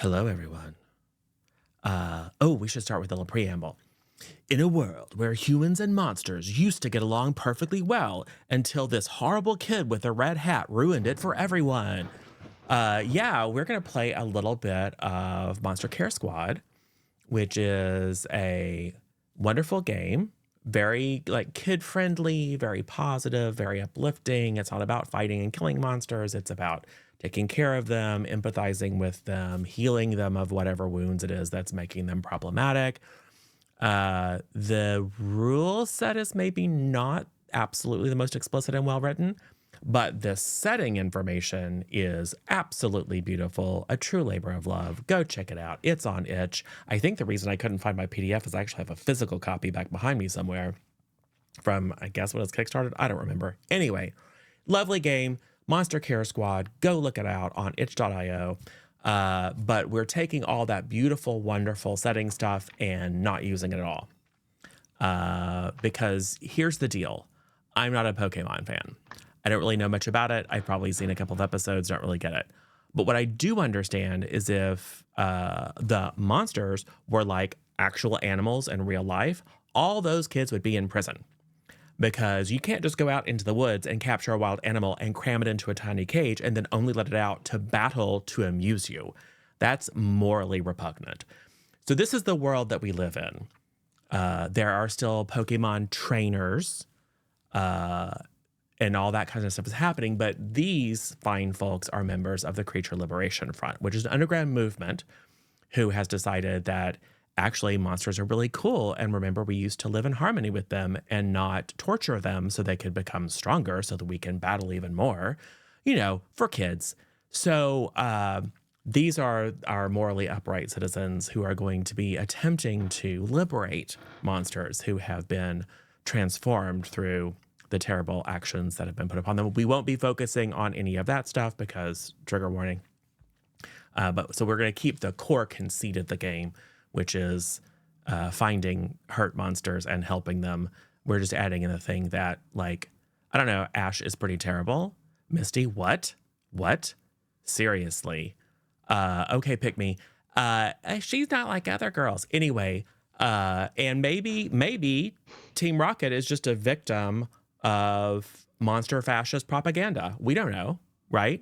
Hello, everyone. We should start with a little preamble. In a world where humans and monsters used to get along perfectly well until this horrible kid with a red hat ruined it for everyone. We're going to play a little bit of Monster Care Squad, which is a wonderful game. Very like kid friendly, very positive, very uplifting. It's not about fighting and killing monsters. It's about taking care of them, empathizing with them, healing them of whatever wounds it is that's making them problematic. The rule set is maybe not absolutely the most explicit and well written, but the setting information is absolutely beautiful. A true labor of love. Go check it out. It's on itch. I think the reason I couldn't find my PDF is I actually have a physical copy back behind me somewhere from, I guess, when it's Kickstarted. I don't remember. Anyway, lovely game. Monster Care Squad. Go look it out on itch.io. But we're taking all that beautiful, wonderful setting stuff and not using it at all. Because here's the deal. I'm not a Pokemon fan. I don't really know much about it. I've probably seen a couple of episodes, don't really get it. But what I do understand is if the monsters were like actual animals in real life, all those kids would be in prison. Because you can't just go out into the woods and capture a wild animal and cram it into a tiny cage and then only let it out to battle to amuse you. That's morally repugnant. So this is the world that we live in. There are still Pokemon trainers and all that kind of stuff is happening. But these fine folks are members of the Creature Liberation Front, which is an underground movement who has decided that actually monsters are really cool. And remember, we used to live in harmony with them and not torture them so they could become stronger so that we can battle even more, for kids. So these are our morally upright citizens who are going to be attempting to liberate monsters who have been transformed through the terrible actions that have been put upon them. We won't be focusing on any of that stuff because trigger warning. So we're going to keep the core conceit of the game, which is finding hurt monsters and helping them. We're just adding in a thing that, like, I don't know, Ash is pretty terrible. Misty, what? Seriously? Okay, pick me. She's not like other girls. Anyway, and maybe Team Rocket is just a victim of monster fascist propaganda. We don't know, right?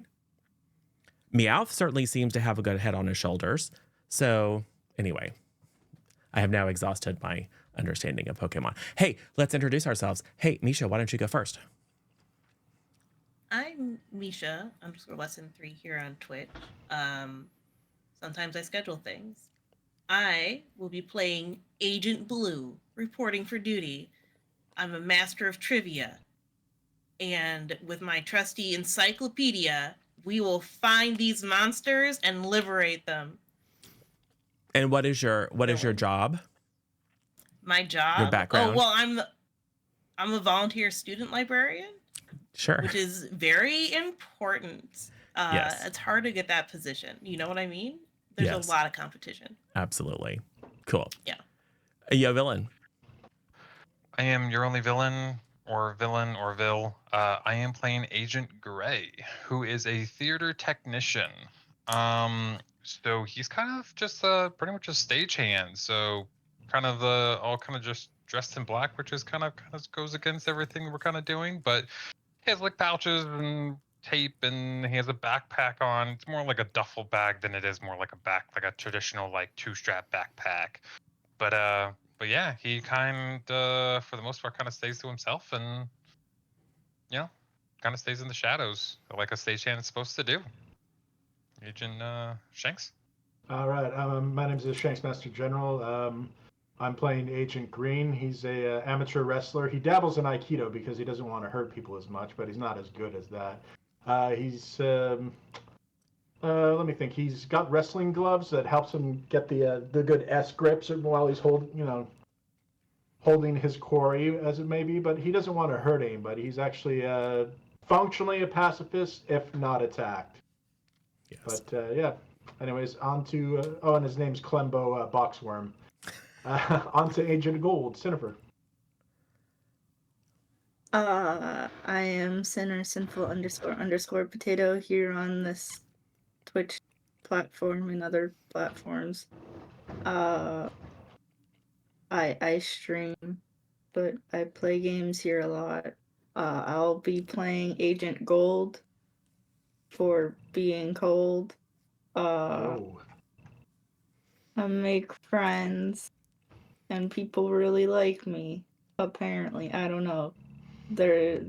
Meowth certainly seems to have a good head on his shoulders. So anyway, I have now exhausted my understanding of Pokemon. Hey, let's introduce ourselves. Hey, Misha, why don't you go first? I'm Misha _lesson3 here on Twitch. Sometimes I schedule things. I will be playing Agent Blue, reporting for duty. I'm a master of trivia. And with my trusty encyclopedia, we will find these monsters and liberate them. And what is your job? My job? Your background? Oh, well, I'm a volunteer student librarian. Sure. Which is very important. Yes. It's hard to get that position. You know what I mean? There's Yes. a lot of competition. Absolutely. Cool. Yeah. Yeah, villain. I am your only villain or vil. I am playing Agent Gray, who is a theater technician. So he's kind of just pretty much a stagehand. So kind of all kind of just dressed in black, which is kind of goes against everything we're kind of doing. But he has like pouches and tape, and he has a backpack on. It's more like a duffel bag than it is more like a traditional like 2-strap backpack. But yeah, he kind for the most part kind of stays to himself and kind of stays in the shadows like a stagehand is supposed to do. Agent Shanks. All right, my name is Shanks Master General. I'm playing Agent Green. He's a amateur wrestler. He dabbles in Aikido because he doesn't want to hurt people as much, but he's not as good as that. Let me think. He's got wrestling gloves that helps him get the good S grips while he's holding his quarry, as it may be. But he doesn't want to hurt anybody. He's actually functionally a pacifist, if not attacked. Yes. But yeah. Anyways, on to and his name's Clembo Boxworm. On to Agent Gold, Cinnifer. I am Sinner Sinful __potato here on this Twitch platform and other platforms. I stream, but I play games here a lot. I'll be playing Agent Gold for being cold. Oh, I make friends, and people really like me. Apparently, I don't know. They're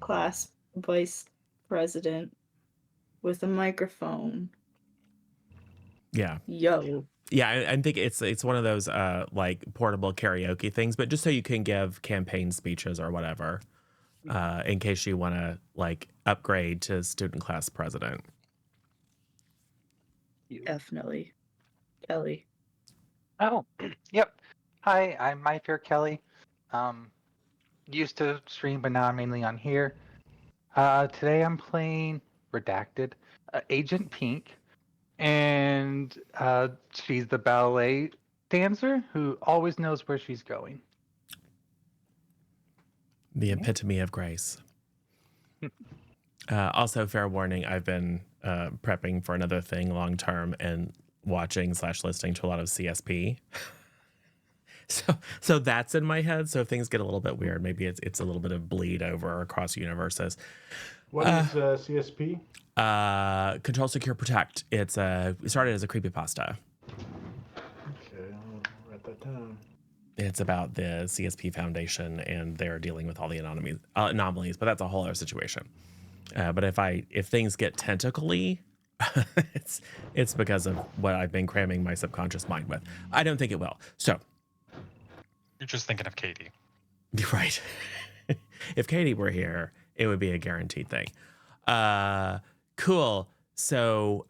class vice president with a microphone. Yeah. Yo. Yeah, I think it's one of those like portable karaoke things, but just so you can give campaign speeches or whatever, in case you want to like upgrade to student class president. Definitely. Kelly. Oh, yep. Hi, I'm My Fair Kelly. Used to stream, but now I'm mainly on here. Today I'm playing Redacted, Agent Pink, and she's the ballet dancer who always knows where she's going. The epitome of grace. Also, fair warning, I've been prepping for another thing long term and watching/listening to a lot of CSP. So that's in my head. So if things get a little bit weird, maybe it's a little bit of bleed over across universes. what is CSP? Control, Secure, Protect. It started as a creepypasta. Okay, I'll write that down. It's about the CSP Foundation and they're dealing with all the anomalies, but that's a whole other situation. But if things get tentacly, it's because of what I've been cramming my subconscious mind with. I don't think it will. So You're just thinking of Katie. right. If Katie were here, it would be a guaranteed thing. Cool. So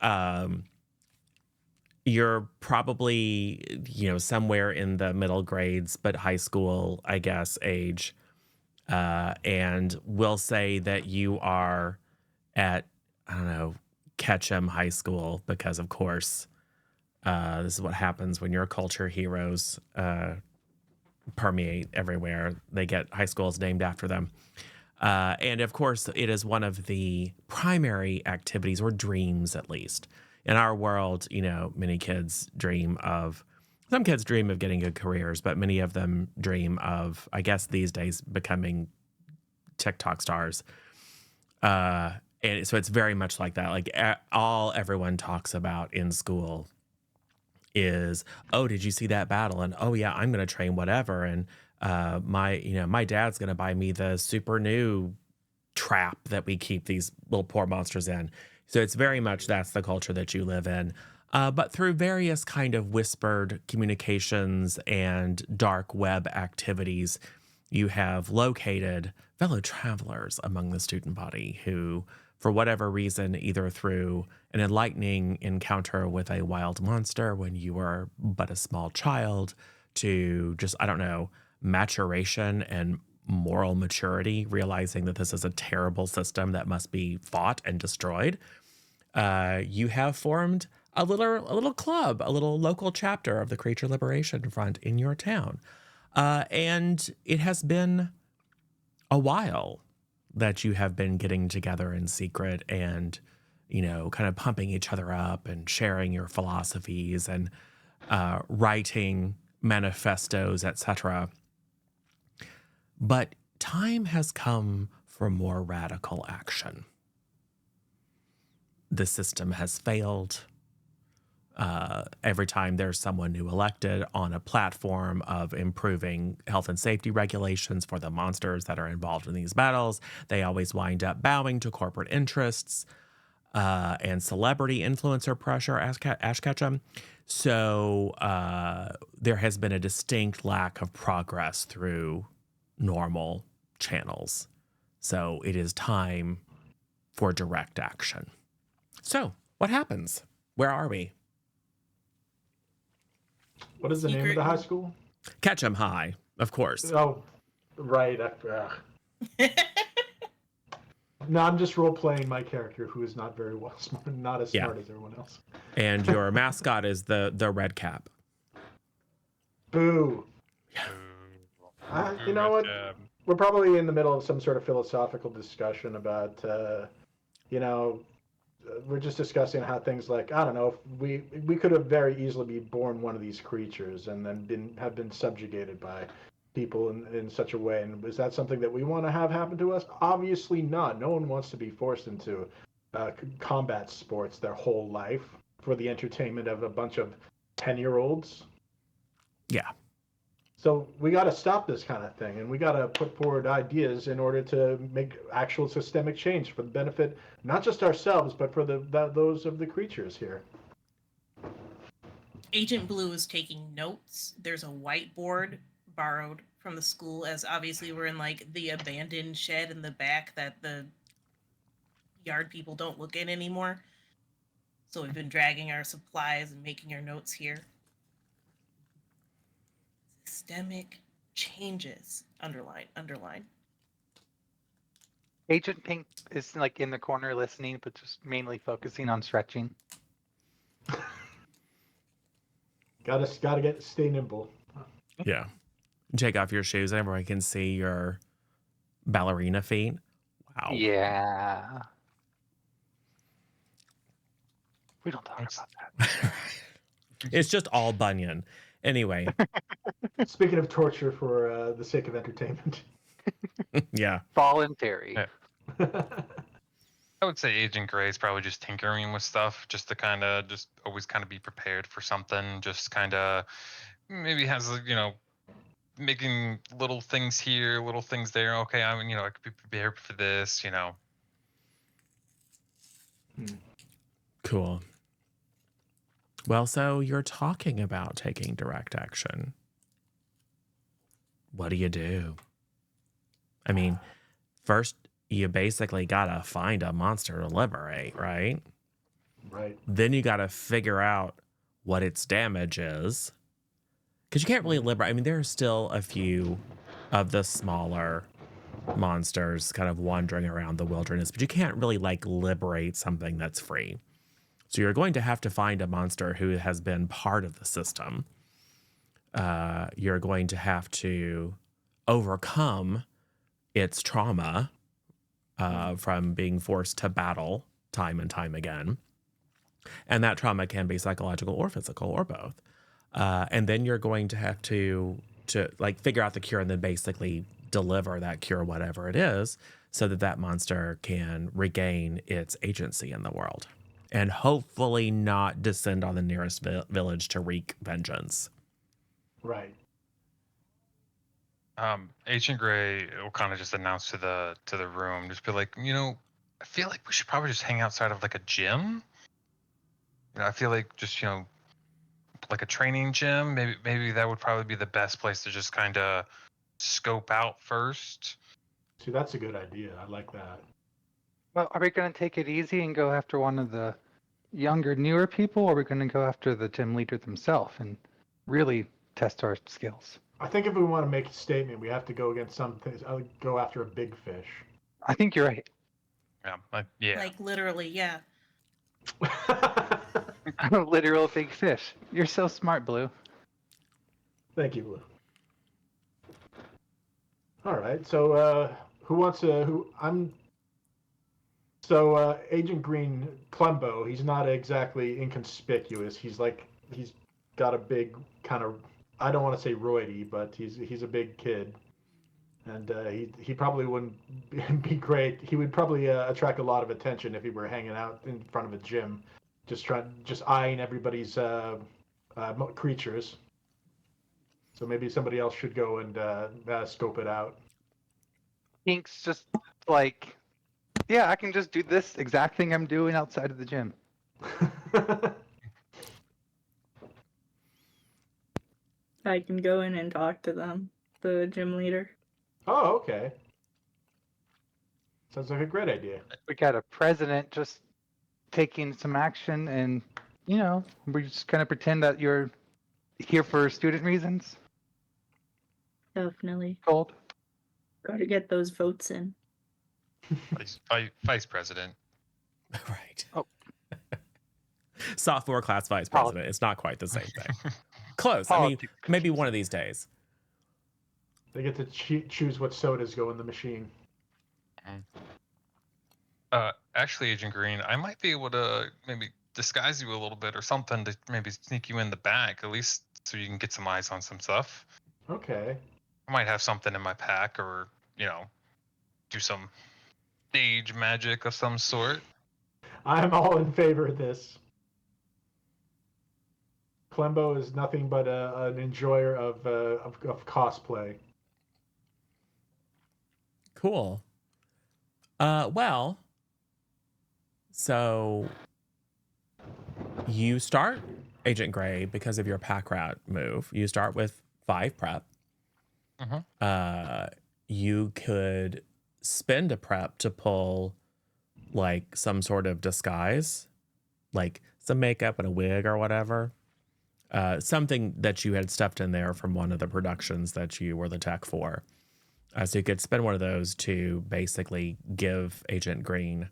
you're probably, somewhere in the middle grades, but high school, I guess, age. And we'll say that you are at, I don't know, Ketchum High School, because, of course, this is what happens when your culture heroes permeate everywhere. They get high schools named after them. And, of course, it is one of the primary activities, or dreams at least. In our world, many kids dream of, some kids dream of getting good careers, but many of them dream of, I guess these days, becoming TikTok stars. And so it's very much like that. Like all everyone talks about in school is, oh, did you see that battle? And oh yeah, I'm going to train whatever. And my dad's going to buy me the super new trap that we keep these little poor monsters in. So it's very much that's the culture that you live in. But through various kind of whispered communications and dark web activities, you have located fellow travelers among the student body who, for whatever reason, either through an enlightening encounter with a wild monster when you were but a small child, to just, I don't know, maturation and moral maturity, realizing that this is a terrible system that must be fought and destroyed, you have formed a little club, a little local chapter of the Creature Liberation Front in your town. And it has been a while that you have been getting together in secret and, kind of pumping each other up and sharing your philosophies and writing manifestos, etc. But time has come for more radical action. The system has failed. Every time there's someone new elected on a platform of improving health and safety regulations for the monsters that are involved in these battles, they always wind up bowing to corporate interests and celebrity influencer pressure, Ash Ketchum. So there has been a distinct lack of progress through normal channels. So it is time for direct action. So what happens? Where are we? What is the name of the high school? Ketchum High, of course. Oh, right. No, I'm just role playing my character, who is not very well smart, not as smart as everyone else. And your mascot is the red cap. Boo. You know what? We're probably in the middle of some sort of philosophical discussion about, we're just discussing how things like, I don't know, we could have very easily be born one of these creatures and then have been subjugated by people in such a way. And is that something that we want to have happen to us? Obviously not. No one wants to be forced into combat sports their whole life for the entertainment of a bunch of 10-year-olds. Yeah. So we got to stop this kind of thing, and we got to put forward ideas in order to make actual systemic change for the benefit, not just ourselves, but for those of the creatures here. Agent Blue is taking notes. There's a whiteboard borrowed from the school, as obviously we're in like the abandoned shed in the back that the yard people don't look in anymore. So we've been dragging our supplies and making our notes here. Systemic changes. Underline. Agent Pink is like in the corner listening, but just mainly focusing on stretching. Gotta stay nimble. Yeah. Take off your shoes and everyone can see your ballerina feet. Wow. Yeah. We don't talk about that. It's just all bunion. Anyway. Speaking of torture for the sake of entertainment. Yeah. Voluntary. Yeah. I would say Agent Gray is probably just tinkering with stuff, just to kind of just always kind of be prepared for something. Just kind of maybe has making little things here, little things there. Okay, I could be prepared for this. Cool. Well, so you're talking about taking direct action. What do you do? I mean, first you basically gotta find a monster to liberate, right? Right. Then you gotta figure out what its damage is. Because you can't really liberate. I mean, there are still a few of the smaller monsters kind of wandering around the wilderness, but you can't really like liberate something that's free. So you're going to have to find a monster who has been part of the system. You're going to have to overcome its trauma from being forced to battle time and time again. And that trauma can be psychological or physical or both. And then you're going to have to like figure out the cure and then basically deliver that cure, whatever it is, so that that monster can regain its agency in the world and hopefully not descend on the nearest village to wreak vengeance. Right. Agent Gray will kind of just announce to the room, just be like, I feel like we should probably just hang outside of like a gym. I feel like just like a training gym. Maybe that would probably be the best place to just kind of scope out first. See, that's a good idea. I like that. Well, are we going to take it easy and go after one of the younger, newer people, or are we going to go after the gym leader themselves and really test our skills? I think if we want to make a statement, we have to go against some things. I would go after a big fish. I think you're right. Yeah. Like literally, yeah. I'm a literal big fish. You're so smart, Blue. Thank you, Blue. All right. So who wants to? So Agent Green Clembo. He's not exactly inconspicuous. He's got a big kind of. I don't want to say roidy, but he's a big kid, and he probably wouldn't be great. He would probably attract a lot of attention if he were hanging out in front of a gym, just eyeing everybody's creatures. So maybe somebody else should go and scope it out. Pink's just like, yeah, I can just do this exact thing I'm doing outside of the gym. I can go in and talk to them, the gym leader. Oh, okay. Sounds like a great idea. We got a president just taking some action, and we're just gonna pretend that you're here for student reasons. Definitely. Cold. Gotta get those votes in. Vice president. Right. Oh. Sophomore class vice president. It's not quite the same thing. Close. I mean, maybe one of these days. They get to choose what sodas go in the machine. actually, Agent Green, I might be able to maybe disguise you a little bit or something to maybe sneak you in the back, at least so you can get some eyes on some stuff. Okay. I might have something in my pack, or do some stage magic of some sort. I'm all in favor of this. Clembo is nothing but an enjoyer of cosplay. Cool. Well, so you start Agent Gray because of your pack rat move. You start with 5 prep. Mhm. You could spend a prep to pull like some sort of disguise, like some makeup and a wig or whatever. Something that you had stuffed in there from one of the productions that you were the tech for. So you could spend one of those to basically give Agent Green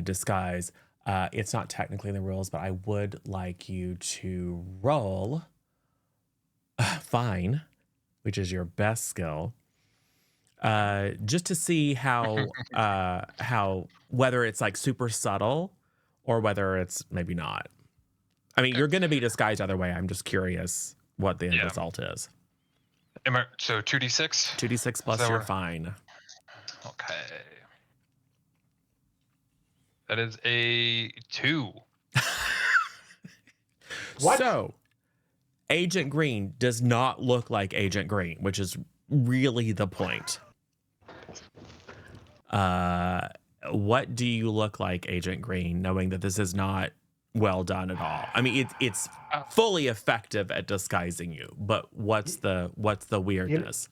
disguise. It's not technically in the rules, but I would like you to roll fine, which is your best skill, just to see how whether it's like super subtle or whether it's maybe not. I mean, Okay. you're going to be disguised either way. I'm just curious what the end Yeah. result is. So 2d6? 2d6 plus you're fine. Okay. That is a 2. What? So, Agent Green does not look like Agent Green, which is really the point. What do you look like, Agent Green, knowing that this is not well done at all? I mean, it's fully effective at disguising you, but what's the weirdness?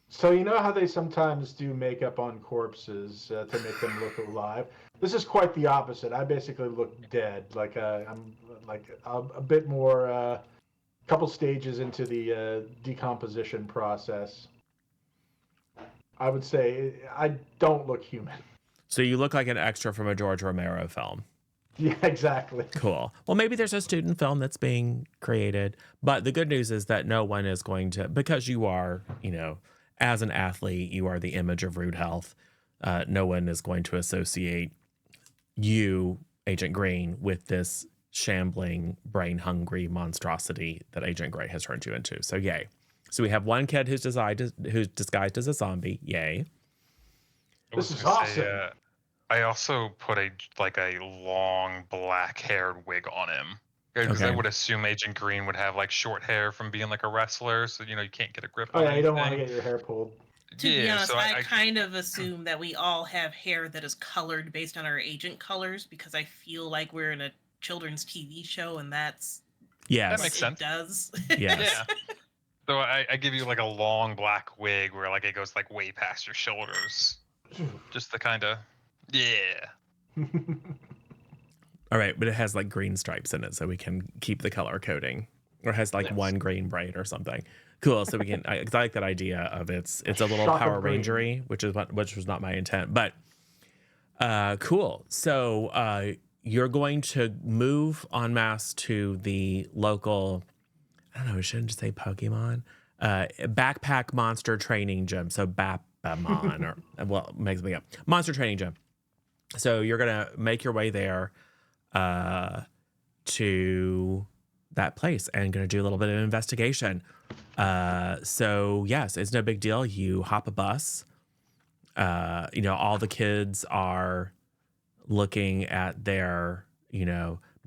So you know how they sometimes do makeup on corpses to make them look alive? This is quite the opposite. I basically look dead. Like I'm like a bit more, couple stages into the decomposition process. I would say I don't look human. So you look like an extra from a George Romero film. Yeah, exactly. Cool. Well, maybe there's a student film that's being created, but the good news is that no one is going to, because you are, as an athlete, you are the image of rude health. No one is going to associate you, Agent Green, with this shambling, brain-hungry monstrosity that Agent Gray has turned you into. So yay. So we have one kid who's disguised as a zombie. Yay. This is awesome. I also put a long black-haired wig on him. Because I Okay. would assume Agent Green would have like short hair from being like a wrestler, so you can't get a grip Oh on yeah, you anything. don't want to get your hair pulled. To be honest, so I kind of assume that we all have hair that is colored based on our agent colors because I feel like we're in a children's TV show and that's Yes. That makes sense. It does. Yes. Yeah. So I give you like a long black wig where like it goes like way past your shoulders. Just the kind of All right, but it has like green stripes in it, so we can keep the color coding, or it has like Yes. one green braid or something. Cool. So we can. I like that idea of it's a little Shock of Power green. Rangery, which was not my intent, but cool. So you're going to move en masse to the local. I don't know. I shouldn't just say Pokemon. Backpack Monster Training Gym. So Bapamon or makes me up. Monster Training Gym. So you're gonna make your way there to that place and gonna do a little bit of investigation. So yes, it's no big deal. You hop a bus. All the kids are looking at their,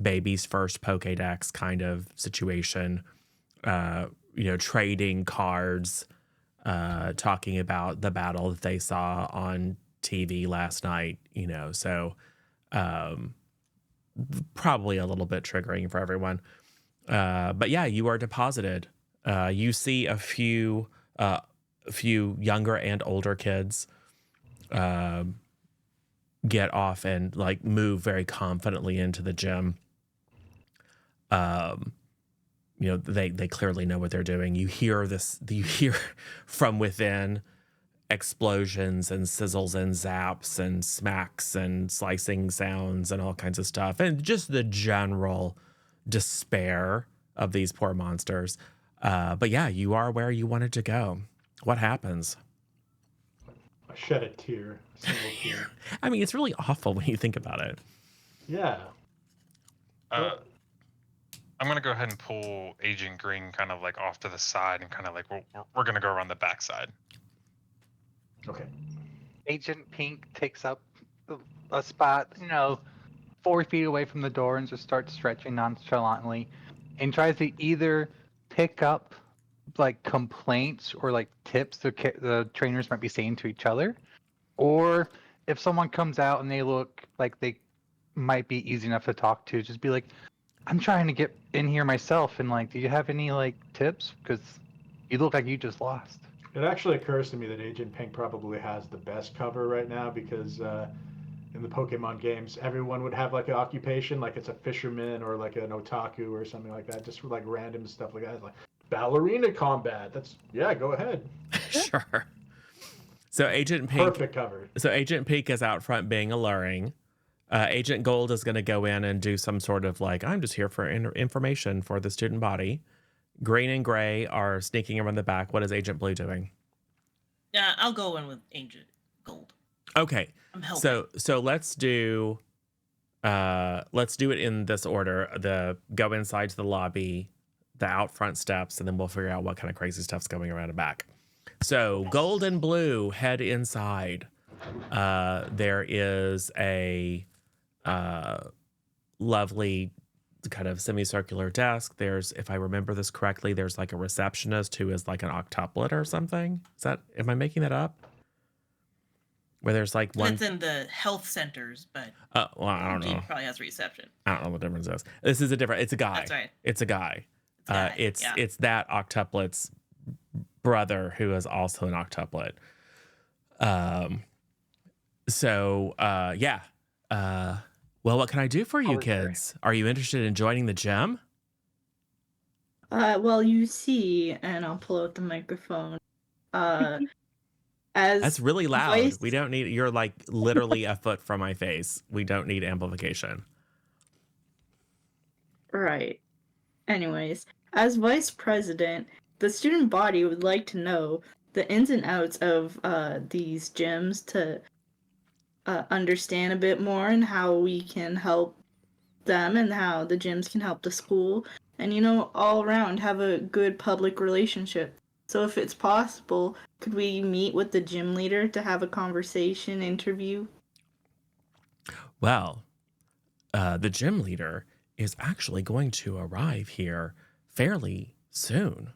baby's first Pokédex kind of situation. Trading cards, talking about the battle that they saw on TV last night, so probably a little bit triggering for everyone. But yeah, you are deposited. You see a few younger and older kids get off and like move very confidently into the gym. They clearly know what they're doing. You hear from within explosions and sizzles and zaps and smacks and slicing sounds and all kinds of stuff, and just the general despair of these poor monsters. But yeah, you are where you wanted to go. What happens? I shed a tear, a single tear. I mean, it's really awful when you think about it. Yeah. I'm gonna go ahead and pull Agent Green kind of like off to the side and kind of like we're gonna go around the backside. Okay. Agent Pink takes up a spot, 4 feet away from the door and just starts stretching nonchalantly and tries to either pick up like complaints or like tips the trainers might be saying to each other, or if someone comes out and they look like they might be easy enough to talk to, just be like, I'm trying to get in here myself, and like, do you have any like tips? Because you look like you just lost. It actually occurs to me that Agent Pink probably has the best cover right now because in the Pokemon games, everyone would have like an occupation, like it's a fisherman or like an otaku or something like that, just for like random stuff like that. It's like ballerina combat. Yeah, go ahead. Sure. So Agent Pink. Perfect cover. So Agent Pink is out front being alluring. Agent Gold is going to go in and do some sort of like, I'm just here for information for the student body. Green and Gray are sneaking around the back. What is Agent Blue doing? Yeah, I'll go in with Agent Gold. Okay. I'm helping. So let's do it in this order. Go inside to the lobby, the out front steps, and then we'll figure out what kind of crazy stuff's going around the back. So Gold and Blue head inside. There is a lovely kind of semicircular desk. There's, if I remember this correctly, there's like a receptionist who is like an octuplet or something. Am I making that up? Where there's like one. It's in the health centers, but Well, I don't know. probably has reception. I don't know what the difference is. This is it's a guy. That's right. It's a guy. It's It's that octuplet's brother who is also an octuplet. Well, what can I do for you kids? Are you interested in joining the gym? Well, you see, and I'll pull out the microphone. As That's really loud. voice- We don't need, you're like literally a foot from my face. We don't need amplification. Right. Anyways, as vice president, the student body would like to know the ins and outs of these gyms to understand a bit more and how we can help them and how the gyms can help the school and, all around have a good public relationship. So if it's possible, could we meet with the gym leader to have a conversation interview? Well, the gym leader is actually going to arrive here fairly soon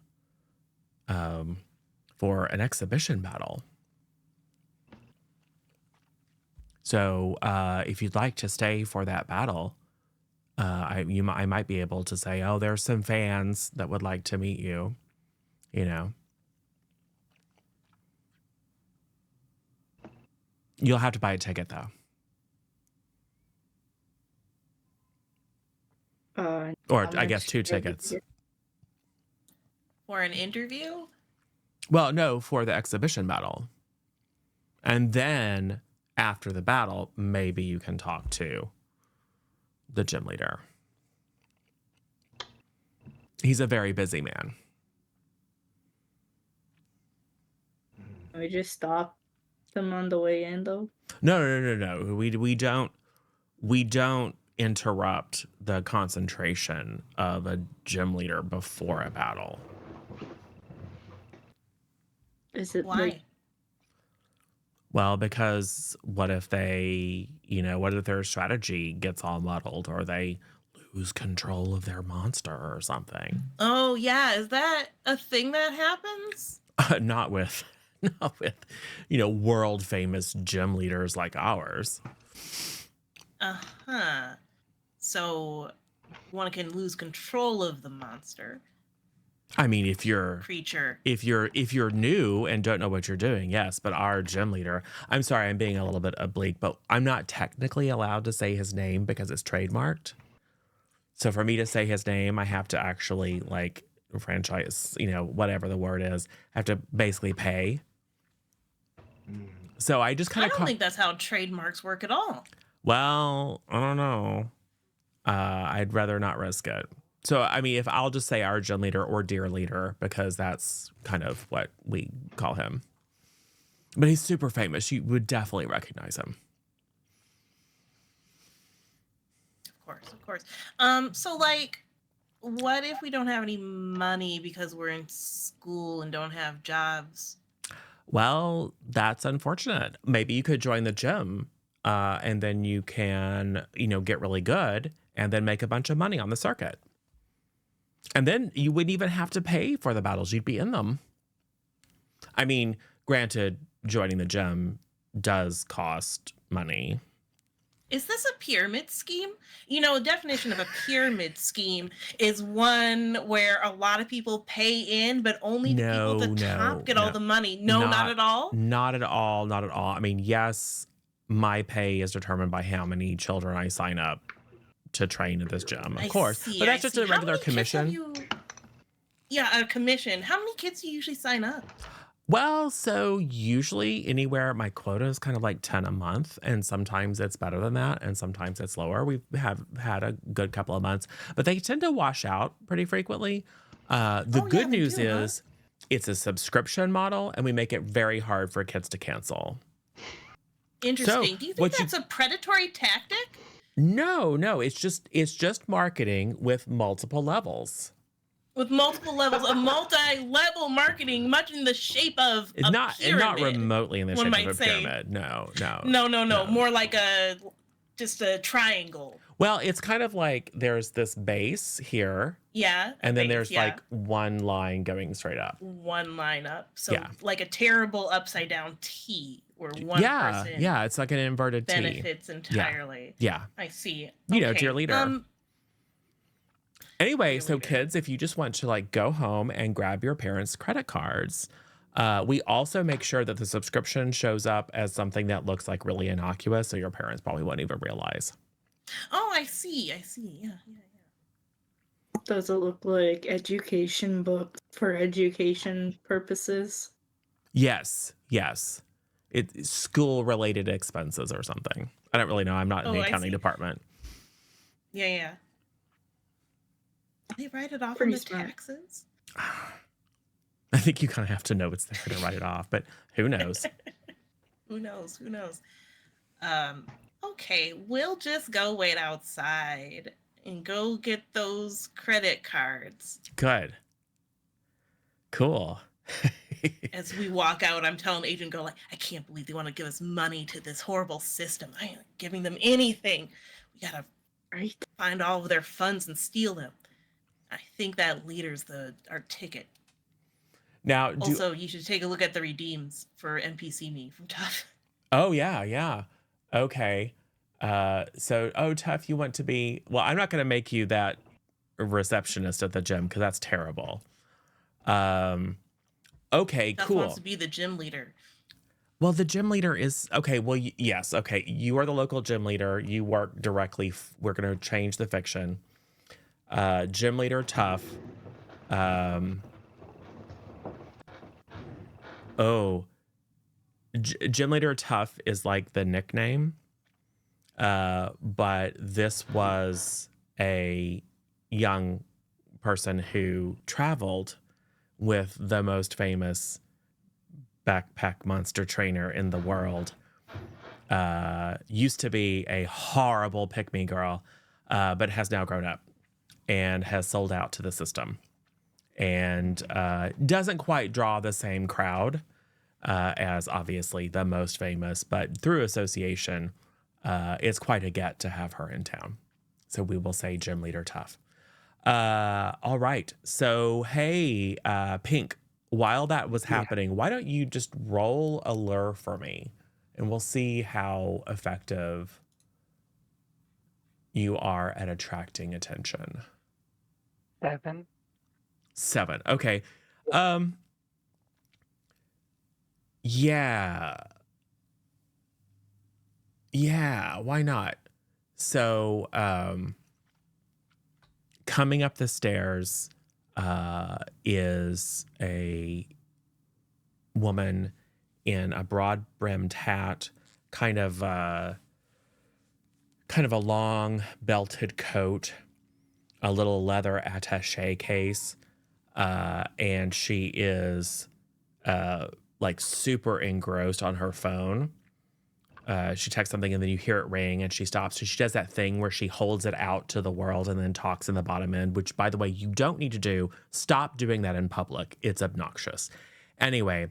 for an exhibition battle. So if you'd like to stay for that battle, I might be able to say, oh, there's some fans that would like to meet you, You'll have to buy a ticket, though. Or I guess 2 tickets. For an interview? Well, no, for the exhibition battle. And then after the battle, maybe you can talk to the gym leader. He's a very busy man. Can we just stop them on the way in, though? No. We don't interrupt the concentration of a gym leader before a battle. Is it Why? Well, because what if their strategy gets all muddled or they lose control of their monster or something? Oh, yeah. Is that a thing that happens? Not with world famous gym leaders like ours. Uh-huh. So one can lose control of the monster. I mean, if you're Creature. if you're new and don't know what you're doing, yes, but our gym leader, I'm sorry, I'm being a little bit oblique, but I'm not technically allowed to say his name because it's trademarked. So for me to say his name, I have to actually like franchise, whatever the word is, I have to basically pay. So I just kind I of don't think that's how trademarks work at all. Well, I don't know. I'd rather not risk it. So, I mean, if I'll just say our gym leader or dear leader, because that's kind of what we call him. But he's super famous. You would definitely recognize him. Of course. So like, what if we don't have any money because we're in school and don't have jobs? Well, that's unfortunate. Maybe you could join the gym, and then you can, get really good and then make a bunch of money on the circuit. And then you wouldn't even have to pay for the battles. You'd be in them. I mean, granted, joining the gym does cost money. Is this a pyramid scheme? A definition of a pyramid scheme is one where a lot of people pay in, but only the people at the top get all the money. No, not at all? Not at all. Not at all. I mean, yes, my pay is determined by how many children I sign up to train at this gym, of course. But that's just a regular commission. Yeah, a commission. How many kids do you usually sign up? Well, so usually anywhere, my quota is kind of like 10 a month, and sometimes it's better than that, and sometimes it's lower. We have had a good couple of months, but they tend to wash out pretty frequently. The good news is it's a subscription model, and we make it very hard for kids to cancel. Interesting. So, do you think that's a predatory tactic? No, it's just marketing with multiple levels. With multiple levels of multi-level marketing, much in the shape of a pyramid. Not remotely in the shape of a pyramid. No. More like just a triangle. Well, it's kind of like there's this base here. Yeah. And then there's like one line going straight up. One line up. So like a terrible upside down T where one person it's like an inverted T. Benefits entirely. Yeah. I see. Dear leader. Anyway, so kids, if you just want to like go home and grab your parents' credit cards, we also make sure that the subscription shows up as something that looks like really innocuous, so your parents probably won't even realize. Oh, I see. Yeah. Does it look like education books for education purposes? Yes. It's school-related expenses or something. I don't really know. I'm not in the accounting department. Yeah. They write it off on the taxes? I think you kind of have to know it's there to write it off, but who knows? Who knows? Okay, we'll just go wait outside and go get those credit cards. Good. Cool. As we walk out, I'm telling Agent Go, like, I can't believe they want to give us money to this horrible system. I ain't giving them anything. We gotta find all of their funds and steal them. I think that leader's our ticket. Now, also, you should take a look at the redeems for NPC me from Tough. Oh, yeah. Okay. Tough, you want to be... Well, I'm not going to make you that receptionist at the gym, because that's terrible. Okay, Tough cool. wants to be the gym leader. Well, the gym leader is... Okay, well, yes. Okay, you are the local gym leader. You work directly... We're going to change the fiction. Gym leader Tough. Gym leader Tough is like the nickname. But this was a young person who traveled with the most famous backpack monster trainer in the world. Used to be a horrible pick-me girl, but has now grown up and has sold out to the system, and doesn't quite draw the same crowd as obviously the most famous, but through association, it's quite a get to have her in town. So we will say Gym Leader Tough. All right. So, hey, Pink, while that was happening, why don't you just roll a lure for me, and we'll see how effective you are at attracting attention. 7. Okay. Yeah, why not? So, coming up the stairs is a woman in a broad-brimmed hat, kind of a long belted coat, a little leather attaché case, and she is like super engrossed on her phone. She texts something and then you hear it ring and she stops. So she does that thing where she holds it out to the world and then talks in the bottom end, which, by the way, you don't need to do. Stop doing that in public. It's obnoxious. Anyway,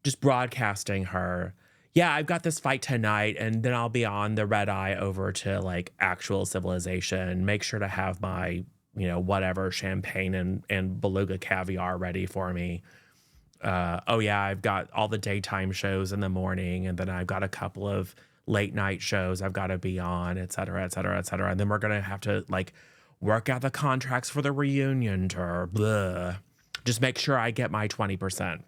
just broadcasting her. Yeah, I've got this fight tonight and then I'll be on the red eye over to like actual civilization. Make sure to have my, whatever champagne and beluga caviar ready for me. Oh yeah, I've got all the daytime shows in the morning, and then I've got a couple of late night shows I've got to be on, et cetera, et cetera, et cetera. And then we're gonna have to like work out the contracts for the reunion tour. Blah. Just make sure I get my 20%.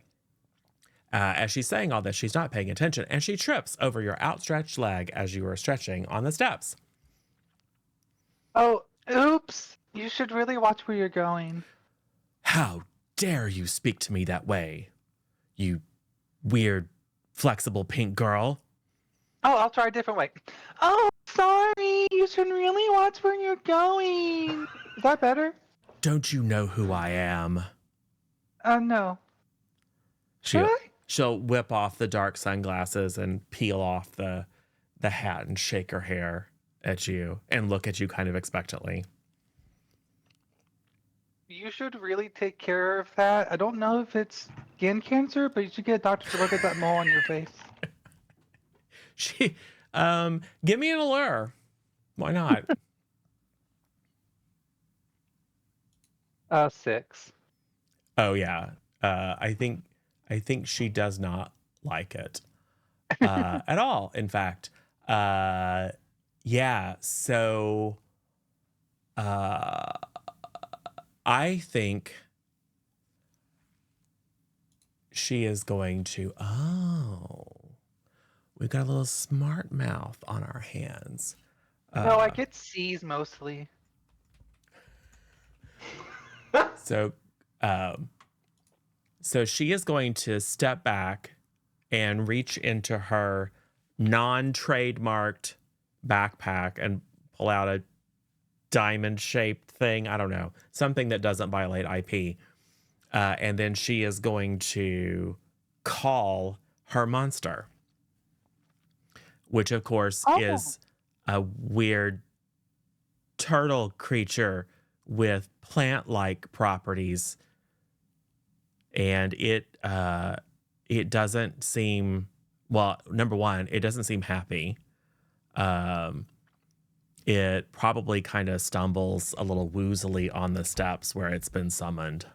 As she's saying all this, she's not paying attention, and she trips over your outstretched leg as you were stretching on the steps. Oh, oops! You should really watch where you're going. How dare you speak to me that way, you weird, flexible pink girl? Oh, I'll try a different way. Oh, sorry. You should really watch where you're going. Is that better? Don't you know who I am? No. Should I? She'll whip off the dark sunglasses and peel off the hat and shake her hair at you and look at you kind of expectantly. You should really take care of that. I don't know if it's skin cancer, but you should get a doctor to look at that mole on your face. She, give me an allure. Why not? 6. Oh yeah. I think she does not like it at all. In fact, yeah. So, I think she is going to. Oh, we've got a little smart mouth on our hands. No, I get C's mostly. So she is going to step back and reach into her non-trademarked backpack and pull out a diamond-shaped thing. I don't know. Something that doesn't violate IP. And then she is going to call her monster, which, of course, is a weird turtle creature with plant-like properties. And it doesn't seem, well, number one, it doesn't seem happy. It probably kind of stumbles a little woozily on the steps where it's been summoned.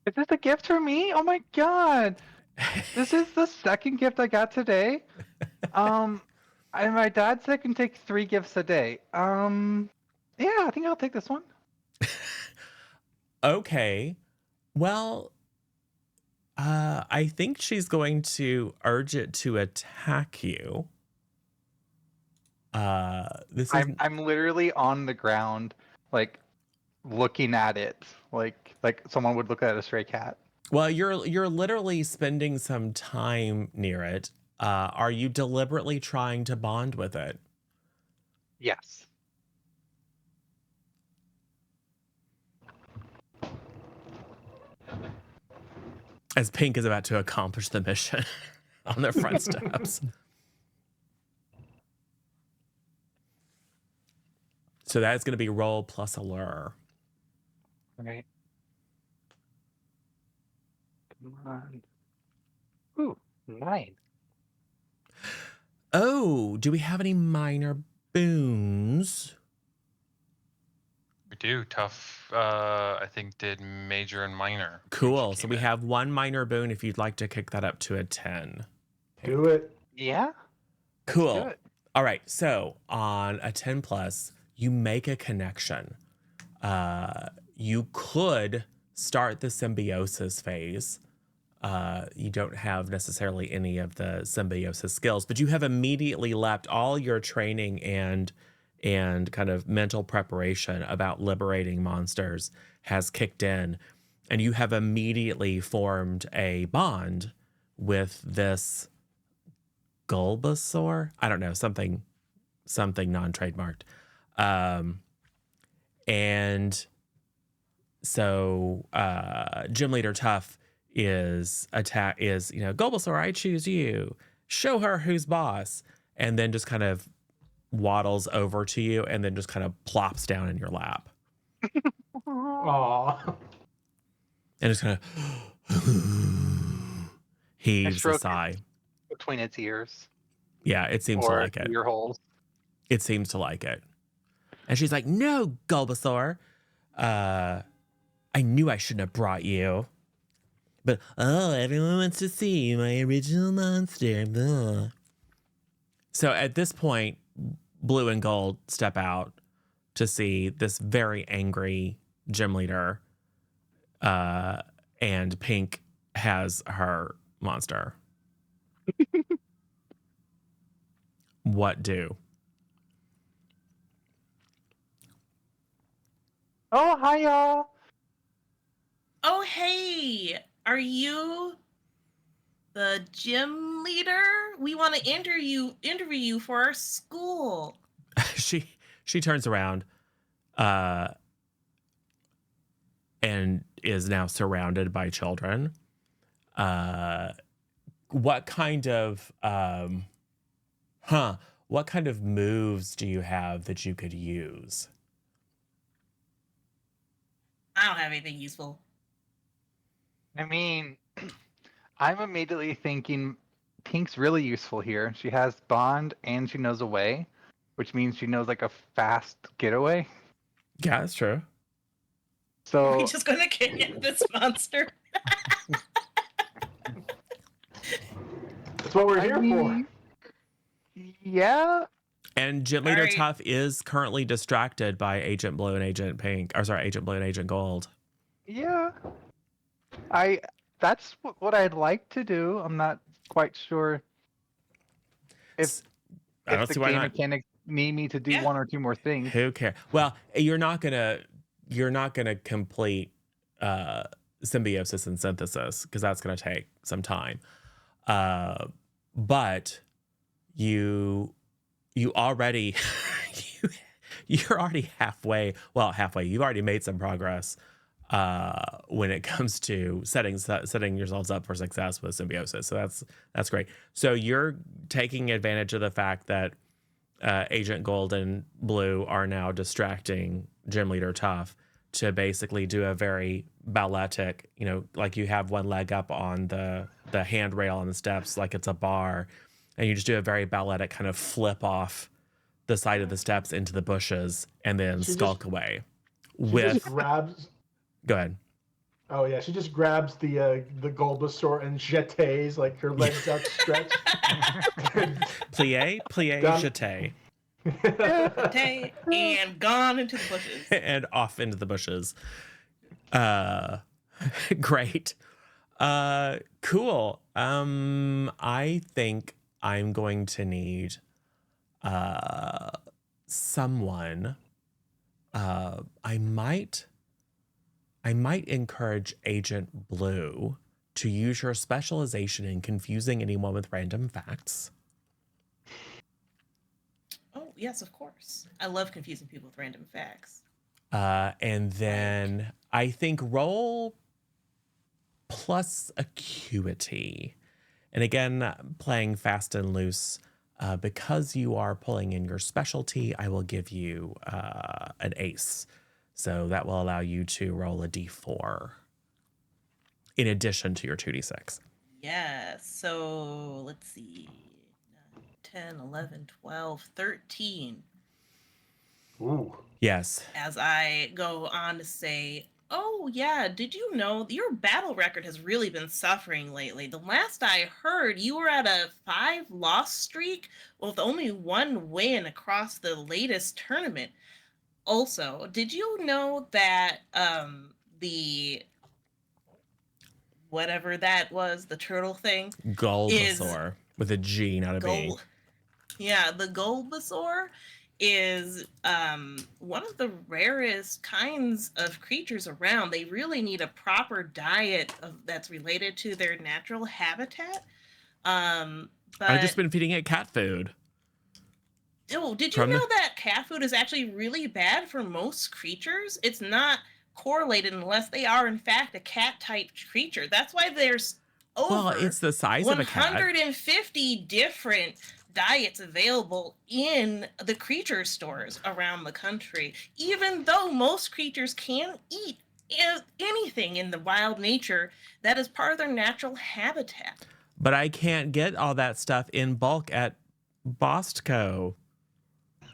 Is this a gift for me? Oh my god. This is the second gift I got today. And my dad said I can take 3 gifts a day. Yeah, I think I'll take this one. Okay. Well, I think she's going to urge it to attack you. I'm literally on the ground, like looking at it, like someone would look at a stray cat. Well, you're literally spending some time near it. Are you deliberately trying to bond with it? Yes. As Pink is about to accomplish the mission on their front steps. So that's going to be roll plus allure. Okay. Come on. Ooh, 9. Oh, do we have any minor boons? We do. Tough, I think, did major and minor. Cool. So we have 1 minor boon if you'd like to kick that up to a 10. Do it. Yeah. Cool. Do it. All right. So on a 10 plus, you make a connection. You could start the symbiosis phase. You don't have necessarily any of the symbiosis skills, but you have immediately leapt all your training and kind of mental preparation about liberating monsters has kicked in, and you have immediately formed a bond with this Bulbasaur. I don't know, something non-trademarked. And so Gym Leader Tough is Bulbasaur, I choose you. Show her who's boss. And then just kind of waddles over to you and then just kind of plops down in your lap. Aw. And just kind of heaves a stroke sigh. between its ears. Yeah, it seems to Or like it. ear holes. It seems to like it. And she's like, no, Bulbasaur. I knew I shouldn't have brought you. But, everyone wants to see my original monster. Blah. So at this point, Blue and Gold step out to see this very angry gym leader. And Pink has her monster. What do? Oh, hi, y'all. Oh, hey, are you the gym leader? We want to interview you for our school. She turns around, and is now surrounded by children. What kind of moves do you have that you could use? I don't have anything useful. I mean, I'm immediately thinking Pink's really useful here. She has Bond and she knows Away, which means she knows like a fast getaway. Yeah, that's true. So Are we just gonna kidnap this monster? That's what we're here for. Yeah. And Gym Leader Alright. Tough is currently distracted by Agent Blue and Agent Pink. Or sorry, Agent Blue and Agent Gold. Yeah. That's what I'd like to do. I'm not quite sure if I don't the see why game not. mechanics need me to do Yeah. one or two more things. Who cares? Well, you're not gonna complete symbiosis and synthesis because that's gonna take some time. But you already you're already halfway. Well, halfway. You've already made some progress when it comes to setting yourselves up for success with symbiosis. So that's great. So you're taking advantage of the fact that Agent Gold and Blue are now distracting Gym Leader Tough to basically do a very balletic, like you have one leg up on the handrail on the steps like it's a bar, and you just do a very balletic kind of flip off the side of the steps into the bushes and then She skulk just- away. She just grabs. Go ahead. Oh yeah, she just grabs the Bulbasaur and jetés like her legs outstretched. Plie, Done. jeté. Okay, and gone into the bushes. And off into the bushes. Great. Cool. I think I'm going to need someone. I might encourage Agent Blue to use your specialization in confusing anyone with random facts. Oh, yes, of course. I love confusing people with random facts. And then I think roll plus acuity. And again, playing fast and loose, because you are pulling in your specialty, I will give you an ace. So that will allow you to roll a d4 in addition to your 2d6. Yeah, so let's see. 10, 11, 12, 13. Ooh. Yes. As I go on to say, oh, yeah, did you know your battle record has really been suffering lately? The last I heard, you were at a 5-loss streak with only 1 win across the latest tournament. Also, did you know that the whatever that was, the turtle thing, Bulbasaur with a G, not a B. Yeah, the Bulbasaur is one of the rarest kinds of creatures around. They really need a proper diet that's related to their natural habitat. But I've just been feeding it cat food. oh, did you know that cat food is actually really bad for most creatures? It's not correlated unless they are in fact a cat-type creature. That's why there's Well, over it's the size of a cat. 150 different diets available in the creature stores around the country, even though most creatures can eat anything in the wild nature that is part of their natural habitat. But I can't get all that stuff in bulk at Bostco.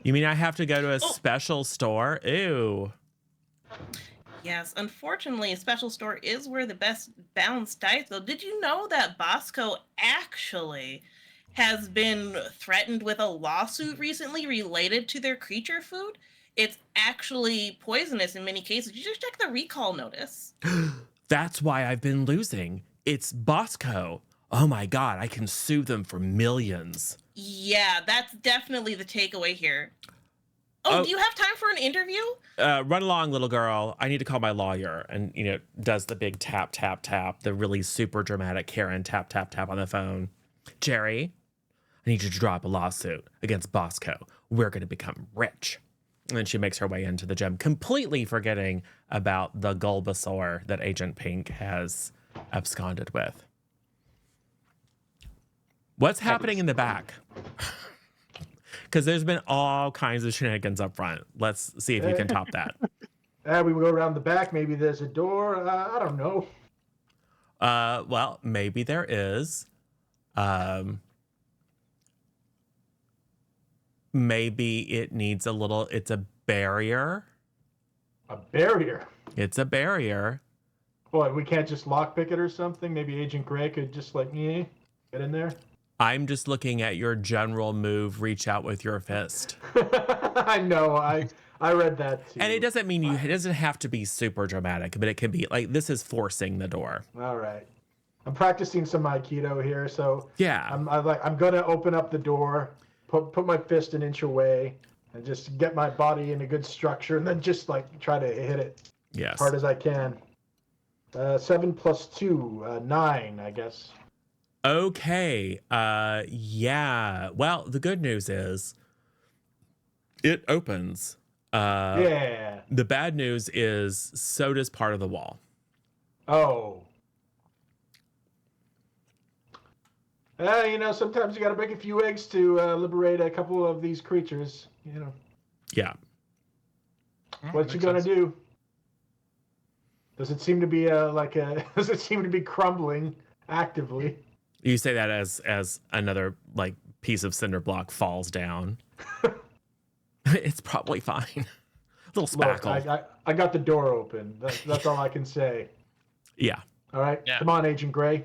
You mean I have to go to a special store? Ew. Yes, unfortunately, a special store is where the best balanced diets go. Did you know that Bosco actually has been threatened with a lawsuit recently related to their creature food? It's actually poisonous in many cases. You just check the recall notice. That's why I've been losing. It's Bosco. Oh my God, I can sue them for millions. Yeah, that's definitely the takeaway here. Oh, do you have time for an interview? Run along, little girl. I need to call my lawyer. And, does the big tap, tap, tap, the really super dramatic Karen tap, tap, tap on the phone. Jerry, I need you to drop a lawsuit against Bosco. We're going to become rich. And then she makes her way into the gym, completely forgetting about the Bulbasaur that Agent Pink has absconded with. What's happening in the back? Because there's been all kinds of shenanigans up front. Let's see if you can top that. We go around the back. Maybe there's a door. I don't know. Well, maybe there is. Maybe it needs it's a barrier. A barrier? It's a barrier. Boy, we can't just lockpick it or something? Maybe Agent Gray could just get in there? I'm just looking at your general move, reach out with your fist. I know, I read that too. And it doesn't mean it doesn't have to be super dramatic, but it can be like, this is forcing the door. All right. I'm practicing some Aikido here, so yeah. I'm gonna open up the door, put my fist an inch away, and just get my body in a good structure, and then just try to hit it as hard as I can. 7 plus 2, 9, I guess. Okay. Yeah. Well, the good news is it opens. Yeah. The bad news is so does part of the wall. Oh. Sometimes you got to break a few eggs to liberate a couple of these creatures. Yeah. What you gonna do? Does it seem to be does it seem to be crumbling actively? You say that as another piece of cinder block falls down. It's probably fine. A little spackle. Look, I got the door open. That's all I can say. Yeah. All right. Yeah. Come on, Agent Gray.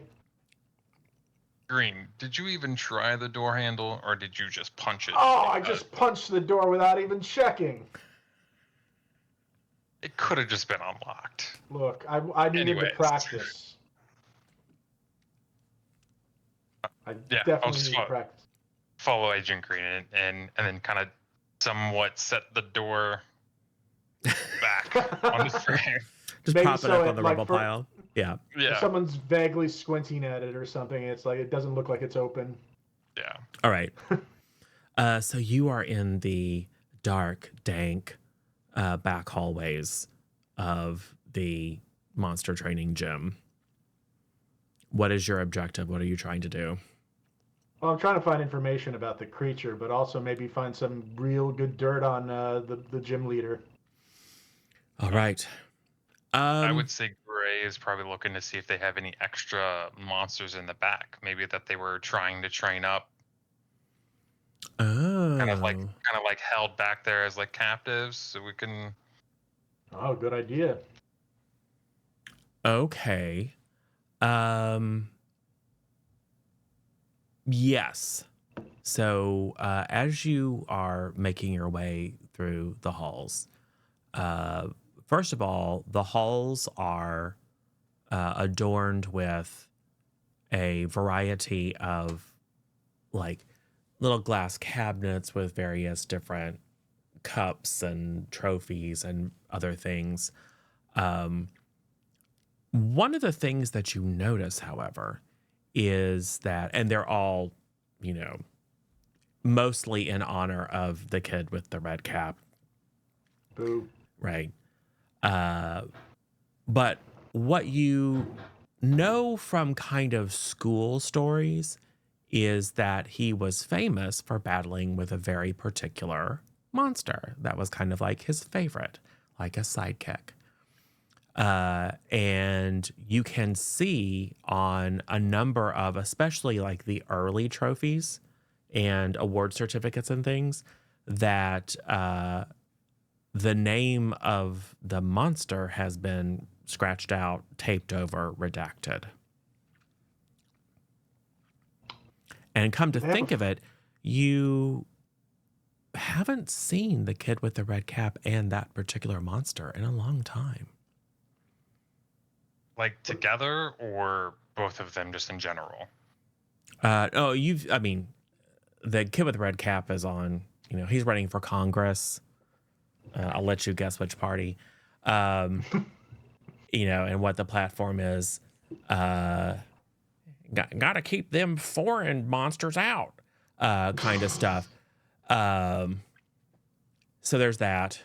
Green, did you even try the door handle, or did you just punch it? Oh, I just punched the door without even checking. It could have just been unlocked. Look, I needed to practice. I definitely need to practice. Follow Agent Green and then kind of somewhat set the door back on the frame. Just maybe pop it up on the rubble pile. Yeah. If someone's vaguely squinting at it or something, it's it doesn't look like it's open. Yeah. All right. So you are in the dark, dank back hallways of the monster training gym. What is your objective? What are you trying to do? Well, I'm trying to find information about the creature, but also maybe find some real good dirt on the gym leader. All right. I would say Gray is probably looking to see if they have any extra monsters in the back, maybe that they were trying to train up. Oh. Kind of like held back there as captives, so we can. Oh, good idea. Okay. Yes. So as you are making your way through the halls, first of all, the halls are adorned with a variety of little glass cabinets with various different cups and trophies and other things. One of the things that you notice, however, is that, and they're all, mostly in honor of the kid with the red cap. Boo. Right. But what you know from kind of school stories is that he was famous for battling with a very particular monster that was kind of like his favorite, like a sidekick. And you can see on a number of, especially like the early trophies and award certificates and things, that the name of the monster has been scratched out, taped over, redacted. And come to think of it, you haven't seen the kid with the red cap and that particular monster in a long time. Like together or both of them just in general? The kid with the red cap is on, he's running for Congress. I'll let you guess which party. And what the platform is. Gotta keep them foreign monsters out, kind of stuff. So there's that.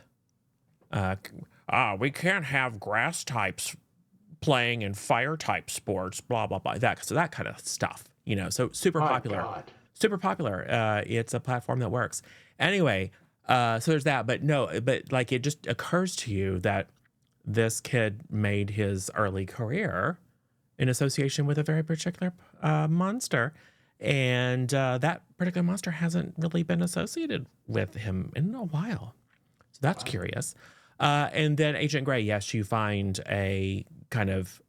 We can't have grass types playing in fire type sports, blah, blah, blah. That kind of stuff, so super popular. God. Super popular. It's a platform that works. Anyway, so there's that, but like it just occurs to you that this kid made his early career in association with a very particular monster. And that particular monster hasn't really been associated with him in a while. So that's curious. And then Agent Gray, yes, you find a kind of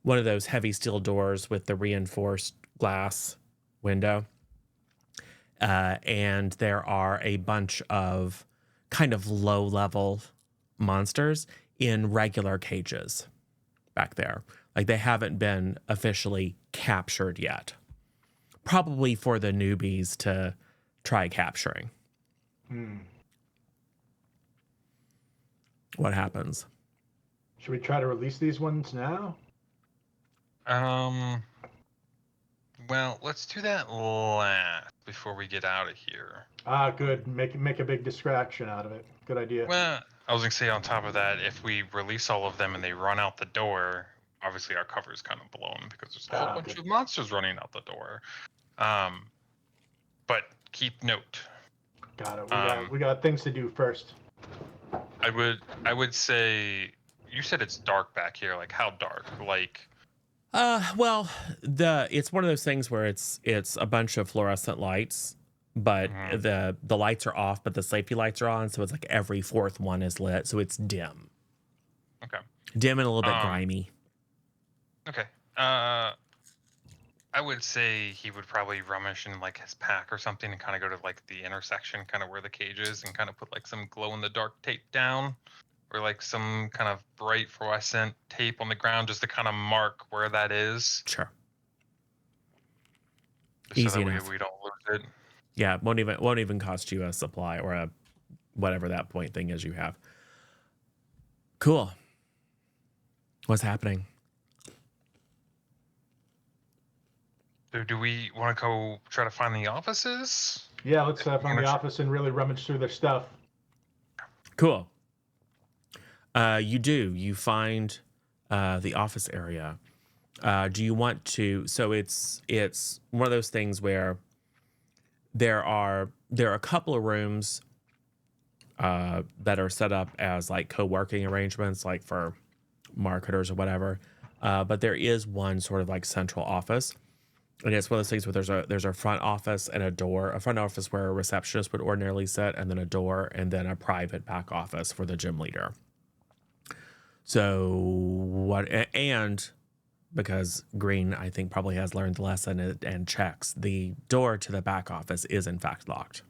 one of those heavy steel doors with the reinforced glass window. And there are a bunch of kind of low-level monsters in regular cages back there. Like they haven't been officially captured yet. Probably for the newbies to try capturing. What happens? Should we try to release these ones now? Well, let's do that last before we get out of here. Good. Make a big distraction out of it. Good idea. Well, I was gonna say on top of that, if we release all of them and they run out the door, obviously our cover is kind of blown because there's a whole bunch of monsters running out the door. But keep note. Got it. We got things to do first. I would say you said it's dark back here. Like how dark? Like Well, it's one of those things where it's a bunch of fluorescent lights, but the lights are off, but the safety lights are on, so it's like every fourth one is lit, so it's dim. Okay. Dim and a little bit grimy. Okay. I would say he would probably rummage in like his pack or something and kind of go to like the intersection, kind of where the cage is, and kind of put like some glow in the dark tape down. Or like some kind of bright fluorescent tape on the ground just to kind of mark where that is. Sure. Just Easy so that enough. we don't lose it. Yeah, won't even cost you a supply or a whatever that point thing is you have. Cool. What's happening? So do we want to go try to find the offices? Yeah, let's find the office and really rummage through their stuff. Cool. You do. You find the office area. Do you want to? So it's one of those things where there are a couple of rooms that are set up as like co-working arrangements, like for marketers or whatever. But there is one sort of like central office, and it's one of those things where there's a front office and a front office where a receptionist would ordinarily sit, and then a door, and then a private back office for the gym leader. So and because Green, I think, probably has learned the lesson and checks, the door to the back office is in fact locked.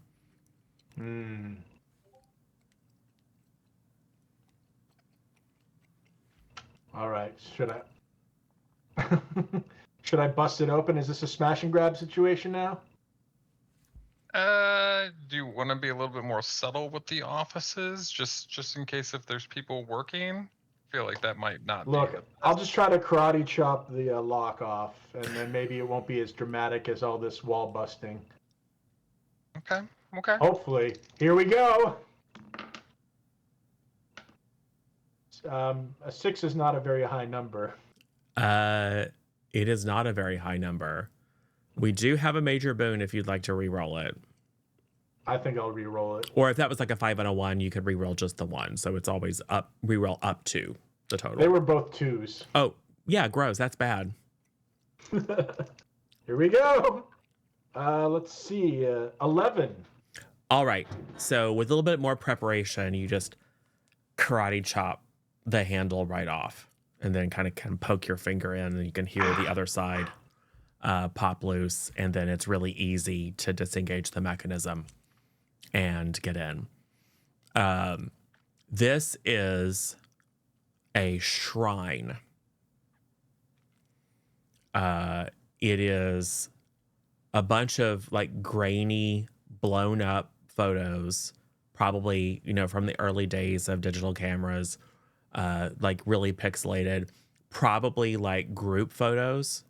All right. Should I bust it open? Is this a smash and grab situation now? Do you want to be a little bit more subtle with the offices, just in case if there's people working? I feel like that might not be. Look, I'll just try to karate chop the lock off, and then maybe it won't be as dramatic as all this wall busting. Okay. Hopefully. Here we go. A 6 is not a very high number. It is not a very high number. We do have a major boon if you'd like to re-roll it. I think I'll re-roll it. Or if that was like a 5 and a 1, you could re-roll just the 1. So it's always up, re-roll up to the total. They were both 2s. Oh, yeah, gross. That's bad. Here we go. Let's see. 11. All right. So with a little bit more preparation, you just karate chop the handle right off and then kind of poke your finger in, and you can hear the other side pop loose. And then it's really easy to disengage the mechanism and get in. This is a shrine. It is a bunch of like grainy, blown up photos, probably, from the early days of digital cameras, like really pixelated, probably like group photos,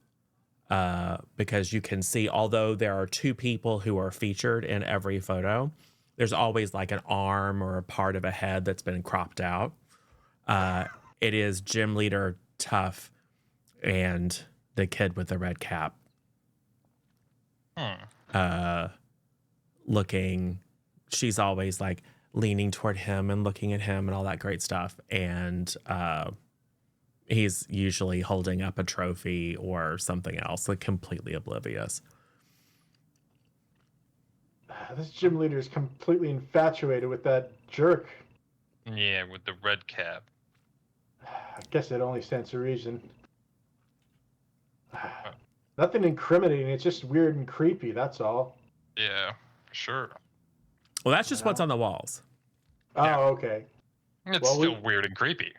because you can see, although there are 2 people who are featured in every photo, there's always like an arm or a part of a head that's been cropped out. It is gym leader Tough and the kid with the red cap. Looking, she's always like leaning toward him and looking at him and all that great stuff. And he's usually holding up a trophy or something else, like completely oblivious. This gym leader is completely infatuated with that jerk. Yeah, with the red cap. I guess it only stands to reason. Nothing incriminating. It's just weird and creepy. That's all. Yeah, for sure. Well, that's just what's on the walls. Oh, Yeah. okay. It's Well, still weird and creepy.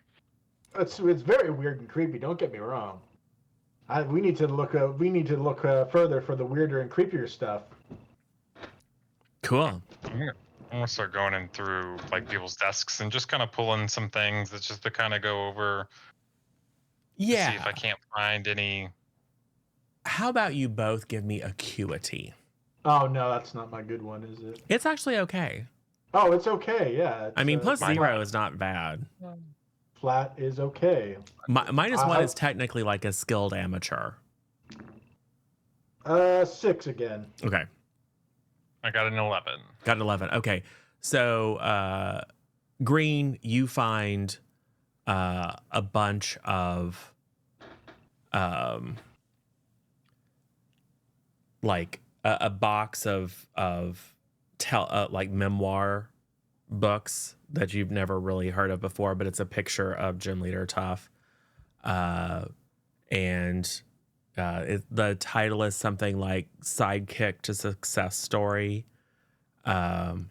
It's very weird and creepy. Don't get me wrong. We need to look. Further for the weirder and creepier stuff. Cool. I'm gonna start going in through like people's desks and just kind of pulling some things that's just to kind of go over. Yeah. See if I can't find any. How about you both give me acuity? Oh no, that's not my good one, is it? It's actually okay. Oh, it's okay. Yeah. I mean, plus mine- 0 is not bad. Flat is okay. -1 is technically like a skilled amateur. 6 again. Okay. I got an 11. Got an 11. Okay. So, Green, you find a bunch of like a box of like memoir books that you've never really heard of before, but it's a picture of Gym Leader Tough. And the title is something like Sidekick to Success Story. And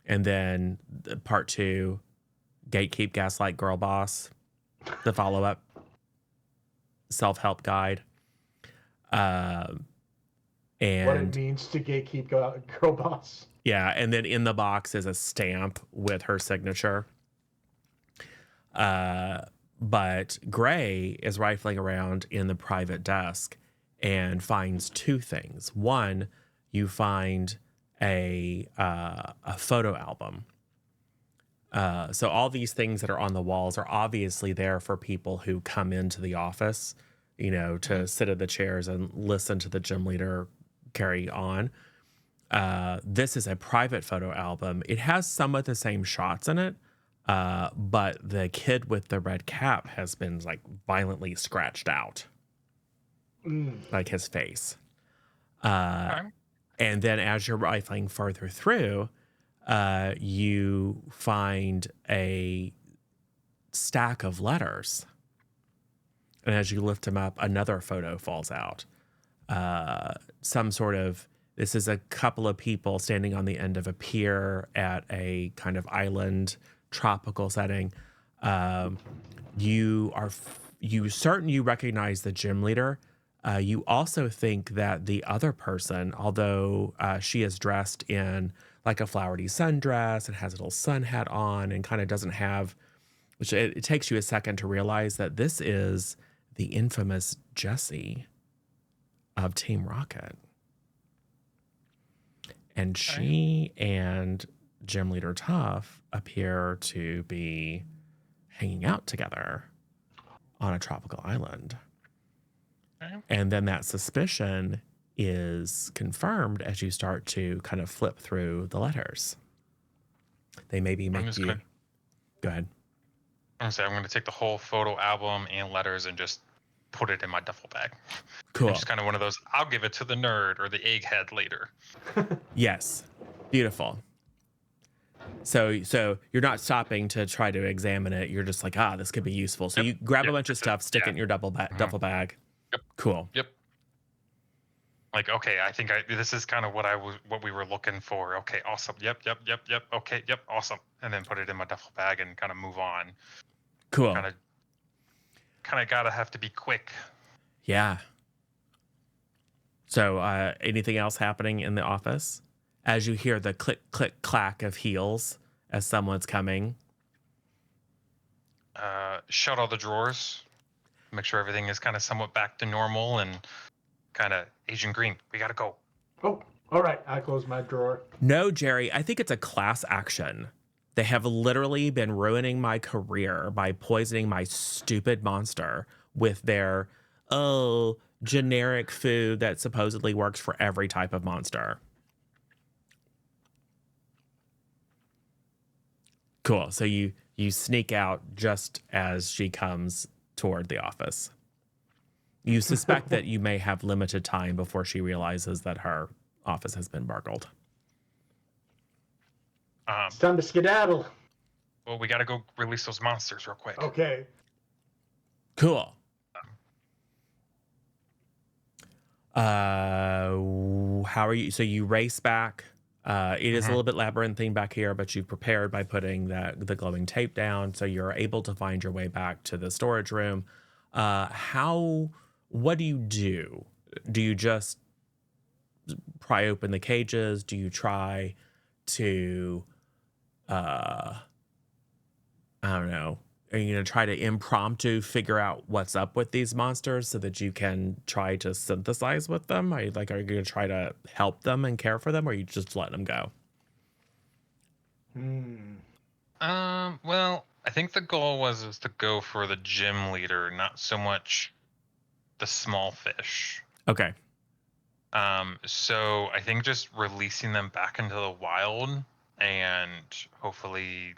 then part 2, Gatekeep, Gaslight, Girl Boss, the follow-up self-help guide. And What it means to gatekeep girl boss. yeah, and then in the box is a stamp with her signature. But Gray is rifling around in the private desk and finds 2 things. One, you find a photo album. So all these things that are on the walls are obviously there for people who come into the office, to sit at the chairs and listen to the gym leader carry on. This is a private photo album. It has some of the same shots in it, but the kid with the red cap has been like violently scratched out, like his face. Okay. And then as you're rifling further through, you find a stack of letters. And as you lift them up, another photo falls out. This is a couple of people standing on the end of a pier at a kind of island tropical setting. You recognize the gym leader. You also think that the other person, although she is dressed in like a flowery sundress and has a little sun hat on and kind of doesn't have, which it takes you a second to realize that this is the infamous Jessie of Team Rocket. And she and Gym Leader Tough appear to be hanging out together on a tropical island. Okay. And then that suspicion is confirmed as you start to kind of flip through the letters. They maybe I'm make just you... gonna- Go ahead. I'm going to take the whole photo album and letters and just put it in my duffel bag. Cool. And just kind of one of those, I'll give it to the nerd or the egghead later. Yes. Beautiful. So you're not stopping to try to examine it. You're just like, this could be useful. So Yep. you grab a Yep. bunch of stuff, stick it in your duffel bag. Yep. Cool. Yep. Like, okay, I think this is kind of what we were looking for. Okay, awesome. Yep. Okay, yep, awesome. And then put it in my duffel bag and kind of move on. Cool. Kind of gotta have to be quick. Yeah. So anything else happening in the office? As you hear the click, click, clack of heels as someone's coming. Shut all the drawers. Make sure everything is kind of somewhat back to normal and kind of Agent Green. We gotta go. Oh, all right. I close my drawer. No, Jerry, I think it's a class action. They have literally been ruining my career by poisoning my stupid monster with their, generic food that supposedly works for every type of monster. Cool. So you sneak out just as she comes toward the office. You suspect that you may have limited time before she realizes that her office has been burgled. It's time to skedaddle. Well, we gotta go release those monsters real quick. Okay. Cool. How are you? So you race back. It is a little bit labyrinthine back here, but you've prepared by putting the glowing tape down, so you're able to find your way back to the storage room. What do you do? Do you just pry open the cages? Do you try to, I don't know, are you going to try to impromptu figure out what's up with these monsters so that you can try to synthesize with them? Are you going to try to help them and care for them, or are you just letting them go? Well, I think the goal was to go for the gym leader, not so much the small fish. Okay. So I think just releasing them back into the wild and hopefully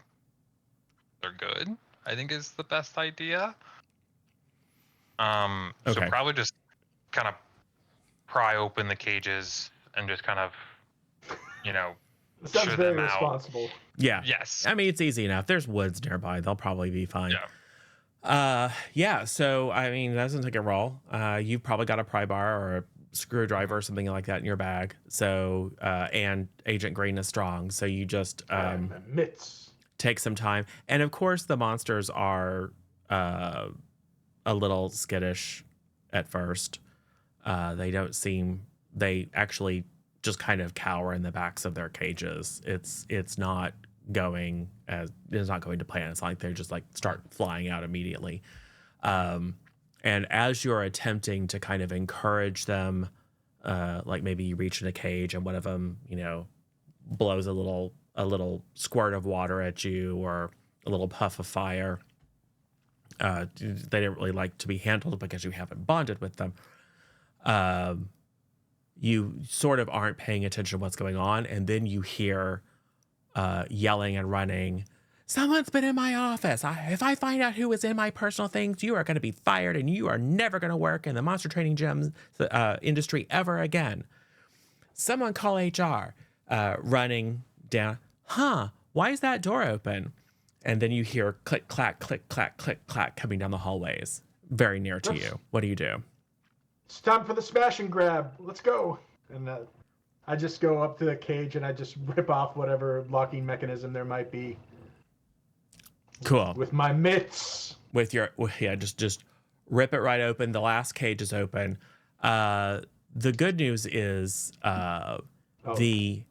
they're good, I think is the best idea. So Okay. probably just kind of pry open the cages and just kind of, Sounds shoo very them out. responsible. Yeah. Yes. I mean, it's easy enough. There's woods nearby. They'll probably be fine. Yeah. So, I mean, that doesn't take a roll. You've probably got a pry bar or a screwdriver or something like that in your bag. So, and Agent Green is strong. So you just Mitts. take some time. And of course, the monsters are a little skittish at first. They actually just kind of cower in the backs of their cages. It's not going to plan. It's like they just start flying out immediately. And as you're attempting to kind of encourage them, like maybe you reach in a cage and one of them, blows a little squirt of water at you or a little puff of fire. They didn't really like to be handled because you haven't bonded with them. You sort of aren't paying attention to what's going on, and then you hear yelling and running. Someone's been in my office. If I find out who was in my personal things, you are going to be fired, and you are never going to work in the monster training gym industry ever again. Someone call HR. Running down. Why is that door open? And then you hear click, clack, click, clack, click, clack coming down the hallways very near to you. What do you do? It's time for the smash and grab. Let's go. And I just go up to the cage and I just rip off whatever locking mechanism there might be. Cool. With my mitts. Just rip it right open. The last cage is open. The good news is the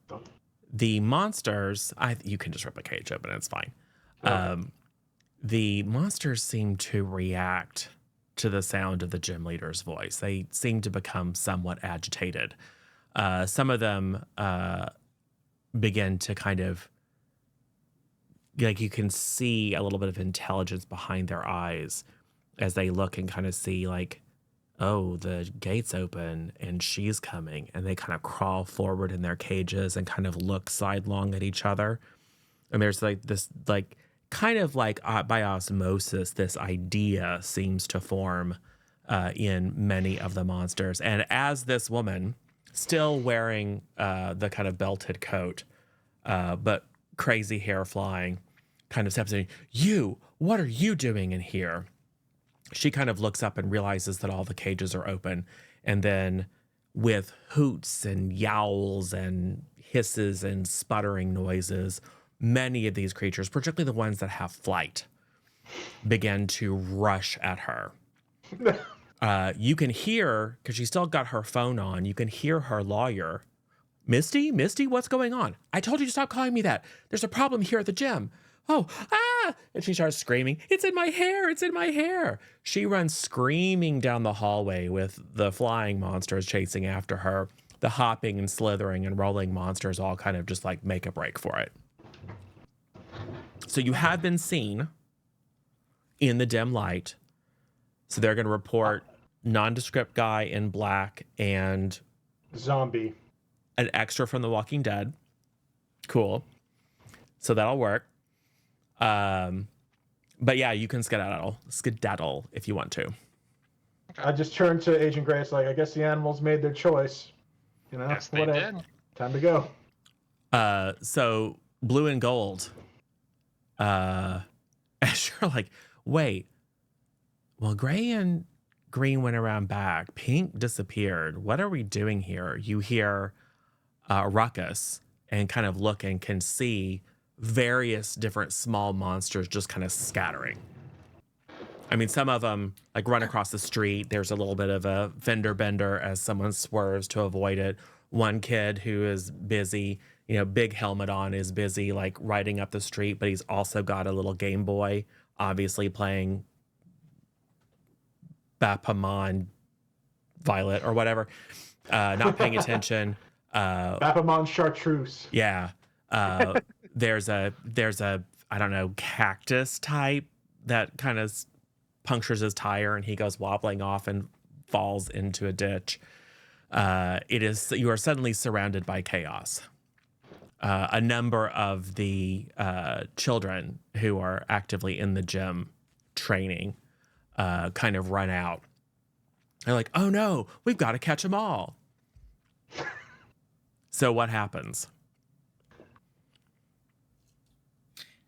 monsters. You can just rip a cage open. It's fine. Okay. The monsters seem to react to the sound of the gym leader's voice. They seem to become somewhat agitated. Some of them begin to kind of like you can see a little bit of intelligence behind their eyes as they look and kind of see like, oh, the gate's open and she's coming. And they kind of crawl forward in their cages and kind of look sidelong at each other. And there's like this, like, kind of like by osmosis, this idea seems to form in many of the monsters. And as this woman, still wearing the kind of belted coat, but crazy hair flying, kind of steps in, you, what are you doing in here? She kind of looks up and realizes that all the cages are open. And then with hoots and yowls and hisses and sputtering noises, many of these creatures, particularly the ones that have flight, begin to rush at her. You can hear, because she's still got her phone on, you can hear her lawyer, Misty, what's going on? I told you to stop calling me that. There's a problem here at the gym. Oh, ah! And she starts screaming, it's in my hair, it's in my hair. She runs screaming down the hallway with the flying monsters chasing after her. The hopping and slithering and rolling monsters all kind of just like make a break for it. So you have been seen in the dim light. So they're going to report nondescript guy in black and Zombie. an extra from The Walking Dead. Cool. So that'll work. But yeah, you can skedaddle if you want to. I just turned to Agent Grace like, I guess the animals made their choice. You know, Yes, they did. Time to go. So blue and gold. As you're like, wait. Well, gray and green went around back. Pink disappeared. What are we doing here? You hear a ruckus and kind of look and can see various different small monsters just kind of scattering. I mean, some of them like run across the street. There's a little bit of a fender bender as someone swerves to avoid it. One kid who is busy, big helmet on, is busy like riding up the street, but he's also got a little Game Boy, obviously playing Bapamon Violet or whatever, not paying attention. Bapamon Chartreuse. Yeah. There's a I don't know, cactus type that kind of punctures his tire and he goes wobbling off and falls into a ditch. You are suddenly surrounded by chaos. A number of the children who are actively in the gym training kind of run out. They're like, oh no, we've got to catch them all. So what happens?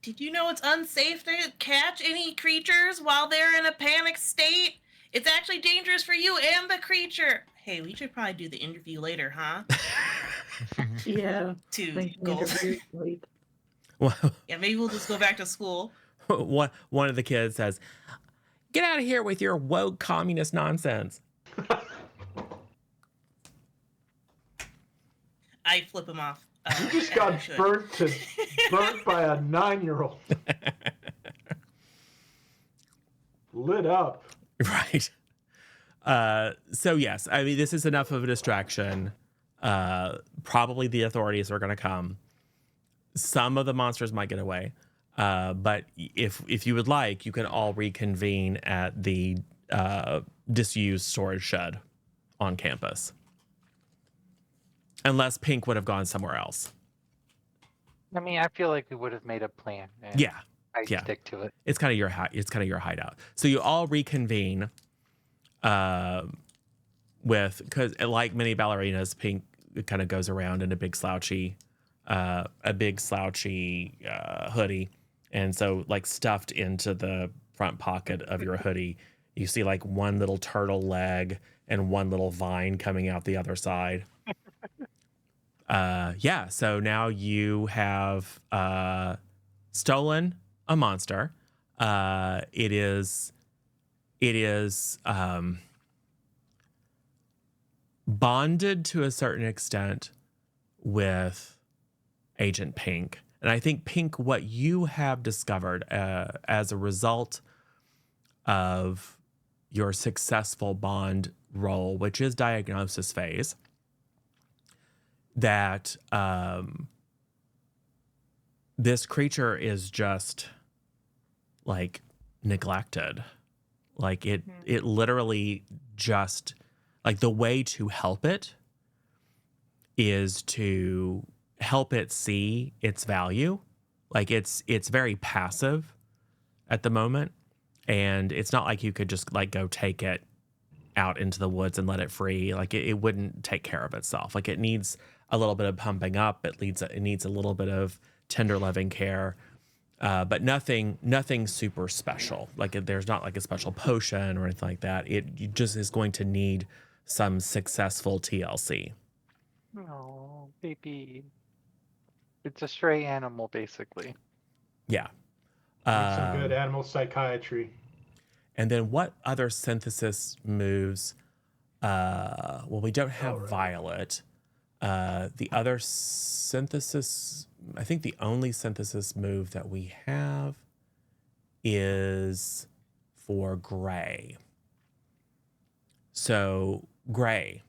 Did you know it's unsafe to catch any creatures while they're in a panic state? It's actually dangerous for you and the creature. Hey, we should probably do the interview later, huh? Yeah. To go. Well, Yeah, maybe we'll just go back to school. one of the kids says, get out of here with your woke communist nonsense. I flip him off. You just got burnt by a 9-year-old. Lit up. Right. So yes, I mean, this is enough of a distraction. Probably the authorities are going to come. Some of the monsters might get away. But if you would like, you can all reconvene at the disused storage shed on campus. Unless Pink would have gone somewhere else. I mean, I feel like we would have made a plan. And Yeah. I'd stick to it. It's kind of your hideout. So you all reconvene because like many ballerinas, Pink kind of goes around in a big slouchy hoodie. And so like stuffed into the front pocket of your hoodie, you see like one little turtle leg and one little vine coming out the other side. So now you have stolen a monster. It is bonded to a certain extent with Agent Pink. And I think, Pink, what you have discovered as a result of your successful bond roll, which is diagnosis phase, that this creature is just like neglected. Like it literally just, like, the way to help it is to help it see its value. Like it's very passive at the moment, and it's not like you could just like go take it out into the woods and let it free. Like it wouldn't take care of itself. Like it needs a little bit of pumping up. It needs a little bit of tender loving care. But nothing super special. Like there's not like a special potion or anything like that. It just is going to need some successful TLC. Oh, baby. It's a stray animal, basically. Yeah. Need some good animal psychiatry. And then what other synthesis moves? Well, we don't have Violet. The other synthesis, I think the only synthesis move that we have is for Gray. So, Gray,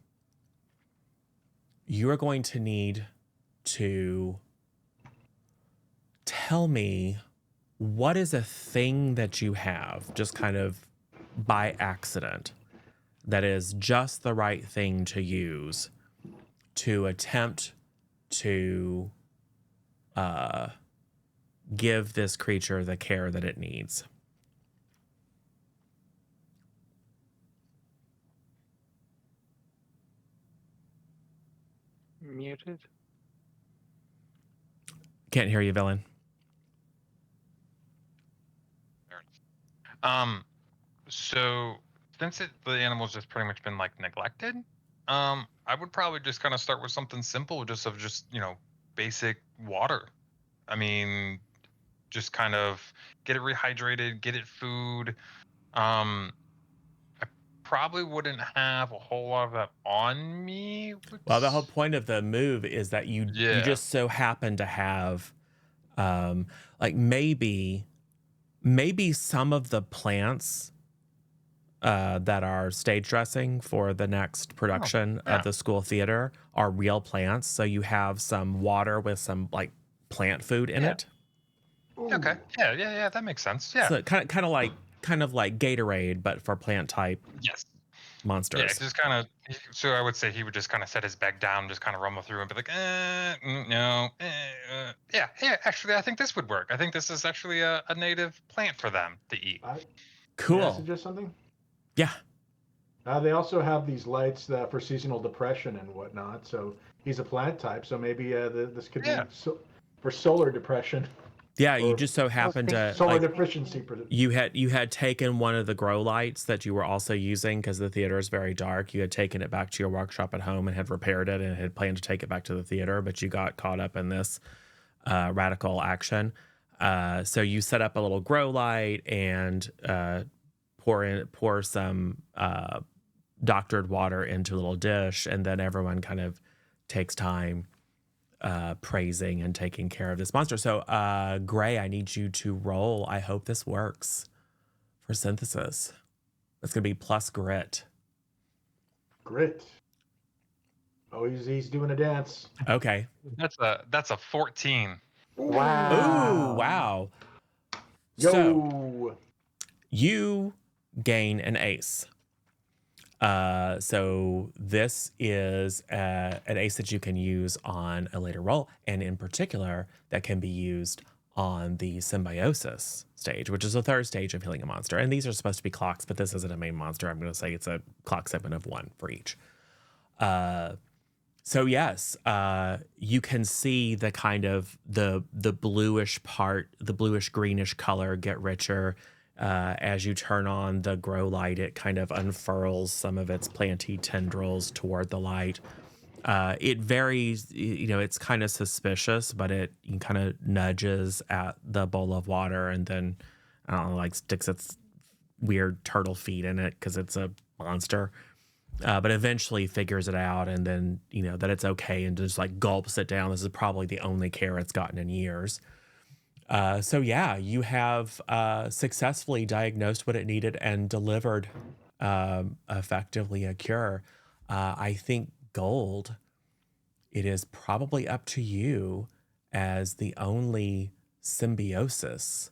you are going to need to tell me what is a thing that you have, just kind of by accident, that is just the right thing to use to attempt to give this creature the care that it needs. Muted. Can't hear you, villain. So since the animal's just pretty much been like neglected, I would probably just kind of start with something simple, just basic water. I mean, just kind of get it rehydrated, get it food. I probably wouldn't have a whole lot of that on me. Well, the whole point of the move is that you just so happen to have, like maybe some of the plants that are stage dressing for the next production of the school theater are real plants. So you have some water with some like plant food in it. Okay. Yeah. That makes sense. Yeah. So kind of like Gatorade, but for plant type. Yes. Monsters. Yeah, just kind of. So I would say he would just kind of set his bag down, just kind of rumble through and be like, no, yeah. Actually, I think this would work. I think this is actually a native plant for them to eat. Cool. Can I suggest something? Yeah. They also have these lights for seasonal depression and whatnot. So he's a plant type. So maybe this could be for solar depression. Yeah, you just so happened to solar deficiency. You had taken one of the grow lights that you were also using because the theater is very dark. You had taken it back to your workshop at home and had repaired it and had planned to take it back to the theater, but you got caught up in this radical action. So you set up a little grow light and pour some doctored water into a little dish, and then everyone kind of takes time praising and taking care of this monster. So, Gray, I need you to roll. I hope this works for synthesis. It's going to be plus grit. Grit. Oh, he's doing a dance. Okay. That's a 14. Wow. Ooh, wow. Yo. So, you gain an ace. So this is an ace that you can use on a later roll, and in particular, that can be used on the symbiosis stage, which is the third stage of healing a monster. And these are supposed to be clocks, but this isn't a main monster. I'm going to say it's a clock segment of 1 for each. So yes, you can see the kind of the bluish part, the bluish greenish color get richer. As you turn on the grow light, it kind of unfurls some of its planty tendrils toward the light. It varies, it's kind of suspicious, but it kind of nudges at the bowl of water and then, I don't know, like sticks its weird turtle feet in it because it's a monster. But eventually figures it out and then, that it's okay and just like gulps it down. This is probably the only care it's gotten in years. So yeah, you have successfully diagnosed what it needed and delivered effectively a cure. I think Gold, it is probably up to you as the only symbiosis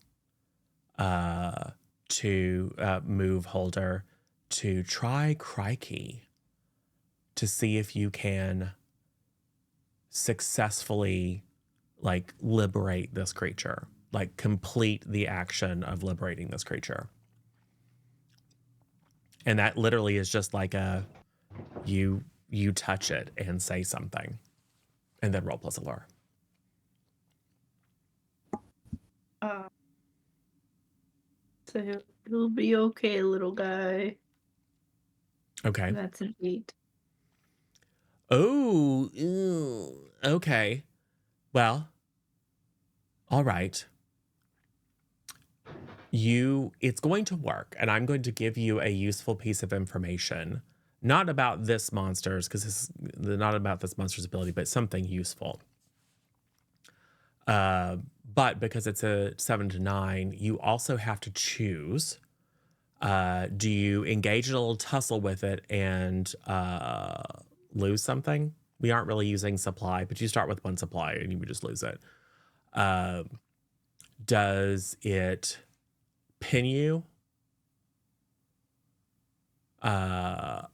to move holder to try Crikey to see if you can successfully like liberate this creature, like complete the action of liberating this creature. And that literally is just like a you touch it and say something and then roll plus allure. So he'll be okay, little guy. Okay. That's an 8. Oh, ew. Okay. Well, all right. It's going to work, and I'm going to give you a useful piece of information, not about this monster's, because this is not about this monster's ability, but something useful. But because it's a 7 to 9, you also have to choose. Do you engage in a little tussle with it and lose something? We aren't really using supply, but you start with 1 supply and you would just lose it. Does it pin you?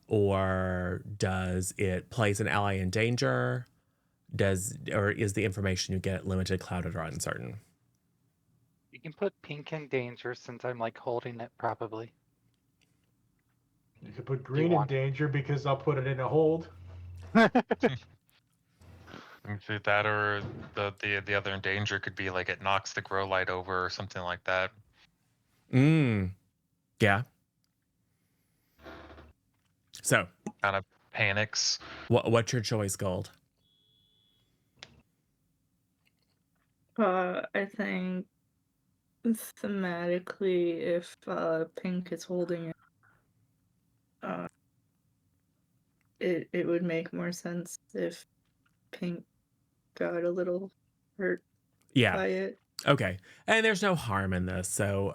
Or does it place an ally in danger? Or is the information you get limited, clouded, or uncertain? You can put pink in danger since I'm like holding it probably. You could put green in want- danger because I'll put it in a hold. Either that or the other in danger could be like it knocks the grow light over or something like that. Yeah. So Kind of panics. what's your choice, Gold? I think thematically, if Pink is holding it, it would make more sense if Pink got a little hurt by it. Okay. And there's no harm in this, so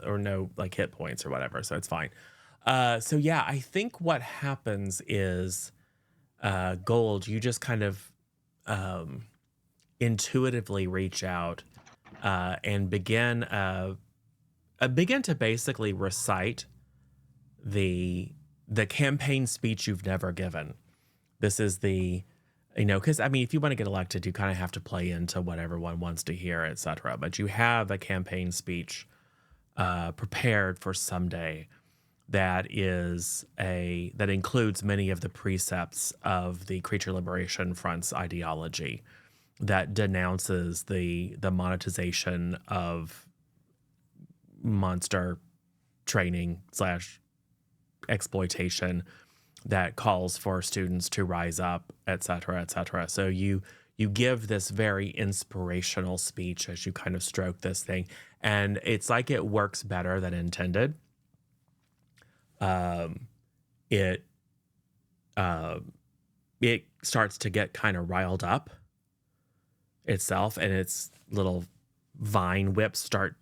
or no like hit points or whatever, so it's fine. So yeah, I think what happens is Gold, you just kind of intuitively reach out and begin to basically recite the campaign speech you've never given. This is because I mean, if you want to get elected, you kind of have to play into what everyone wants to hear, etc. But you have a campaign speech prepared for someday that includes many of the precepts of the Creature Liberation Front's ideology, that denounces the monetization of monster training / exploitation, that calls for students to rise up, etc., etc. So you give this very inspirational speech as you kind of stroke this thing, and it's like it works better than intended. It starts to get kind of riled up itself, and its little vine whips start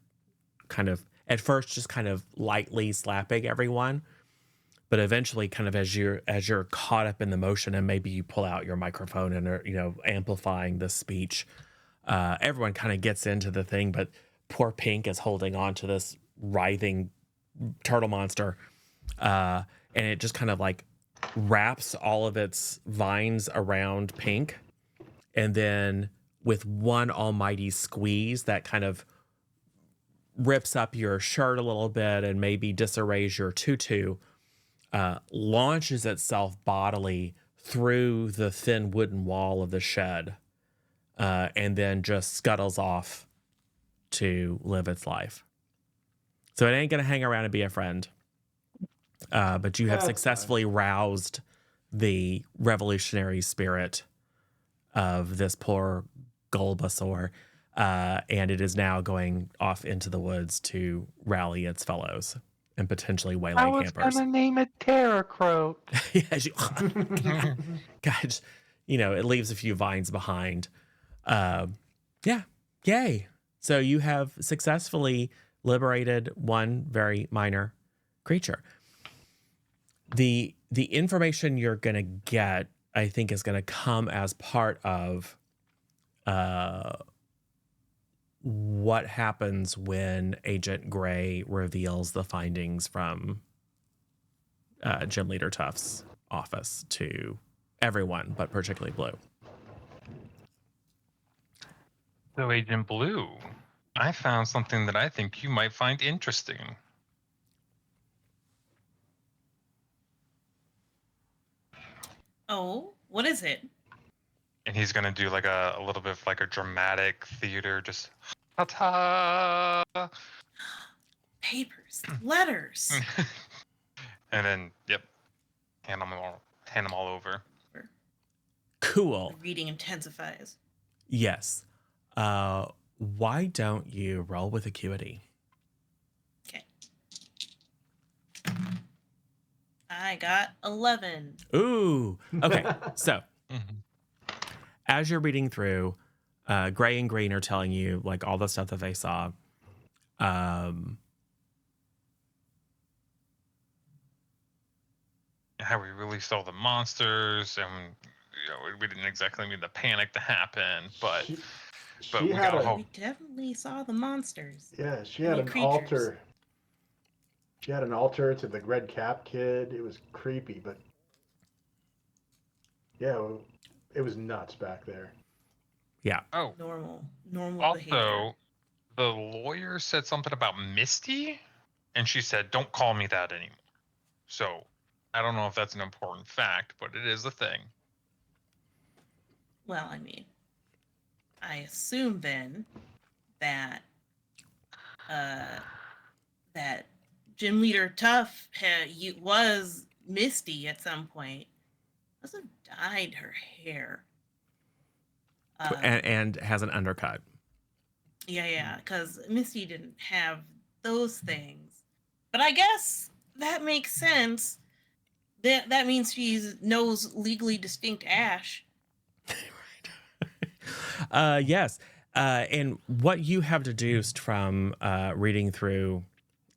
kind of at first just kind of lightly slapping everyone, but eventually kind of as you're caught up in the motion, and maybe you pull out your microphone and are amplifying the speech, everyone kind of gets into the thing, but poor Pink is holding on to this writhing turtle monster, and it just kind of like wraps all of its vines around Pink, and then with one almighty squeeze that kind of rips up your shirt a little bit and maybe disarrays your tutu, launches itself bodily through the thin wooden wall of the shed, and then just scuttles off to live its life. So it ain't going to hang around and be a friend. But you have successfully roused the revolutionary spirit of this poor Bulbasaur, and it is now going off into the woods to rally its fellows and potentially waylay I was campers. gonna name it Terracroat. Yeah, God, it leaves a few vines behind. Yeah, yay! So you have successfully liberated one very minor creature. The information you're gonna get, I think, is gonna come as part of what happens when Agent Gray reveals the findings from Gym Leader Tuff's office to everyone, but particularly Blue. So, Agent Blue, I found something that I think you might find interesting. Oh, what is it? And he's gonna do like a little bit of like a dramatic theater, just ta-ta. Papers, letters. And then, yep, hand them all over. Cool. The reading intensifies. Yes. Why don't you roll with acuity? Okay. I got 11. Ooh. Okay. So Mhm. as you're reading through, Gray and Green are telling you like all the stuff that they saw. How we released all the monsters, and we didn't exactly mean the panic to happen, but She we had got a hope. We definitely saw the monsters. yeah. She I had mean, an creatures. altar. She had an altar to the Red Cap Kid. It was creepy, but yeah, it was nuts back there. Yeah. Oh, Normal behavior. also, the lawyer said something about Misty, and she said, "Don't call me that anymore." So, I don't know if that's an important fact, but it is a thing. Well, I mean, I assume then that that Gym Leader Tuff was Misty at some point. Must have dyed her hair. And has an undercut. Yeah, because Misty didn't have those things. But I guess that makes sense. That means she knows legally distinct ash. Yes. And what you have deduced from reading through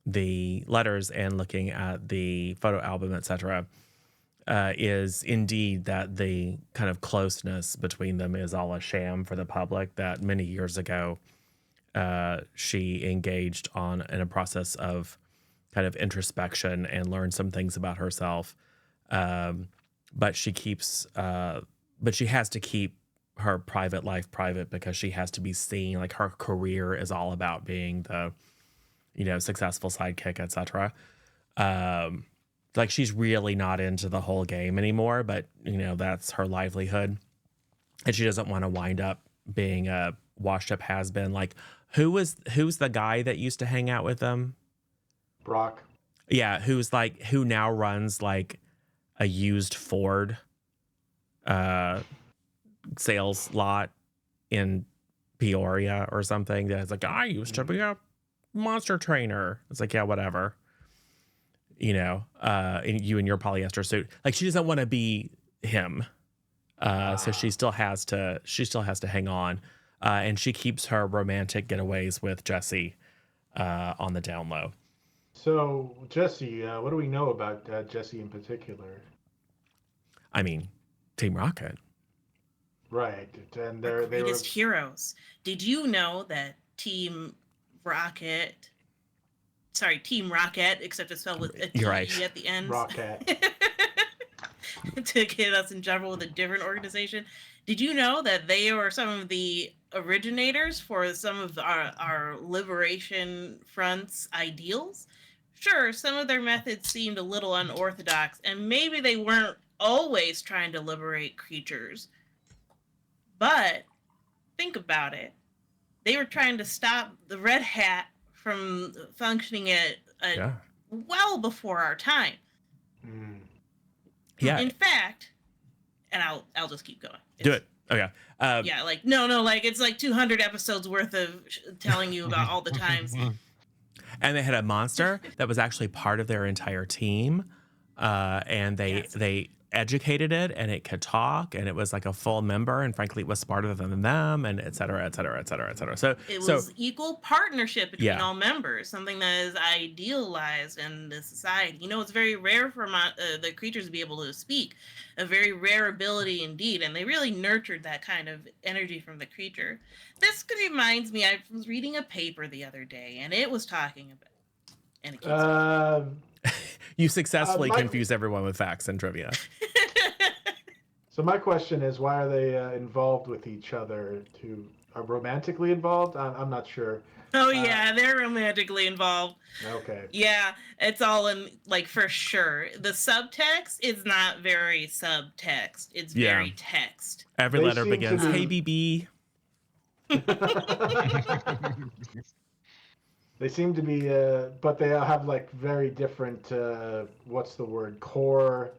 the letters and looking at the photo album, etc., is indeed that the kind of closeness between them is all a sham for the public. That many years ago, she engaged in a process of kind of introspection and learned some things about herself. But she has to keep her private life private because she has to be seen. Like her career is all about being the, successful sidekick, etc. Like she's really not into the whole game anymore, but that's her livelihood, and she doesn't want to wind up being a washed up has-been. Like who's the guy that used to hang out with them? Brock. Yeah, who now runs like a used Ford sales lot in Peoria or something. That's like, I used to be a monster trainer. It's like, yeah, whatever. And you in your polyester suit. Like she doesn't want to be him. So she still has to hang on. And she keeps her romantic getaways with Jesse on the down low. So Jesse, what do we know about Jesse in particular? I mean, Team Rocket. Right, and Our they were greatest heroes. Did you know that Team Rocket, except it's spelled with a T You're right. at the end. Rocket. To get us in trouble with a different organization. Did you know that they were some of the originators for some of our liberation front's ideals? Sure, some of their methods seemed a little unorthodox, and maybe they weren't always trying to liberate creatures. But think about it. They were trying to stop the Red Hat from functioning at well before our time. Mm. Yeah. In fact, and I'll just keep going. Do it. Okay. Yeah, like no, like it's like 200 episodes worth of telling you about all the times. And they had a monster that was actually part of their entire team, and they educated it and it could talk and it was like a full member and frankly it was smarter than them and et cetera, et cetera, et cetera, et cetera. So it was equal partnership between Yeah. all members, something that is idealized in the society. You know, it's very rare for the creatures to be able to speak, a very rare ability indeed, and they really nurtured that kind of energy from the creature. This reminds me, I was reading a paper the other day and it was talking about, and it keeps you successfully Mike- confuse everyone with facts and trivia. So my question is, why are they involved with each other? Are romantically involved? I'm not sure. Oh yeah, they're romantically involved. Okay. Yeah, it's all in, like, for sure. The subtext is not very subtext. It's Yeah. very text. Every They letter seem to begins, "Hey, be- BB." They seem to be, but they have like very different. What's the word? Core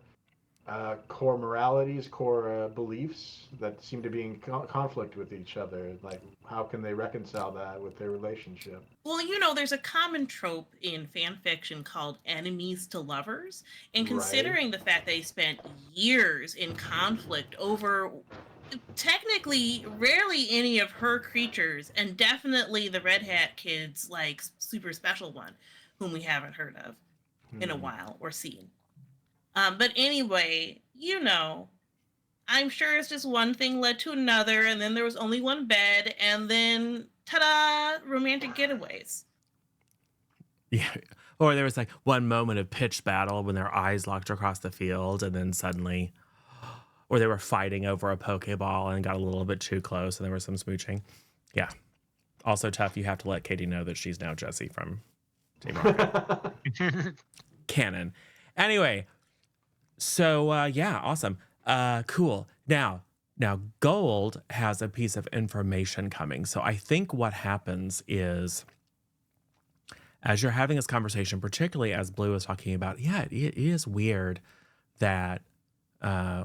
moralities, core beliefs that seem to be in conflict with each other. Like, how can they reconcile that with their relationship? Well, you know, there's a common trope in fan fiction called enemies to lovers, and considering the fact they spent years in conflict over technically rarely any of her creatures, and definitely the Red Hat kid's like super special one, whom we haven't heard of in a while or seen. But anyway, you know, I'm sure it's just one thing led to another, and then there was only one bed, and then ta-da, romantic getaways. Yeah. Or there was like one moment of pitched battle when their eyes locked across the field and then suddenly, or they were fighting over a Pokeball and got a little bit too close and there was some smooching. Yeah. Also tough. You have to let Katie know that she's now Jessie from Team Rocket. Canon. Anyway. So, yeah, awesome. Cool. Now Gold has a piece of information coming. So I think what happens is, as you're having this conversation, particularly as Blue is talking about, yeah, it is weird that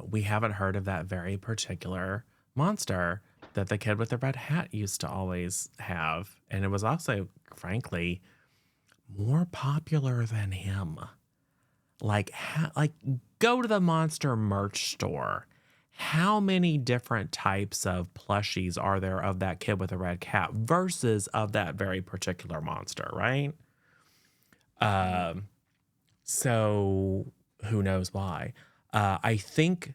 we haven't heard of that very particular monster that the kid with the red hat used to always have. And it was also, frankly, more popular than him. Like go to the Monster merch store. How many different types of plushies are there of that kid with a red cap versus of that very particular monster, right? So who knows why? I think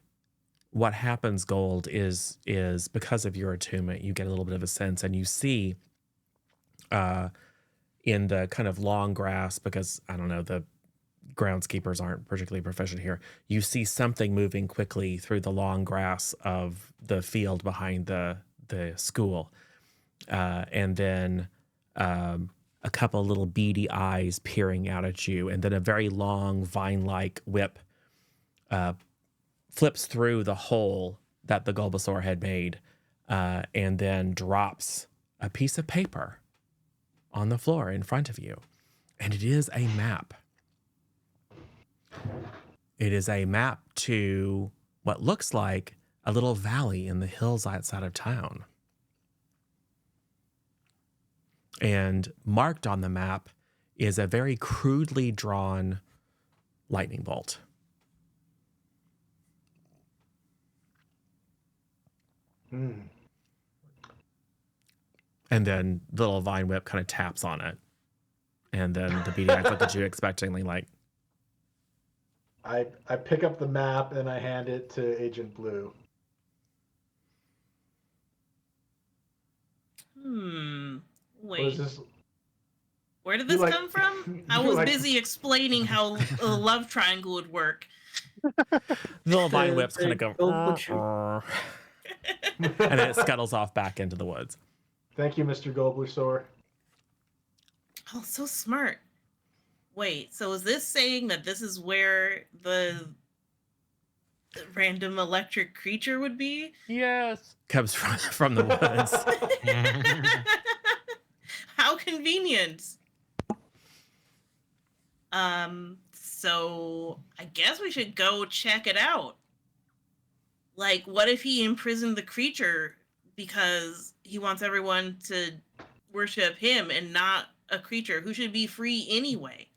what happens, Gold, is because of your attunement, you get a little bit of a sense and you see in the kind of long grass, because I don't know, the groundskeepers aren't particularly proficient here. You see something moving quickly through the long grass of the field behind the school. And then a couple of little beady eyes peering out at you. And then a very long vine-like whip flips through the hole that the Bulbasaur had made and then drops a piece of paper on the floor in front of you. And it is a map. It is a map to what looks like a little valley in the hills outside of town. And marked on the map is a very crudely drawn lightning bolt. And then the little vine whip kind of taps on it. And then the beady eyes look at you expectingly like, I pick up the map and I hand it to Agent Blue. Wait. What is this? Where did this come from? I was busy explaining how a love triangle would work. The little vine whips kind of go, and it scuttles off back into the woods. Thank you, Mr. Bulbasaur. Oh, so smart. Wait, so is this saying that this is where the random electric creature would be? Yes. Comes from the woods. How convenient. So I guess we should go check it out. Like, what if he imprisoned the creature because he wants everyone to worship him and not a creature who should be free anyway?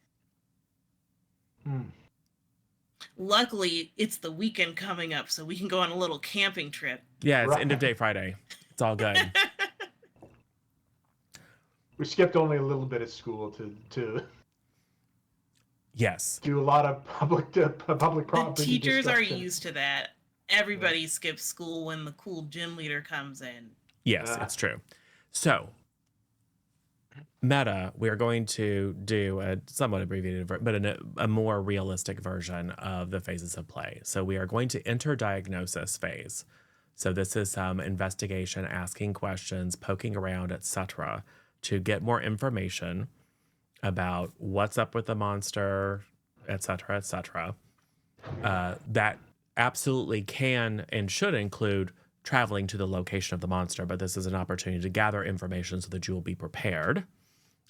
Luckily, it's the weekend coming up, so we can go on a little camping trip. Yeah, it's Right. end of day Friday. It's all good. We skipped only a little bit of school to Yes. do a lot of public The property teachers are destruction. used to that. Everybody skips school when the cool gym leader comes in. Yes, it's true. So, meta, we are going to do a somewhat abbreviated, but a more realistic version of the phases of play. So, we are going to enter diagnosis phase. So, this is some investigation, asking questions, poking around, etc., to get more information about what's up with the monster, etc., etc. That absolutely can and should include traveling to the location of the monster, but this is an opportunity to gather information so that you will be prepared.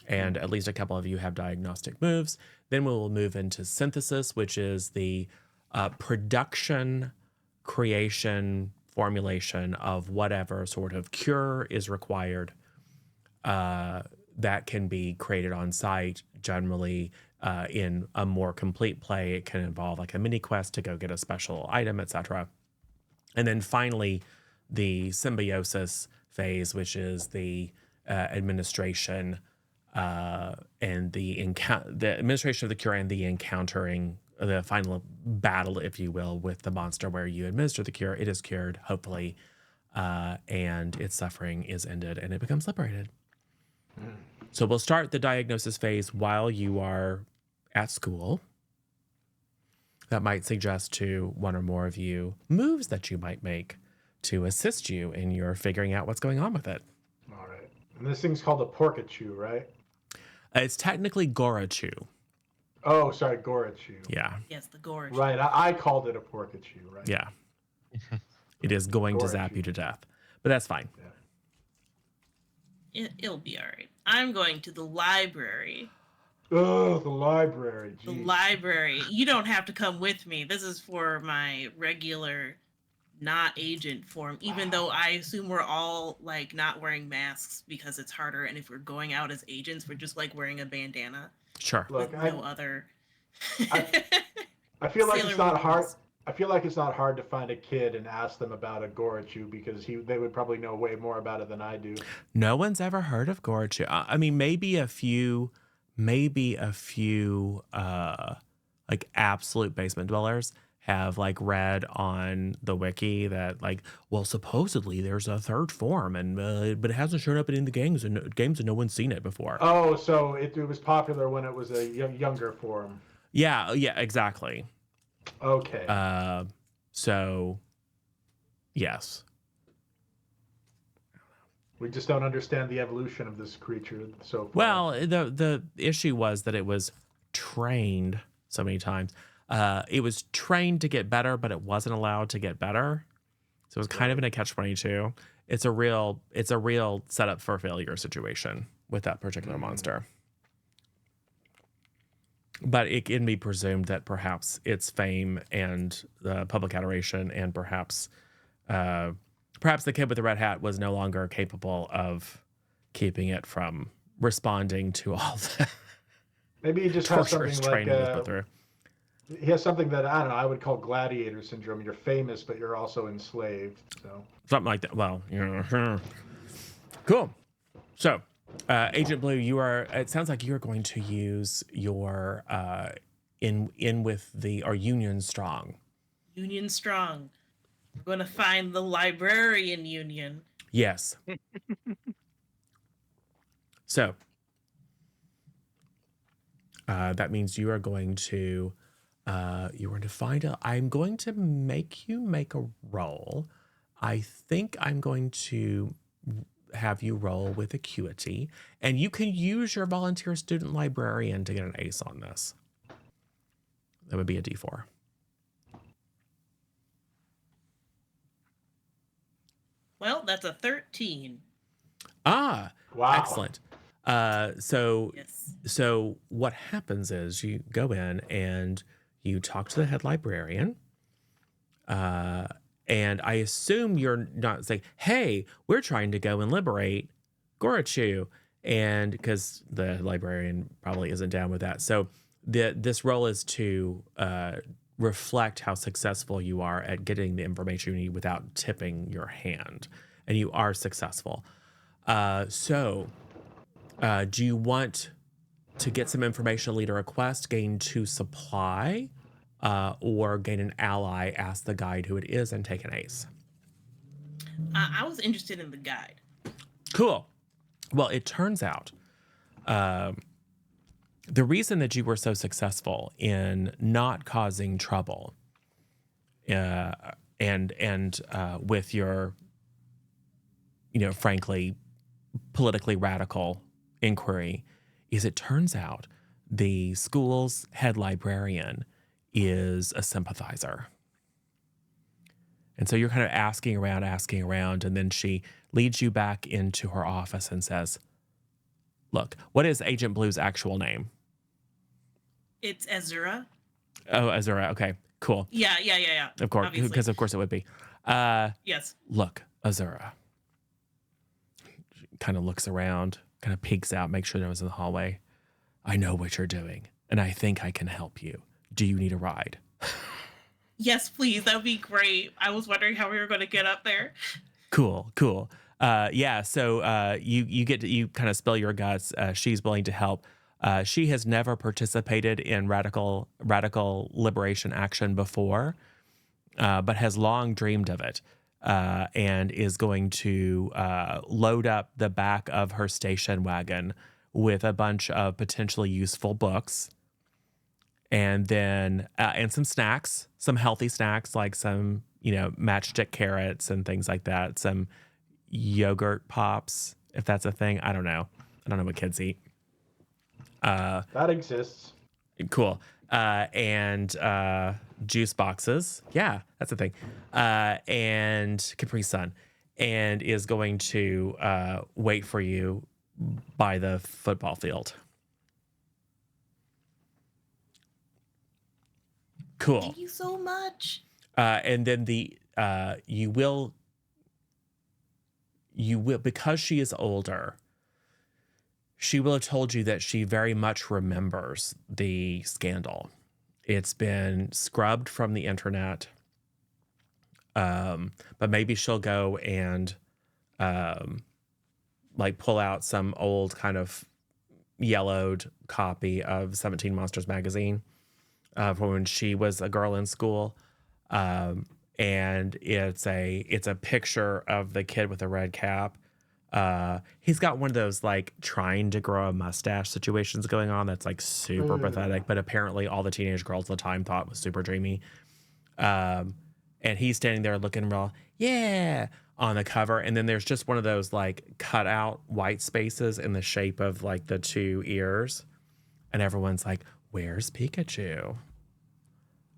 And at least a couple of you have diagnostic moves. Then we will move into synthesis, which is the production, creation, formulation of whatever sort of cure is required that can be created on site. Generally, in a more complete play, it can involve like a mini quest to go get a special item, etc. And then finally, the symbiosis phase, which is the administration and the administration of the cure and the encountering the final battle, if you will, with the monster, where you administer the cure, it is cured, hopefully, and its suffering is ended and it becomes liberated. So we'll start the diagnosis phase while you are at school. That might suggest to one or more of you moves that you might make to assist you in your figuring out what's going on with it. All right. And this thing's called a Porkachu, right? It's technically Gorachu. Oh, sorry, Gorachu. Yeah. Yes, the gorge. Right. I called it a Porkachu, right? Yeah. It is going to zap you to death, but that's fine. It'll be all right. I'm going to the library. Oh, the library. The Geez. library. You don't have to come with me. This is for my regular not agent form, even though I assume we're all like not wearing masks because it's harder, and if we're going out as agents, we're just like wearing a bandana Sure. with Look, no other I feel like Sailor it's not Moon hard. rules. I feel like it's not hard to find a kid and ask them about a Gorachu because they would probably know way more about it than I do. No one's ever heard of Gorachu. I mean, maybe a few like absolute basement dwellers have like read on the wiki that like, well, supposedly there's a third form, and but it hasn't shown up in the games and no one's seen it before. Oh, so it was popular when it was a younger form. Yeah, exactly. Okay. So yes. We just don't understand the evolution of this creature so far. Well, the issue was that it was trained so many times. It was trained to get better, but it wasn't allowed to get better. So it was kind of in a catch-22. It's a real setup for failure situation with that particular monster. But it can be presumed that perhaps its fame and the public adoration, and perhaps the kid with the red hat was no longer capable of keeping it from responding to all the Maybe he just has torturous something training it was put like through. he has something that I don't know. I would call gladiator syndrome. You're famous, but you're also enslaved. So Something like that. Well, cool. So, Agent Blue, it sounds like you're going to use your in with the Union Strong. Union strong. We're going to find the librarian union. Yes. So, that means you are going to find a. I'm going to make you make a roll. I think I'm going to have you roll with acuity, and you can use your volunteer student librarian to get an ace on this. That would be a D4. Well, that's a 13. wow. Excellent. So Yes. So what happens is you go in and you talk to the head librarian. And I assume you're not saying, hey, we're trying to go and liberate Gorachu. And because the librarian probably isn't down with that. So this role is to reflect how successful you are at getting the information you need without tipping your hand. And you are successful. So do you want to get some information, lead a request, gain 2 supply, or gain an ally, ask the guide who it is, and take an ace? I was interested in the guide. Cool. Well, it turns out the reason that you were so successful in not causing trouble and with your, frankly, politically radical inquiry is it turns out the school's head librarian is a sympathizer. And so you're kind of asking around, and then she leads you back into her office and says, look, what is Agent Blue's actual name? It's Azura. Oh, Azura. Okay, cool. Yeah. Of course, obviously. because of course it would be. Yes. Look, Azura. Kind of looks around, kind of peeks out, makes sure no one's in the hallway. I know what you're doing, and I think I can help you. Do you need a ride? Yes, please. That would be great. I was wondering how we were going to get up there. Cool. Yeah, so you kind of spill your guts. She's willing to help. She has never participated in radical liberation action before, but has long dreamed of it, and is going to load up the back of her station wagon with a bunch of potentially useful books, and then and some snacks, some healthy snacks like some matchstick carrots and things like that, some yogurt pops, if that's a thing. I don't know what kids eat. That exists. Cool. And juice boxes. Yeah, that's a thing. And Capri Sun. And is going to wait for you by the football field. Cool. Thank you so much. And then you will, because she is older, she will have told you that she very much remembers the scandal. It's been scrubbed from the internet. But maybe she'll go and pull out some old kind of yellowed copy of 17 Monsters magazine from when she was a girl in school. And it's a picture of the kid with a red cap. He's got one of those trying to grow a mustache situations going on that's super pathetic, but apparently all the teenage girls at the time thought was super dreamy. And he's standing there looking real, yeah, on the cover. And then there's just one of those cut out white spaces in the shape of the 2 ears. And everyone's like, where's Pikachu?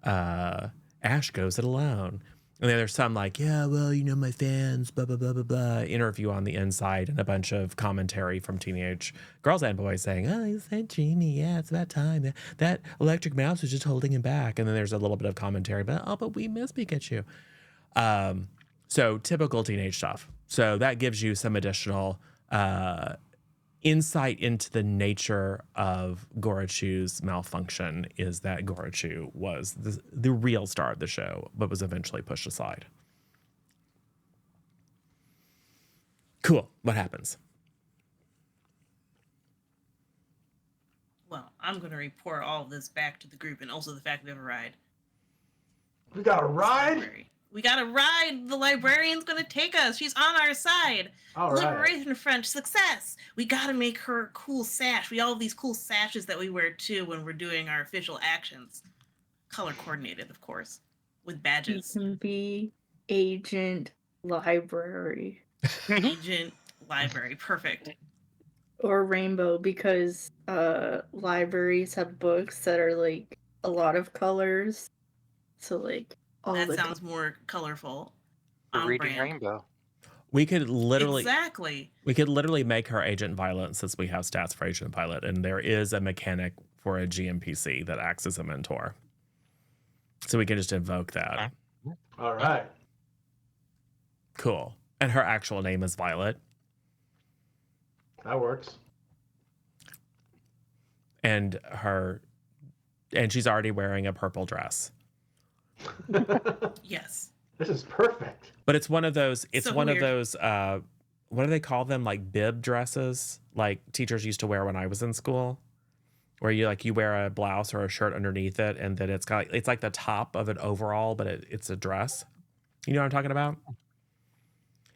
Ash goes it alone. And then there's some yeah, well, my fans, blah, blah, blah, blah, blah, interview on the inside and a bunch of commentary from teenage girls and boys saying, oh, he's so dreamy. Yeah, it's about time. That electric mouse was just holding him back. And then there's a little bit of commentary about, but we miss Pikachu. So typical teenage stuff. So that gives you some additional insight into the nature of Gorochu's malfunction, is that Gorochu was the real star of the show, but was eventually pushed aside. Cool. What happens? Well, I'm going to report all of this back to the group, and also the fact we have a ride. We got a ride? We got a ride. The librarian's going to take us. She's on our side. All right. Liberation French, success. We got to make her a cool sash. We all have these cool sashes that we wear too when we're doing our official actions. Color coordinated, of course, with badges. You can be Agent Library. Agent Library, perfect. Or Rainbow, because libraries have books that are a lot of colors. So all that the sounds more colorful. We're On reading brand. Rainbow. We could literally make her Agent Violet, since we have stats for Agent Violet, and there is a mechanic for a GMPC that acts as a mentor. So we can just invoke that. All right. Cool. And her actual name is Violet. That works. And she's already wearing a purple dress. Yes. This is perfect. But it's one of those. It's So one weird. of those. What do they call them? Like bib dresses, like teachers used to wear when I was in school, where you wear a blouse or a shirt underneath it, and then it's like the top of an overall, but it's a dress. You know what I'm talking about?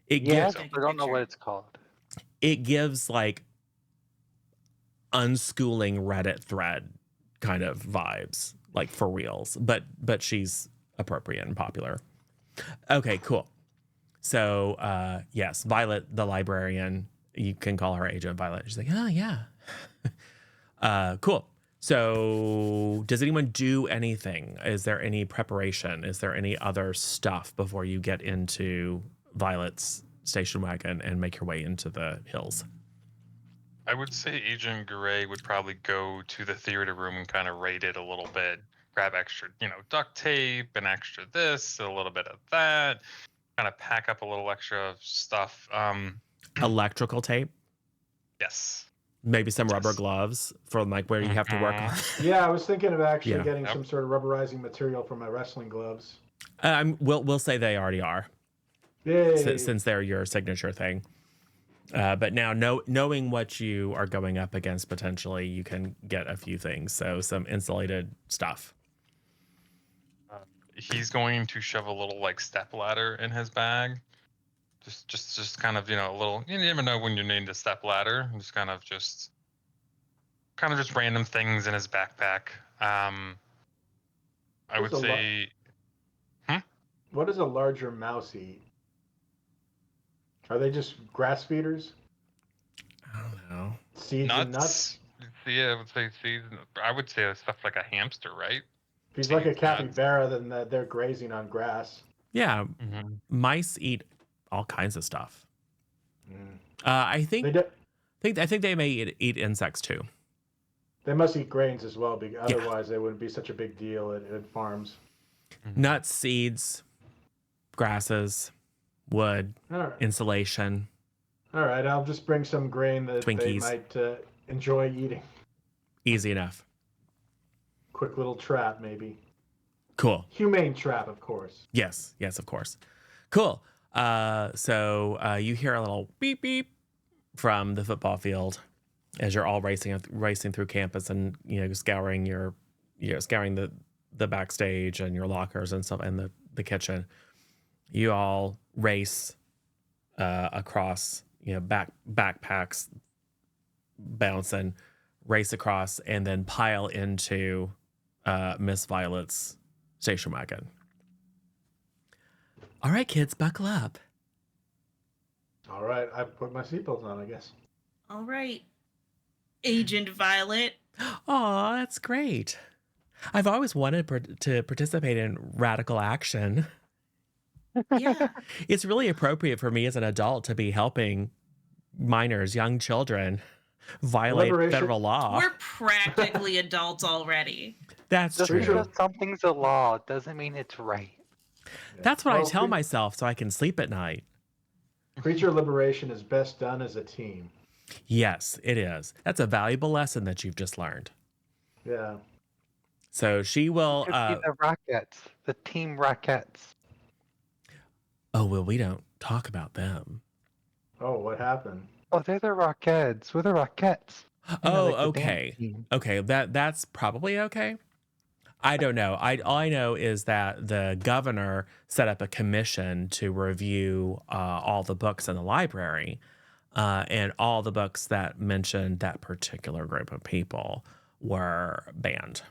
It Yes, gives Take I a don't know what picture. it's called. it gives like unschooling Reddit thread kind of vibes, like for reals. But she's appropriate and popular. Okay, cool. So yes, Violet the librarian, you can call her Agent Violet. She's like, oh yeah. Cool. So does anyone do anything? Is there any preparation? Is there any other stuff before you get into Violet's station wagon and make your way into the hills? I would say Agent Gray would probably go to the theater room and kind of rate it a little bit, grab extra, duct tape and extra this, a little bit of that, kind of pack up a little extra stuff. Electrical tape, Yes. maybe some rubber Yes. gloves for like where you have to work on. Yeah, I was thinking of actually Yeah. getting Yep. some sort of rubberizing material for my wrestling gloves. We'll say they already are, Yay! since they're your signature thing. But now, knowing what you are going up against, potentially you can get a few things. So some insulated stuff. He's going to shove a little like step ladder in his bag. Just kind of, a little, you never know when you need a step ladder. Just kind of just random things in his backpack. I would What's a lo- say, What does a larger mouse eat? Are they just grass feeders? I don't know. Seeds and nuts? Yeah, I would say seeds. I would say stuff like a hamster, right? If he's like a Seeds, nuts. capybara, then they're grazing on grass. Yeah, Mhm. mice eat all kinds of stuff. Mm. I think They I think they may eat insects too. they must eat grains as well, because otherwise they wouldn't be such a big deal at farms. Mhm. Nuts, seeds, grasses, wood, All right. insulation. All right, I'll just bring some grain that they Twinkies. might enjoy eating. Easy enough. Quick little trap, maybe. Cool. Humane trap, of course. Yes, of course. Cool. So you hear a little beep beep from the football field as you're all racing through campus and scouring scouring the backstage and your lockers and stuff and the kitchen. You all race across, backpacks bouncing, race across, and then pile into Miss Violet's station wagon. All right, kids, buckle up. All right, I put my seatbelt on, I guess. All right, Agent Violet. Oh, that's great. I've always wanted to participate in radical action. Yeah. It's really appropriate for me as an adult to be helping minors, young children, violate Liberation. federal law. We're practically adults already. That's Just true. because something's a law doesn't mean it's right. That's what I Well, tell myself so I can sleep at night. Creature liberation is best done as a team. Yes, it is. That's a valuable lesson that you've just learned. Yeah. So she will. Could be the Rockettes, the Team Rockettes. Oh, well, we don't talk about them. Oh, what happened? Oh, they're the Rockettes. We're the Rockettes. Oh, like the okay. dance team. Okay, that's probably okay. I don't know. All I know is that the governor set up a commission to review all the books in the library, and all the books that mentioned that particular group of people were banned.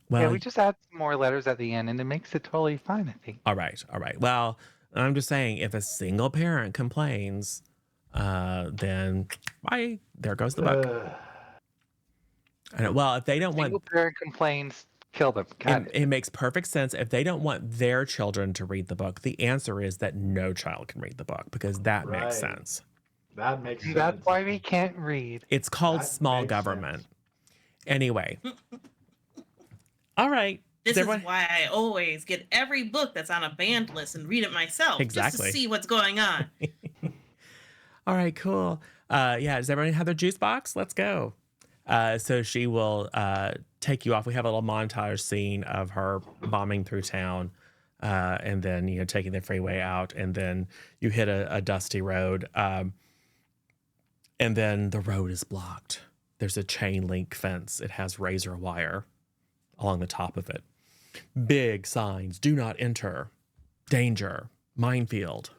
Well, Yeah, we just add some more letters at the end, and it makes it totally fine, I think. all right. Well, I'm just saying, if a single parent complains, then there goes the book. Well, if they don't want, Single parent complains, kill them. Got it. it makes perfect sense. If they don't want their children to read the book, the answer is that no child can read the book, because that makes Right. sense. That makes sense. That's why we can't read. It's called That small makes government. sense. Anyway. All right. This Everyone- is why I always get every book that's on a banned list and read it myself, just Exactly. to see what's going on. All right, cool. Yeah, does everyone have their juice box? Let's go. So she will take you off. We have a little montage scene of her bombing through town, and then taking the freeway out, and then you hit a dusty road, and then the road is blocked. There's a chain link fence. It has razor wire along the top of it. Big signs: "Do not enter," "Danger," "Minefield,"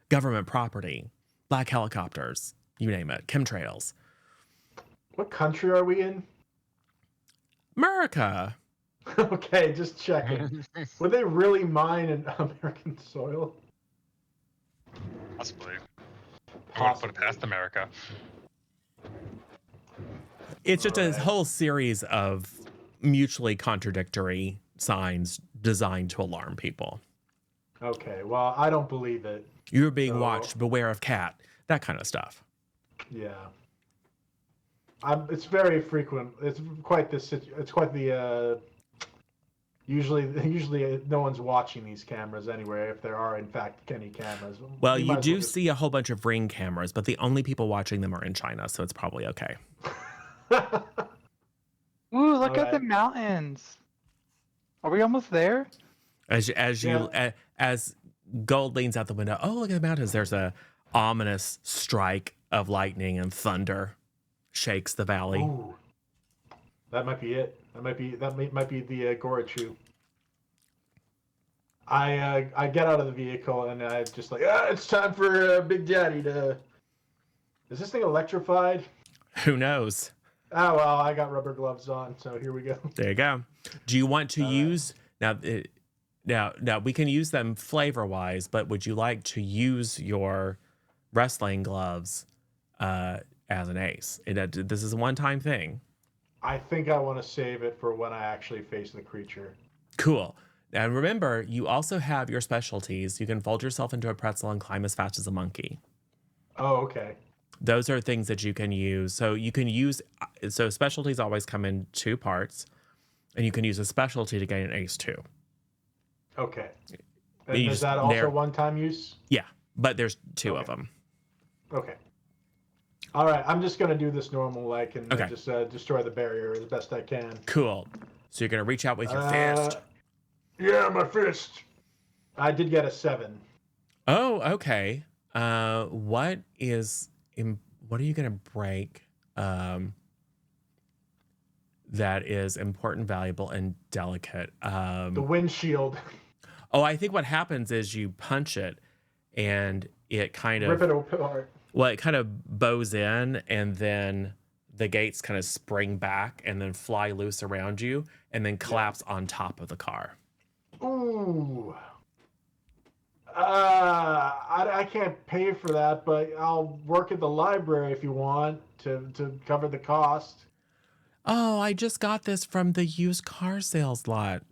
"Government property," "Black helicopters," you name it, chemtrails. What country are we in? America. Okay, just checking. Would they really mine in American soil? Possibly. I wouldn't put it past America. It's just a Alright. whole series of mutually contradictory signs designed to alarm people. Okay, well, I don't believe it. You're being So- watched, beware of cat, that kind of stuff. Yeah. It's very frequent. It's quite the. Usually, no one's watching these cameras anyway. If there are, in fact, any cameras. Well, We you might as do well just- see a whole bunch of Ring cameras, but the only people watching them are in China, so it's probably okay. Ooh, look at the Alright. mountains. Are we almost there? As Gold leans out the window, oh, look at the mountains. There's a ominous strike of lightning and thunder shakes the valley. Ooh. That might be it. That might be the Gorichu. I get out of the vehicle and I just like, it's time for Big Daddy to. Is this thing electrified? Who knows? Oh well, I got rubber gloves on, so here we go. There you go. Do you want to use now? Now we can use them flavor wise, but would you like to use your wrestling gloves as an ace? This is a one-time thing. I think I want to save it for when I actually face the creature. Cool. And remember, you also have your specialties. You can fold yourself into a pretzel and climb as fast as a monkey. Oh, okay. Those are things that you can use. So you can use, so specialties always come in 2 parts, and you can use a specialty to gain an ace too. Okay. And You is just that also narrow- one-time use? Yeah, but there's 2 of Okay. them. Okay. All right, I'm just gonna do this normal, like, and Okay. just destroy the barrier as best I can. Cool. So you're gonna reach out with your fist. Yeah, my fist. I did get a 7. Oh, okay. What are you gonna break? That is important, valuable, and delicate. The windshield. Oh, I think what happens is you punch it, and it kind Rip of it apart. well, it kind of bows in, and then the gates kind of spring back and then fly loose around you, and then collapse on top of the car. Ooh. I can't pay for that, but I'll work at the library if you want to cover the cost. Oh, I just got this from the used car sales lot.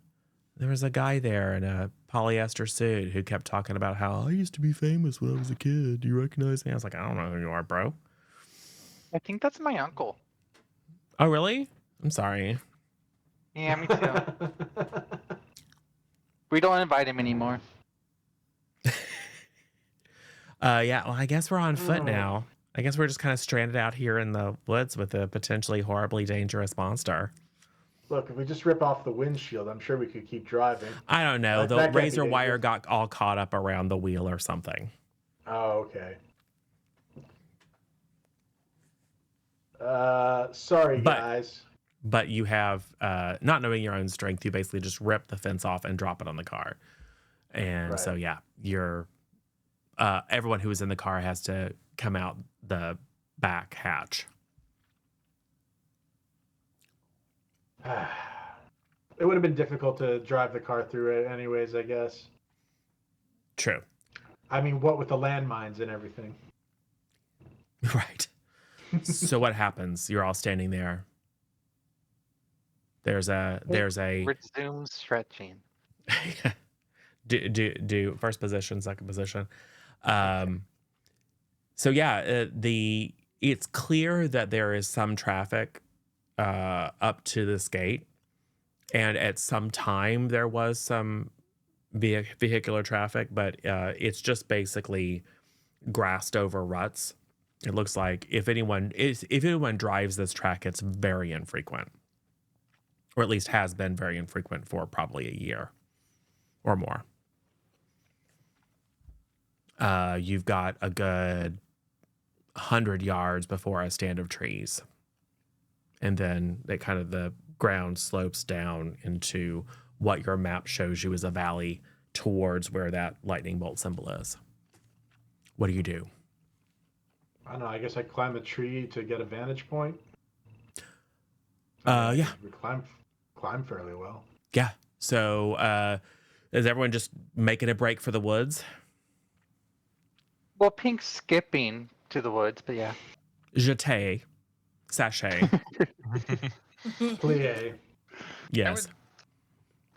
There was a guy there in a polyester suit who kept talking about how I used to be famous when I was a kid. Do you recognize me? I was like, I don't know who you are, bro. I think that's my uncle. Oh, really? I'm sorry. Yeah, me too. We don't invite him anymore. Yeah, well, I guess we're on foot now. I guess we're just kind of stranded out here in the woods with a potentially horribly dangerous monster. Look, if we just rip off the windshield, I'm sure we could keep driving. I don't know. That The can't be razor wire dangerous. got all caught up around the wheel or something. Oh, okay. Sorry, But- guys. But you have, not knowing your own strength, you basically just rip the fence off and drop it on the car. And so, Right. yeah, you're, everyone who was in the car has to come out the back hatch. It would have been difficult to drive the car through it anyways, I guess. True. I mean, what with the landmines and everything. Right. So what happens? You're all standing there. There's a Resume stretching. do first position, second position. So yeah, it's clear that there is some traffic up to this gate, and at some time there was some vehicular traffic, but it's just basically grassed over ruts. It looks like if anyone drives this track, it's very infrequent. or at least has been very infrequent for probably a year or more. You've got a good 100 yards before a stand of trees. And then the ground slopes down into what your map shows you is a valley towards where that lightning bolt symbol is. What do you do? I don't know. I guess I climb a tree to get a vantage point. Yeah. We climb fairly well. Yeah. So is everyone just making a break for the woods? Well, Pink's skipping to the woods, but yeah. Jeté. Sachet. Plie. Yes.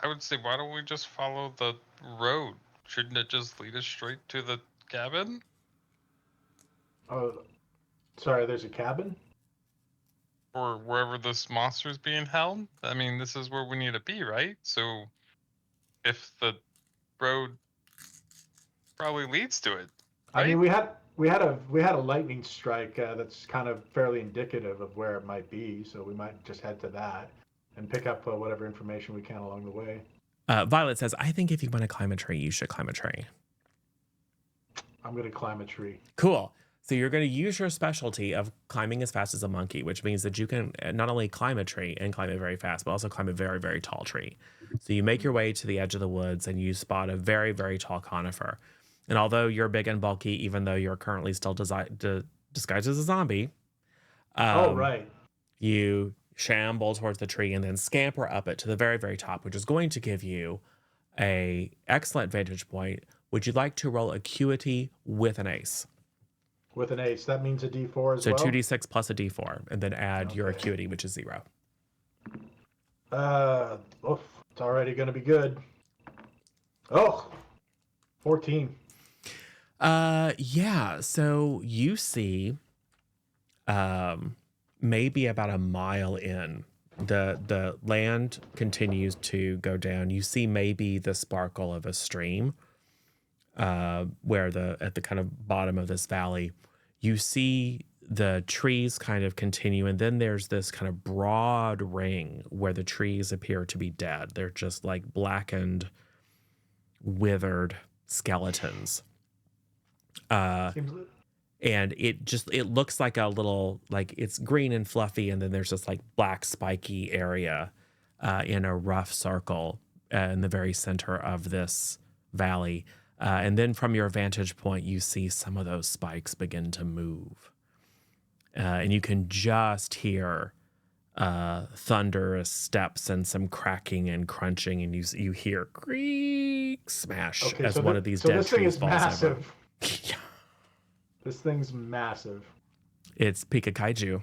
I would say, why don't we just follow the road? Shouldn't it just lead us straight to the cabin? Oh, sorry. There's a cabin. Or wherever this monster's being held? I mean, this is where we need to be, right? So if the road probably leads to it, right? I mean, we had a lightning strike that's kind of fairly indicative of where it might be. So we might just head to that and pick up whatever information we can along the way. Violet says, I think if you want to climb a tree, you should climb a tree. I'm going to climb a tree. Cool. So you're going to use your specialty of climbing as fast as a monkey, which means that you can not only climb a tree and climb it very fast, but also climb a very, very tall tree. So you make your way to the edge of the woods and you spot a very, very tall conifer. And although you're big and bulky, even though you're currently still disguised as a zombie, Right. You shamble towards the tree and then scamper up it to the very, very top, which is going to give you a excellent vantage point. Would you like to roll acuity with an ace? With an ace, that means a D4 as So well. 2d6 plus a d4, and then add your Okay. acuity, which is 0. It's already going to be good. 14. Yeah. So you see, maybe about a mile in, the land continues to go down. You see maybe the sparkle of a stream, where at the kind of bottom of this valley, you see the trees kind of continue, and then there's this kind of broad ring where the trees appear to be dead. They're just like blackened, withered skeletons. Seems- And it looks like a little, like it's green and fluffy, and then there's this like black spiky area in a rough circle in the very center of this valley. And then from your vantage point, you see some of those spikes begin to move. And you can just hear thunderous steps and some cracking and crunching, and you hear creak smash Okay, as so one thi- of these so dead this thing trees is falls massive. over. Yeah. This thing's massive. It's Pika Kaiju.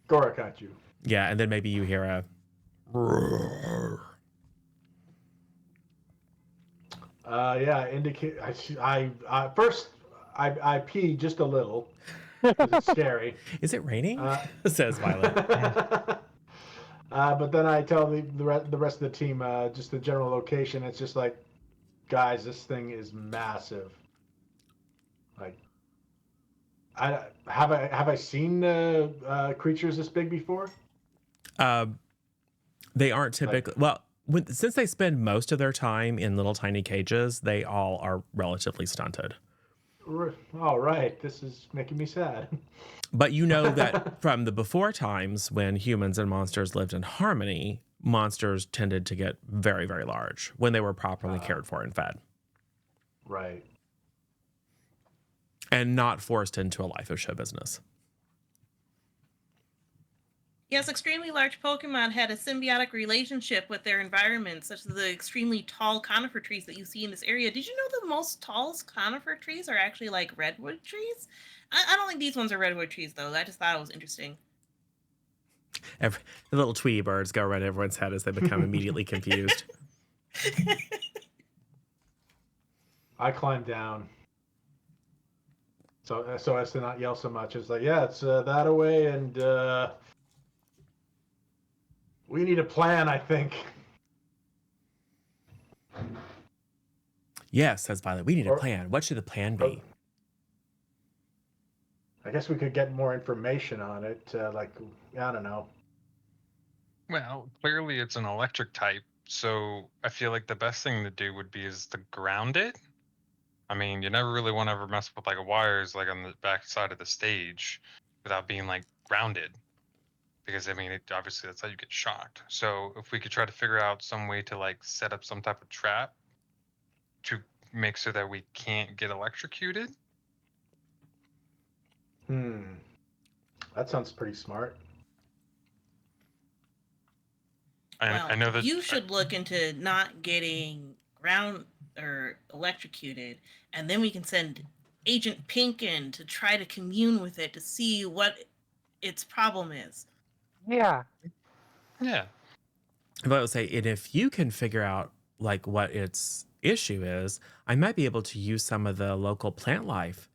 Gorakatsu. Yeah, and then maybe you hear a roar. Indicate. I first I pee just a little because it's scary. Is it raining? Says Violet. But then I tell the rest of the team just the general location. It's just like, guys, this thing is massive. Like, have I seen creatures this big before? They aren't typically since they spend most of their time in little tiny cages, they all are relatively stunted. All right, this is making me sad. But you know that from the before times when humans and monsters lived in harmony, monsters tended to get very, very large when they were properly cared for and fed. Right. And not forced into a life of show business. Yes, extremely large Pokemon had a symbiotic relationship with their environment, such as the extremely tall conifer trees that you see in this area. Did you know the most tallest conifer trees are actually like redwood trees? I don't think these ones are redwood trees, though. I just thought it was interesting. The little Tweety birds go around everyone's head as they become immediately confused. I climbed down. So as to not yell so much. It's like, yeah, it's that away, and we need a plan, I think. Yes, says Violet. We need a plan. What should the plan be? I guess we could get more information on it. Like, I don't know. Well, clearly it's an electric type, so I feel like the best thing to do would be is to ground it. I mean, you never really want to ever mess with like wires like on the back side of the stage without being like grounded. Because I mean, obviously that's how you get shocked. So if we could try to figure out some way to like set up some type of trap to make so that we can't get electrocuted. That sounds pretty smart. I know that you should look into not getting ground or electrocuted, and then we can send Agent Pink in to try to commune with it to see what its problem is. Yeah. yeah. But I would say, and if you can figure out like what its issue is, I might be able to use some of the local plant life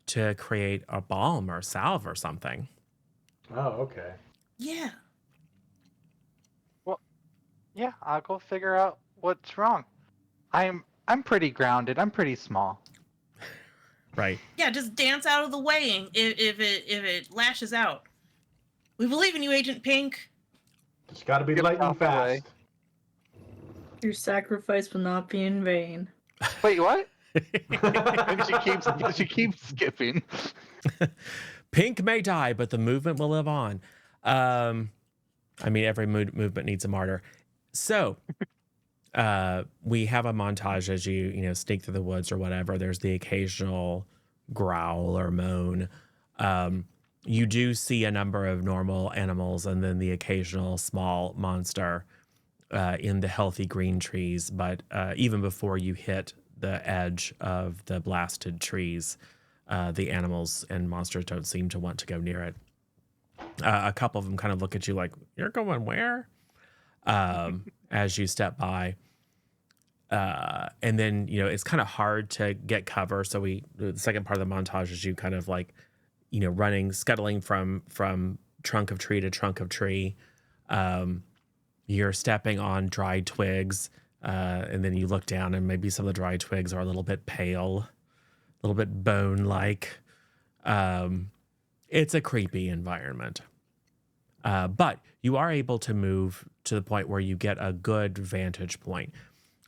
to create a balm or salve or something. Oh, okay. Yeah. Well, yeah, I'll go figure out what's wrong. I'm pretty grounded. I'm pretty small. Right. Yeah, just dance out of the way if it lashes out. We believe in you, Agent Pink. Just got to be Get light and out the way. fast. Your sacrifice will not be in vain. Wait, what? And she keeps skipping. Pink may die, but the movement will live on. I mean, every movement needs a martyr. So we have a montage as you sneak through the woods or whatever. There's the occasional growl or moan. You do see a number of normal animals and then the occasional small monster in the healthy green trees. But even before you hit the edge of the blasted trees, the animals and monsters don't seem to want to go near it. A couple of them kind of look at you like, "You're going where?" As you step by. And then, it's kind of hard to get cover. So the second part of the montage is you kind of like, running, scuttling from trunk of tree to trunk of tree. You're stepping on dry twigs. And then you look down and maybe some of the dry twigs are a little bit pale, a little bit bone-like. It's a creepy environment. But you are able to move to the point where you get a good vantage point.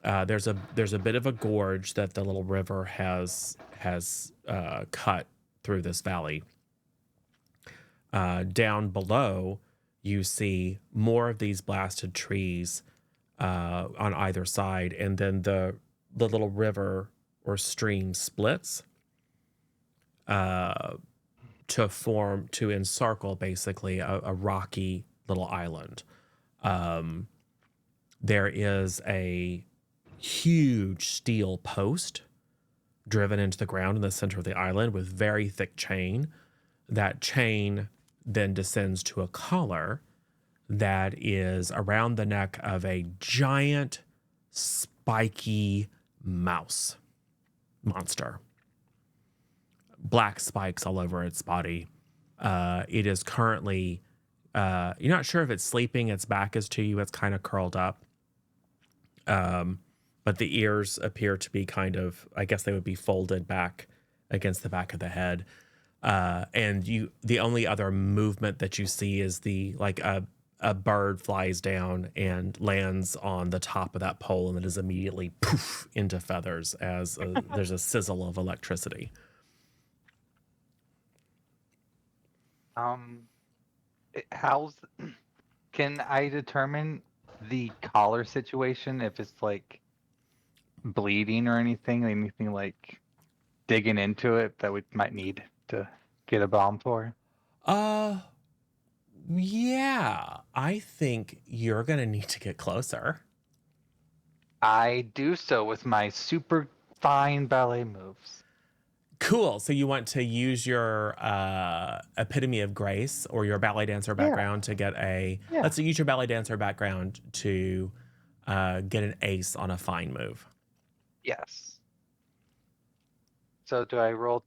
There's a bit of a gorge that the little river has cut through this valley. Down below, you see more of these blasted trees on either side, and then the little river or stream splits to encircle basically a rocky little island. There is a huge steel post driven into the ground in the center of the island with very thick chain. That chain then descends to a collar that is around the neck of a giant spiky mouse monster. Black spikes all over its body. It is currently, you're not sure if it's sleeping, its back is to you, it's kind of curled up. But the ears appear to be kind of, I guess they would be folded back against the back of the head. And the only other movement that you see is a bird flies down and lands on the top of that pole and it is immediately poof into feathers as there's a sizzle of electricity. Can I determine the collar situation if it's like bleeding or anything like digging into it that we might need to get a balm for? Yeah, I think you're going to need to get closer. I do so with my super fine ballet moves. Cool. So you want to use your epitome of grace or your ballet dancer background to get let's use your ballet dancer background to get an ace on a fine move. Yes. So do I roll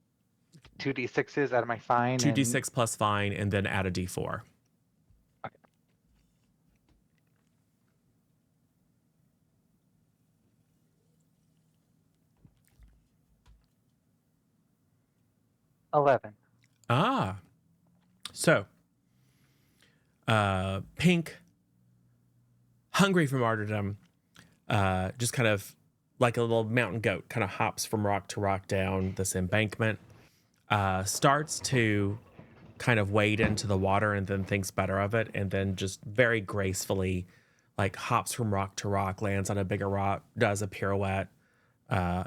2d6s out of my fine? 2d6 plus fine and then add a d4. Okay. 11. So, Pink, hungry for martyrdom, just kind of like a little mountain goat, kind of hops from rock to rock down this embankment, starts to kind of wade into the water and then thinks better of it, and then just very gracefully like hops from rock to rock, lands on a bigger rock, does a pirouette,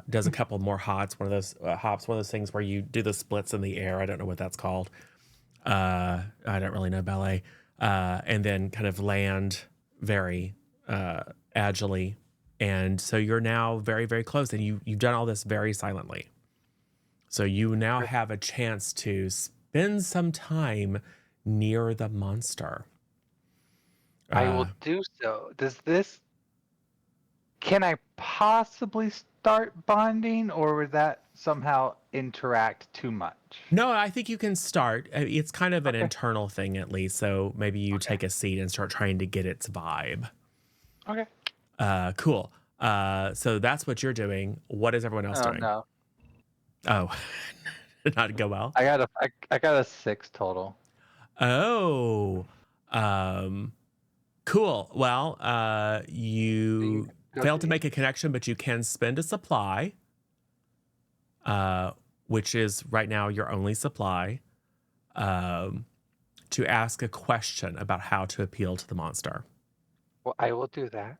does a couple more hops, one of those things where you do the splits in the air. I don't know what that's called. I don't really know ballet. And then kind of land very agilely. And so you're now very, very close, and you've done all this very silently. So you now have a chance to spend some time near the monster. I will do so. Can I possibly start bonding, or would that somehow interact too much? No, I think you can start. It's kind of an Okay. internal thing, at least. So maybe you take a seat and start trying to get its vibe. Okay. Cool. So that's what you're doing. What is everyone else doing? No. Oh, did not go well. I got a 6 total. Oh, cool. Well, you failed to make a connection, but you can spend a supply, which is right now your only supply, to ask a question about how to appeal to the monster. Well, I will do that.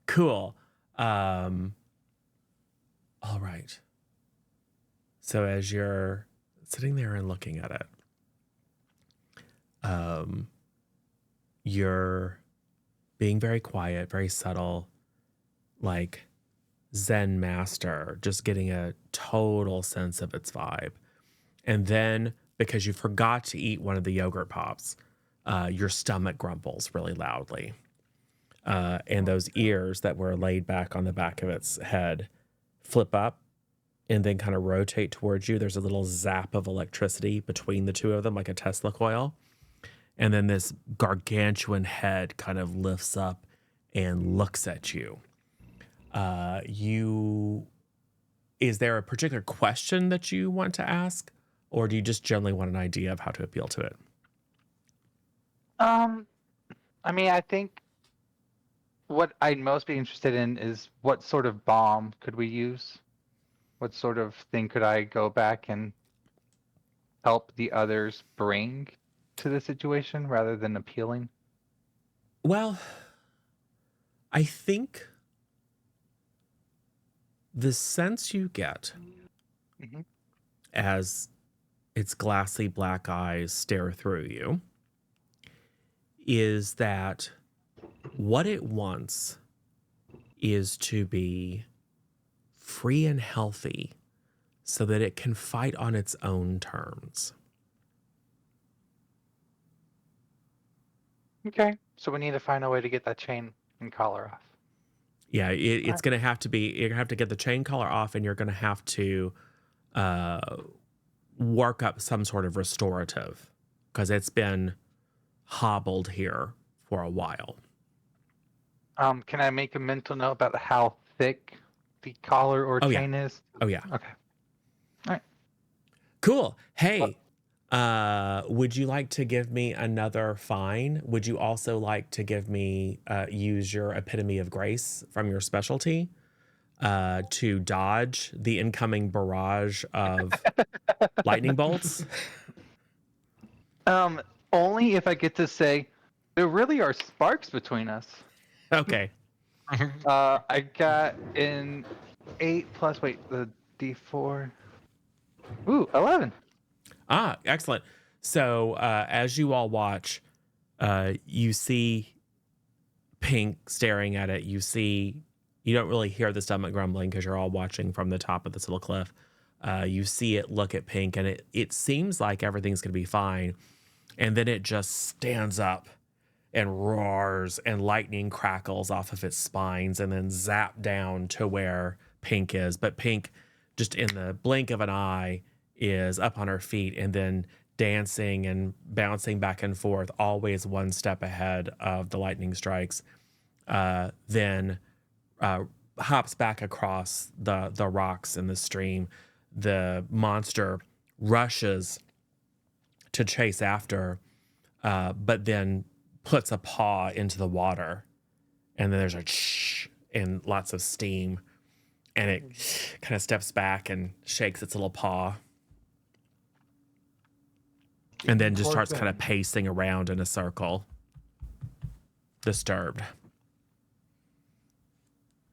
Cool. All right. So as you're sitting there and looking at it, you're being very quiet, very subtle, like Zen master, just getting a total sense of its vibe. And then, because you forgot to eat one of the yogurt pops, your stomach grumbles really loudly. And those ears that were laid back on the back of its head flip up and then kind of rotate towards you. There's a little zap of electricity between the two of them, like a Tesla coil. And then this gargantuan head kind of lifts up and looks at you. Is there a particular question that you want to ask, or do you just generally want an idea of how to appeal to it? I mean, I think what I'd most be interested in is what sort of bomb could we use? What sort of thing could I go back and help the others bring to the situation rather than appealing? Well, I think the sense you get as its glassy black eyes stare through you is that what it wants is to be free and healthy so that it can fight on its own terms. Okay, so we need to find a way to get that chain and collar off. Yeah, it's going to have to be, you're going to have to get the chain collar off, and you're going to have to work up some sort of restorative because it's been hobbled here for a while. Can I make a mental note about how thick the collar or chain is? Oh, yeah. Okay. All right. Cool. Hey, would you like to give me another fine? Would you also like to give me, use your epitome of grace from your specialty to dodge the incoming barrage of lightning bolts? Only if I get to say, there really are sparks between us. Okay. I got an 8 plus, the D4. Ooh, 11. Ah, excellent. So as you all watch, you see Pink staring at it. You don't really hear the stomach grumbling because you're all watching from the top of this little cliff. You see it look at Pink, and it seems like everything's going to be fine. And then it just stands up and roars, and lightning crackles off of its spines and then zap down to where Pink is. But Pink, just in the blink of an eye, is up on her feet and then dancing and bouncing back and forth, always one step ahead of the lightning strikes. Then hops back across the rocks in the stream. The monster rushes to chase after, but then puts a paw into the water, and then there's a shh and lots of steam, and it kind of steps back and shakes its little paw, and then just Poor starts kind of thing. pacing around in a circle, disturbed.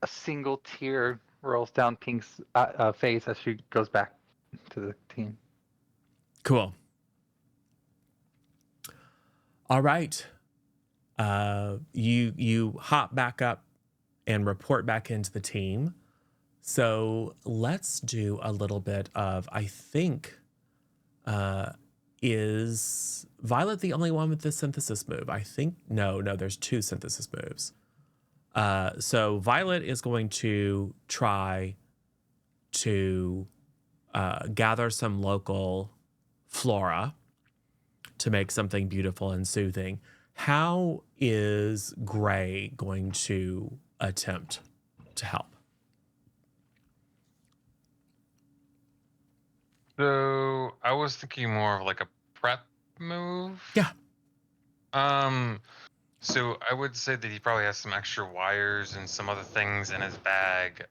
A single tear rolls down Pink's face as she goes back to the team. Cool. All right. You hop back up and report back into the team. So let's do a little bit of, I think, is Violet the only one with the synthesis move? I think, no, there's 2 synthesis moves. So Violet is going to try to gather some local flora to make something beautiful and soothing. How is Gray going to attempt to help? So I was thinking more of like a prep move. Yeah. So I would say that he probably has some extra wires and some other things in his bag.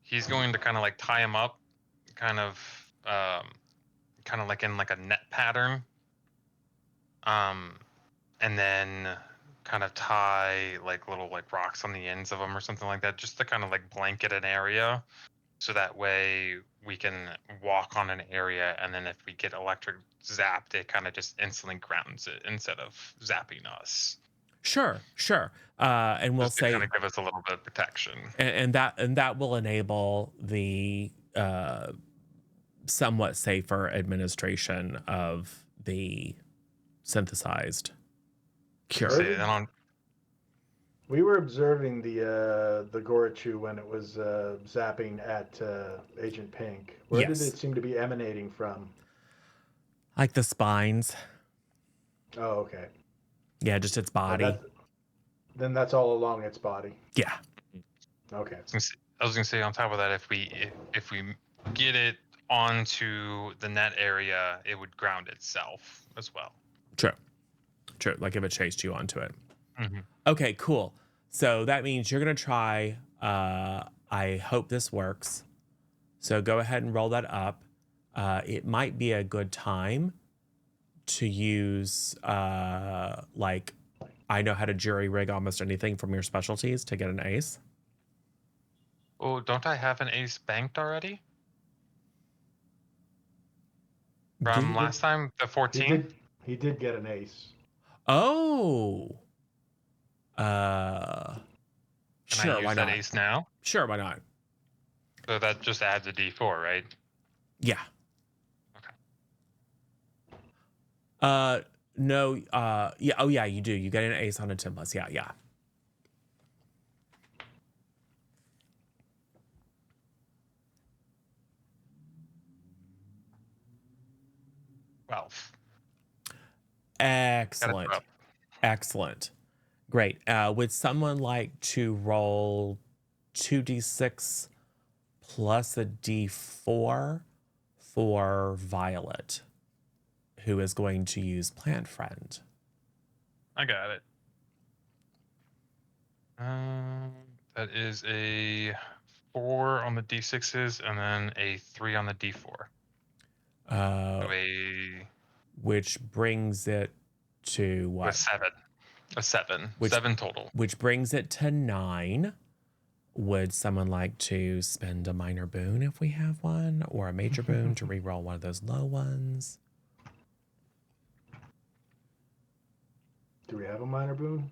He's going to kind of like tie him up, kind of like in like a net pattern. And then kind of tie like little like rocks on the ends of them or something like that, just to kind of like blanket an area. So that way we can walk on an area, and then if we get electric zapped, it kind of just instantly grounds it instead of zapping us. Sure. And we'll Just to say, kind of give us a little bit of protection. and that will enable the somewhat safer administration of the synthesized cure. See, and on, We were observing the Gorichu when it was zapping at Agent Pink. Where Yes. did it seem to be emanating from? Like the spines. Oh, okay. Yeah, just its body. Then that's all along its body. Yeah. Okay. I was gonna say on top of that, if we get it onto the net area, it would ground itself as well. True. Like if it chased you onto it. Mm-hmm. Okay, cool. So that means you're going to try. I hope this works. So go ahead and roll that up. It might be a good time to use, like, I know how to jury rig almost anything from your specialties to get an ace. Oh, don't I have an ace banked already? From last time, the 14? He did get an ace. Oh. Can Sure, I use why that not? ace now? Sure, why not? So that just adds a d4, right? Yeah. Okay. No, yeah, oh yeah, you do. You get an ace on a 10 plus. Yeah. 12. Excellent. Great. Would someone like to roll 2d6 plus a d4 for Violet, who is going to use Plant Friend? I got it. That is a 4 on the d6s and then a 3 on the d4. Which brings it to what? A 7. 7 total. Which brings it to 9. Would someone like to spend a minor boon if we have one, or a major boon to reroll one of those low ones? Do we have a minor boon?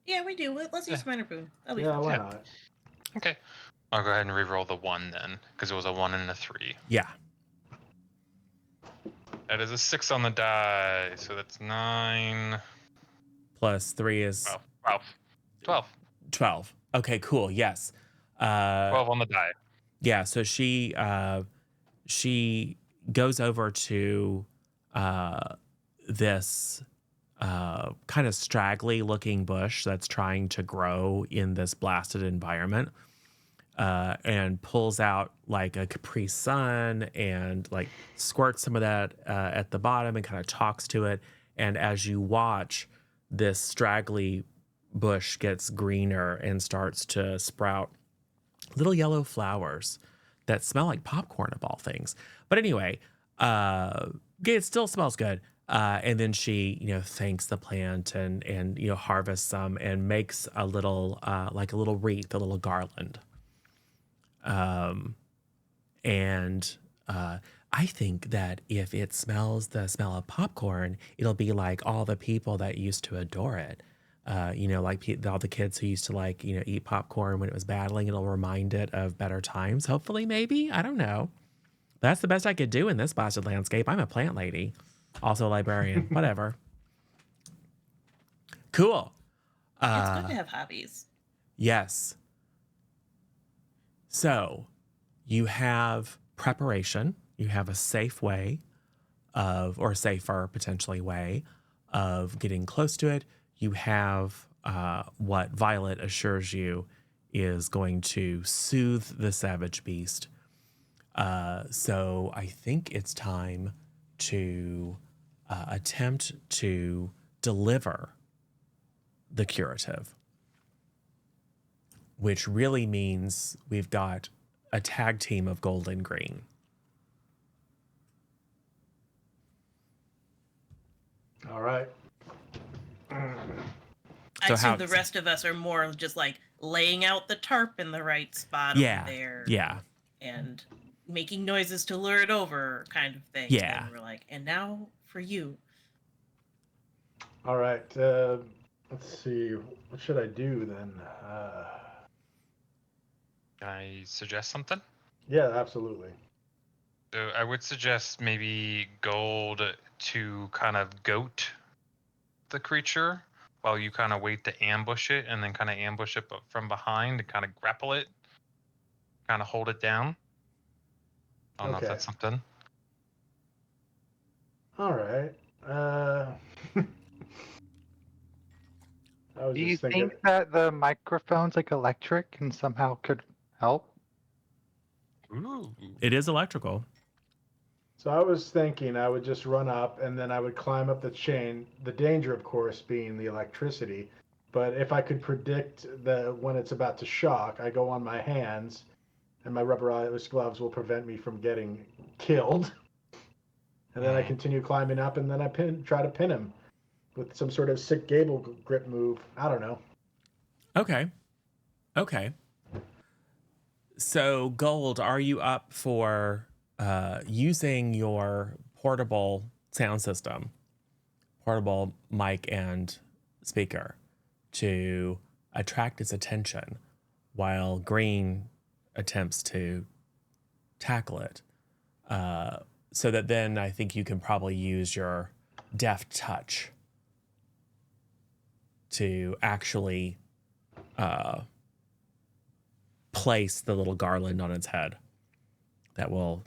Yeah, we do. Let's use minor boon. That'll be Yeah, fun. why not? Okay. I'll go ahead and reroll the 1 then, because it was a 1 and a 3. Yeah. That is a 6 on the die, so that's 9. Plus 3 is 12. Okay, cool. Yes. 12 on the die. Yeah, so she goes over to this kind of straggly looking bush that's trying to grow in this blasted environment. and pulls out like a Capri Sun and like squirts some of that at the bottom and kind of talks to it. And as you watch, this straggly bush gets greener and starts to sprout little yellow flowers that smell like popcorn of all things. But anyway, it still smells good. And then she, thanks the plant and harvests some and makes a little, like a little wreath, a little garland. And I think that if it smells the smell of popcorn, it'll be like all the people that used to adore it. Like all the kids who used to eat popcorn when it was battling. It'll remind it of better times. Hopefully, maybe. I don't know. That's the best I could do in this blasted landscape. I'm a plant lady, also a librarian. Whatever. Cool. It's good to have hobbies. Yes. So you have preparation. You have a safe way or a safer potentially way of getting close to it. You have what Violet assures you is going to soothe the savage beast. So I think it's time to attempt to deliver the curative, which really means we've got a tag team of gold and green. All right. I So assume the rest of us are more just like laying out the tarp in the right spot over there. Yeah. And making noises to lure it over kind of thing. Yeah. And we're like, and now for you. All right. Let's see. What should I do then? Can I suggest something? Yeah, absolutely. So I would suggest maybe Gold to kind of goat the creature while you kind of wait to ambush it, and then kind of ambush it from behind and kind of grapple it, kind of hold it down. I don't know if that's something. All right. Do you think that the microphone's like electric and somehow could help? Ooh. It is electrical. So I was thinking I would just run up and then I would climb up the chain. The danger, of course, being the electricity. But if I could predict when it's about to shock, I go on my hands, and my rubberized gloves will prevent me from getting killed. And then I continue climbing up, and then I try to pin him with some sort of sick gable grip move. I don't know. Okay. So, Gold, are you up for using your portable sound system, portable mic and speaker, to attract its attention while Green attempts to tackle it? So that then I think you can probably use your deft touch to actually place the little garland on its head that will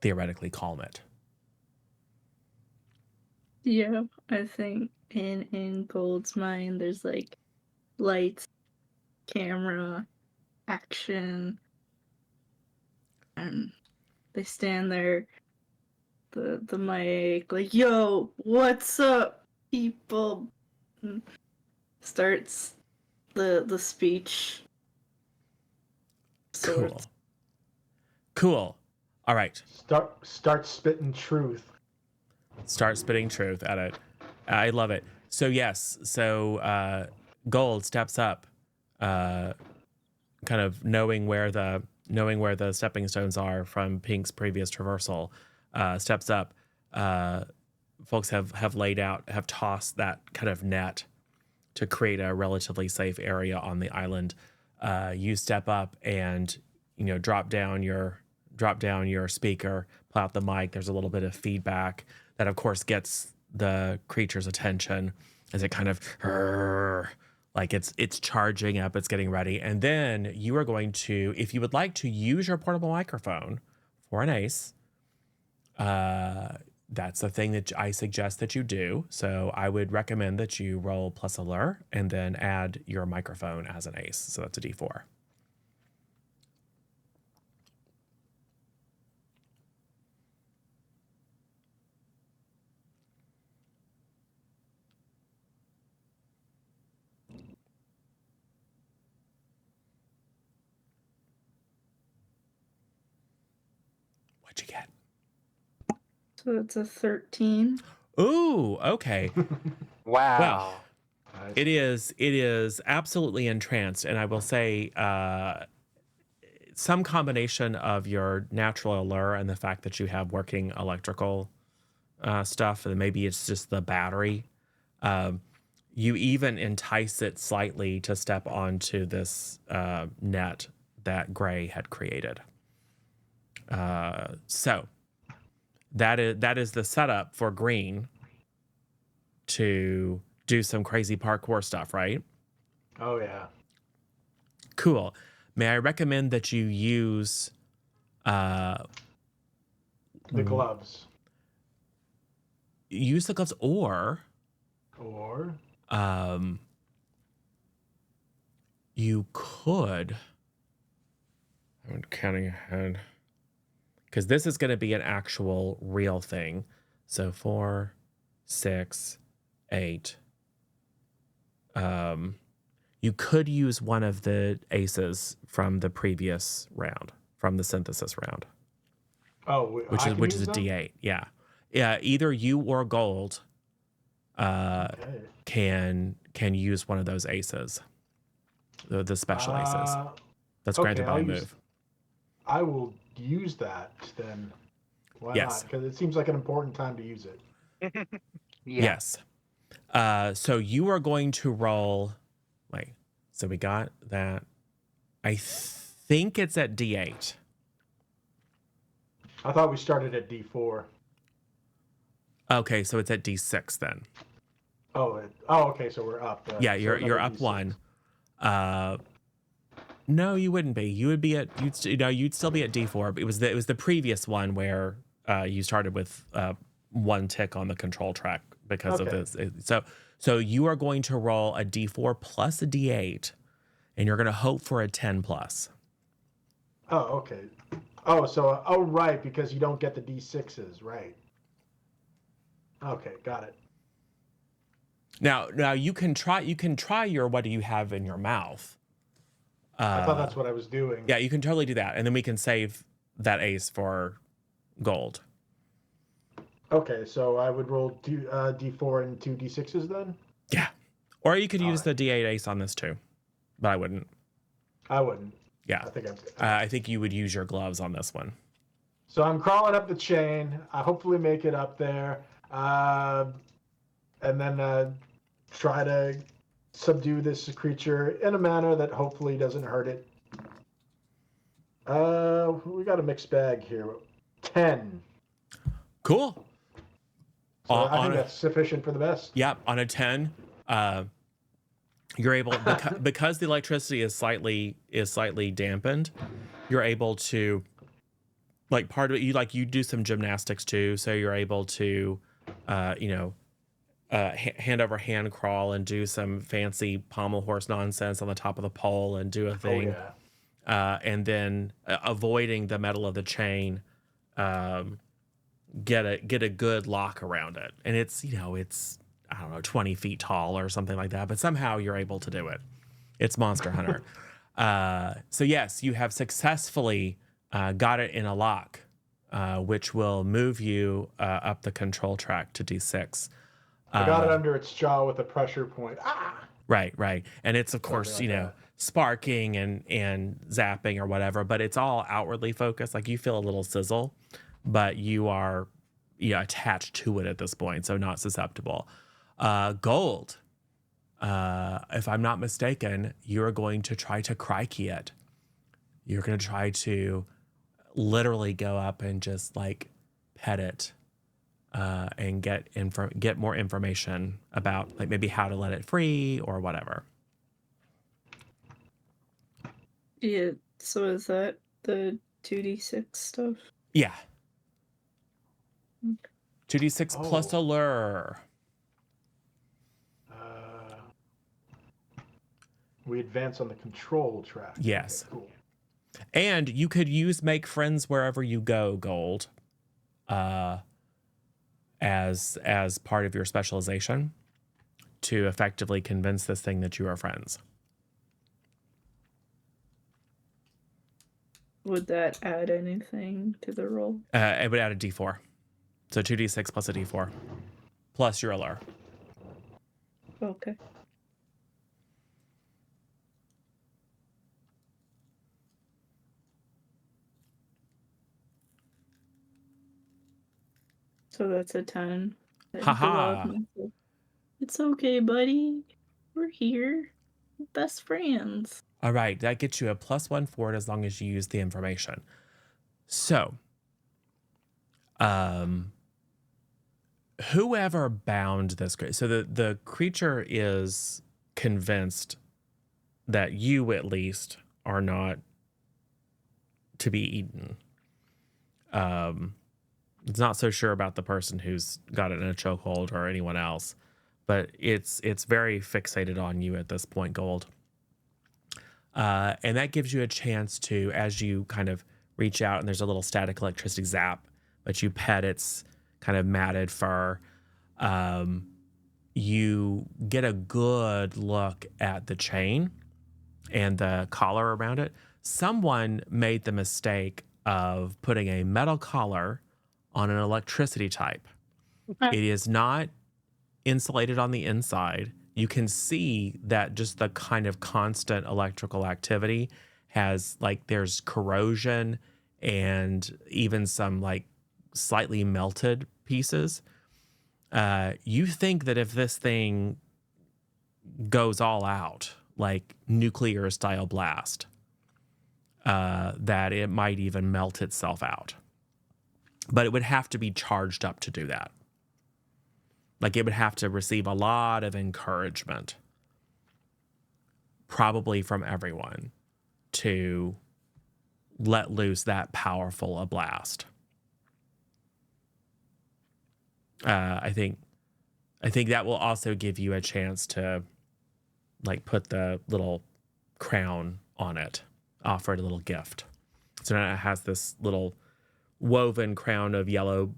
theoretically calm it. Yeah, I think in Gold's mind there's like lights, camera, action, and they stand there, the mic, like, yo, what's up, people? And starts the speech. Sorts. Cool. All right. Start spitting truth. Start spitting truth at it. I love it. So yes. So Gold steps up, kind of knowing where the stepping stones are from Pink's previous traversal. Steps up. Folks have tossed that kind of net to create a relatively safe area on the island. You step up and drop down your speaker, pull out the mic. There's a little bit of feedback that, of course, gets the creature's attention as it kind of like it's charging up, it's getting ready. And then you are going to, if you would like to use your portable microphone for an ace, that's the thing that I suggest that you do. So I would recommend that you roll plus allure and then add your microphone as an ace. So that's a D4. What'd you get? So it's a 13. Ooh, okay. Wow. Nice. It is absolutely entranced, and I will say some combination of your natural allure and the fact that you have working electrical stuff, and maybe it's just the battery. You even entice it slightly to step onto this net that Gray had created. So that is the setup for Green to do some crazy parkour stuff, right? Oh yeah. Cool. May I recommend that you use The gloves. use the gloves, or Or you could. I'm counting ahead because this is going to be an actual real thing. So 4, 6, 8. You could use one of the aces from the previous round, from the synthesis round, which is a D8. Yeah, yeah. Either you or Gold Okay. can use one of those aces, the special aces. That's granted by a move. I will use that then. Why Yes. not? Because it seems like an important time to use it. Yeah. Yes. So you are going to roll. Wait. So we got that. I think it's at D8. I thought we started at D4. Okay, so it's at D6 then. Oh, okay. So we're up. Yeah, so you're another up D6. 1. No, you wouldn't be. You would be at you'd still be at D4. But it was the previous one where you started with 1 tick on the control track because of this. So you are going to roll a D4 plus a D8, and you're going to hope for a 10 plus. Oh, okay. Right, because you don't get the D6s, right? Okay, got it. Now you can try your what do you have in your mouth. I thought that's what I was doing. Yeah, you can totally do that, and then we can save that ace for Gold. Okay, so I would roll D4 and 2 D6s then? Yeah, or you could use right. the D8 ace on this too, but I wouldn't. I wouldn't. Yeah, I think you would use your gloves on this one. So I'm crawling up the chain. I hopefully make it up there, and then try to subdue this creature in a manner that hopefully doesn't hurt it. We got a mixed bag here. 10. Cool. So I think that's sufficient for the best. Yep, on a 10, you're able because the electricity is slightly dampened. You're able to, like, part of it. You do some gymnastics too, so you're able to, hand over hand crawl and do some fancy pommel horse nonsense on the top of the pole and do a thing. Oh yeah. And then avoiding the metal of the chain, get a good lock around it, and it's I don't know 20 feet tall or something like that, but somehow you're able to do it. It's Monster Hunter. So yes, you have successfully got it in a lock, which will move you up the control track to D6. I got it under its jaw with a pressure point. Ah! Right. And it's, of course, Something like that. sparking and zapping or whatever, but it's all outwardly focused. Like, you feel a little sizzle, but you are attached to it at this point, so not susceptible. Gold, if I'm not mistaken, you're going to try to crikey it. You're going to try to literally go up and just, like, pet it. And get more information about, like, maybe how to let it free or whatever. Yeah, so is that the 2d6 stuff? Yeah. 2d6 plus allure. We advance on the control track. Yes. Okay, cool. And you could use make friends wherever you go, Gold. As part of your specialization to effectively convince this thing that you are friends. Would that add anything to the roll? It would add a d4. So 2d6 plus a d4. Plus your allure. Okay. So that's a 10. I go Haha. up and say, it's okay, buddy. We're here. We're best friends. All right, that gets you a +1 for it as long as you use the information. So, whoever bound this creature, so the creature is convinced that you at least are not to be eaten. It's not so sure about the person who's got it in a chokehold or anyone else, but it's very fixated on you at this point, Gold. And that gives you a chance to, as you kind of reach out and there's a little static electricity zap, but you pet its kind of matted fur. You get a good look at the chain and the collar around it. Someone made the mistake of putting a metal collar on an electricity type. It is not insulated on the inside. You can see that just the kind of constant electrical activity has, like, there's corrosion and even some like slightly melted pieces. You think that if this thing goes all out, like nuclear style blast, that it might even melt itself out. But it would have to be charged up to do that. Like, it would have to receive a lot of encouragement, probably from everyone, to let loose that powerful a blast. I think that will also give you a chance to, like, put the little crown on it, offer it a little gift. So now it has this little woven crown of yellow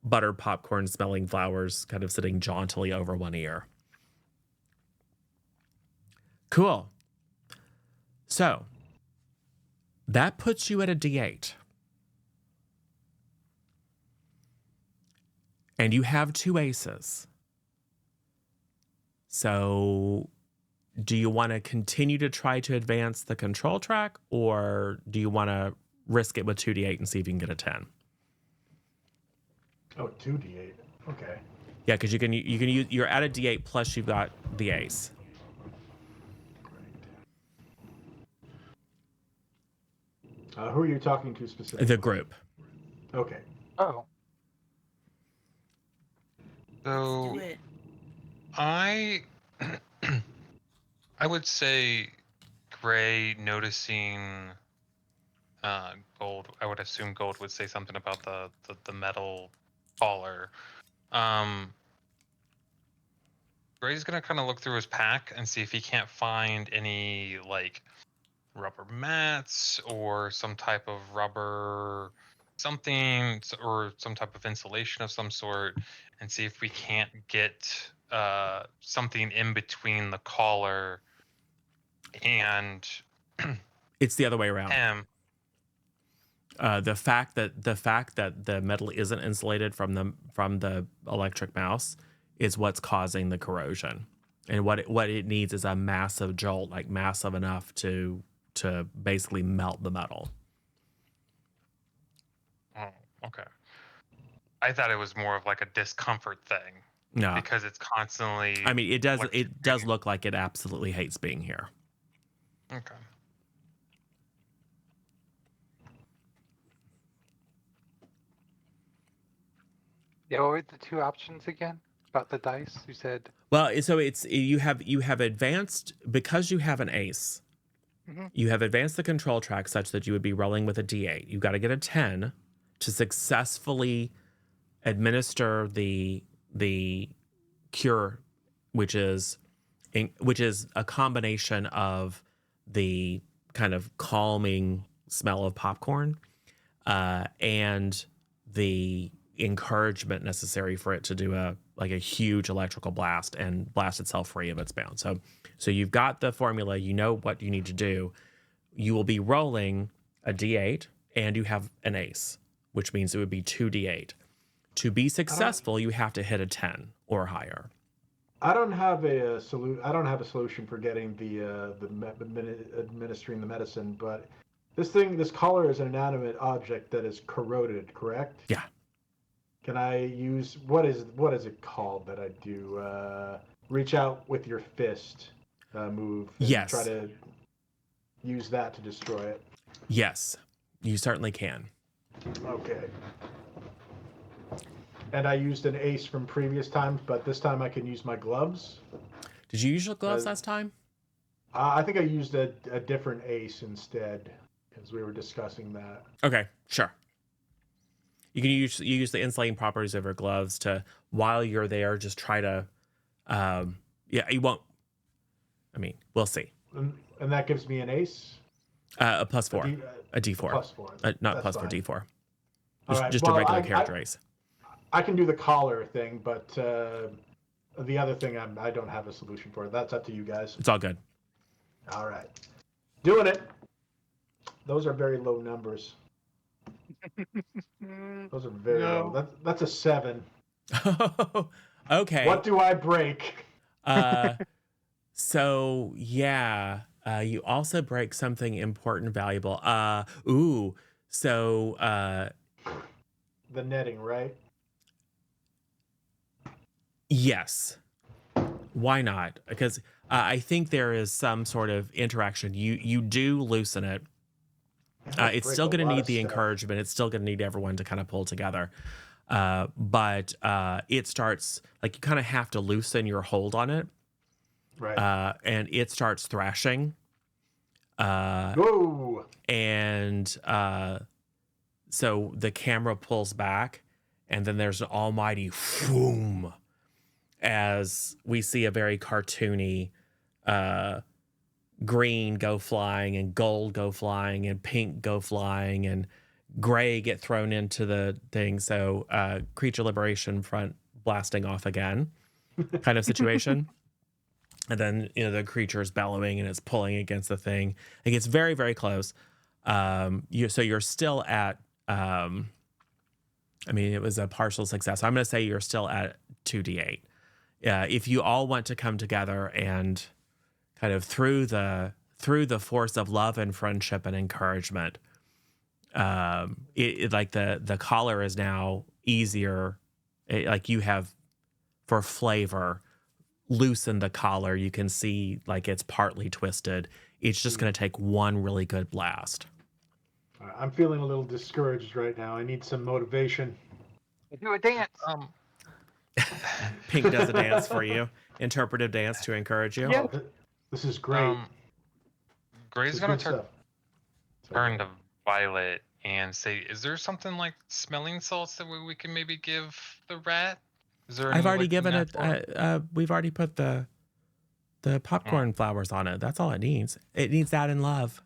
butter popcorn smelling flowers kind of sitting jauntily over one ear. Cool. So that puts you at a D8. And you have 2 aces. So do you want to continue to try to advance the control track, or do you want to risk it with 2d8 and see if you can get a 10? Oh, 2d8. Okay. Yeah, because you can use, you're at a d8 plus you've got the ace. Who are you talking to specifically? The group. Okay. Oh, So Do it. I would say Gray noticing Gold. I would assume Gold would say something about the metal collar. Gray's gonna kind of look through his pack and see if he can't find any, like, rubber mats or some type of rubber something, or some type of insulation of some sort, and see if we can't get something in between the collar and It's the other way around. him. The fact that the metal isn't insulated from the electric mouse is what's causing the corrosion, and what it needs is a massive jolt, like massive enough to basically melt the metal. Oh, okay. I thought it was more of like a discomfort thing No, because it's constantly. I mean it does electrocuting. look like it absolutely hates being here. Okay. yeah. What were the 2 options again about the dice? You said. Well, so you have advanced, because you have an ace. Mhm. You have advanced the control track such that you would be rolling with a D8. You've got to get a 10 to successfully administer the cure, which is a combination of the kind of calming smell of popcorn and the encouragement necessary for it to do a huge electrical blast and blast itself free of its bound. So you've got the formula, you know what you need to do. You will be rolling a D8, and you have an ace, which means it would be 2D8. To be successful, you have to hit a 10 or higher. I don't have a solution for getting administering the medicine, but this collar is an inanimate object that is corroded, correct? Yeah. Can I use what is it called that I do? Reach out with your fist move. And Yes. Try to use that to destroy it. Yes, you certainly can. Okay. And I used an ace from previous times, but this time I can use my gloves. Did you use your gloves last time? I think I used a different ace instead, because we were discussing that. Okay, sure. You can use the insulating properties of your gloves to, while you're there, just try to, you won't. I mean, we'll see. And that gives me an ace. A +4, a D4. +4. Not That's +4, fine. D4. All right. Just Well, a regular character ace. I can do the collar thing, but the other thing I don't have a solution for. That's up to you guys. It's all good. All right. Doing it. Those are very low numbers. Those are very low. That's a 7. Okay. What do I break? So yeah, you also break something important, valuable. So The netting, right? yes. Why not? Because I think there is some sort of interaction. You do loosen it. It's still going to need the encouragement. It's still going to need everyone to kind of pull together. But it starts, like, you kind of have to loosen your hold on it. Right. And it starts thrashing. Whoa! And so the camera pulls back, and then there's an almighty boom as we see a very cartoony green go flying and gold go flying and pink go flying and gray get thrown into the thing. So creature liberation front blasting off again kind of situation. And then, the creature is bellowing and it's pulling against the thing. It gets very, very close. So you're still at, it was a partial success. I'm going to say you're still at 2d8. If you all want to come together and kind of through the force of love and friendship and encouragement, like the collar is now easier. Like you have, for flavor, loosen the collar. You can see like it's partly twisted. It's just going to take one really good blast. I'm feeling a little discouraged right now. I need some motivation. Do a dance. Pink does a dance for you. Interpretive dance to encourage you. Yeah. Oh, this is great. Gray's This is gonna good turn to Violet and say, "Is there something like smelling salts that we can maybe give the rat?" Is there? I've already like, given it. natural- We've already put the popcorn flowers on it. That's all it needs. It needs that in love.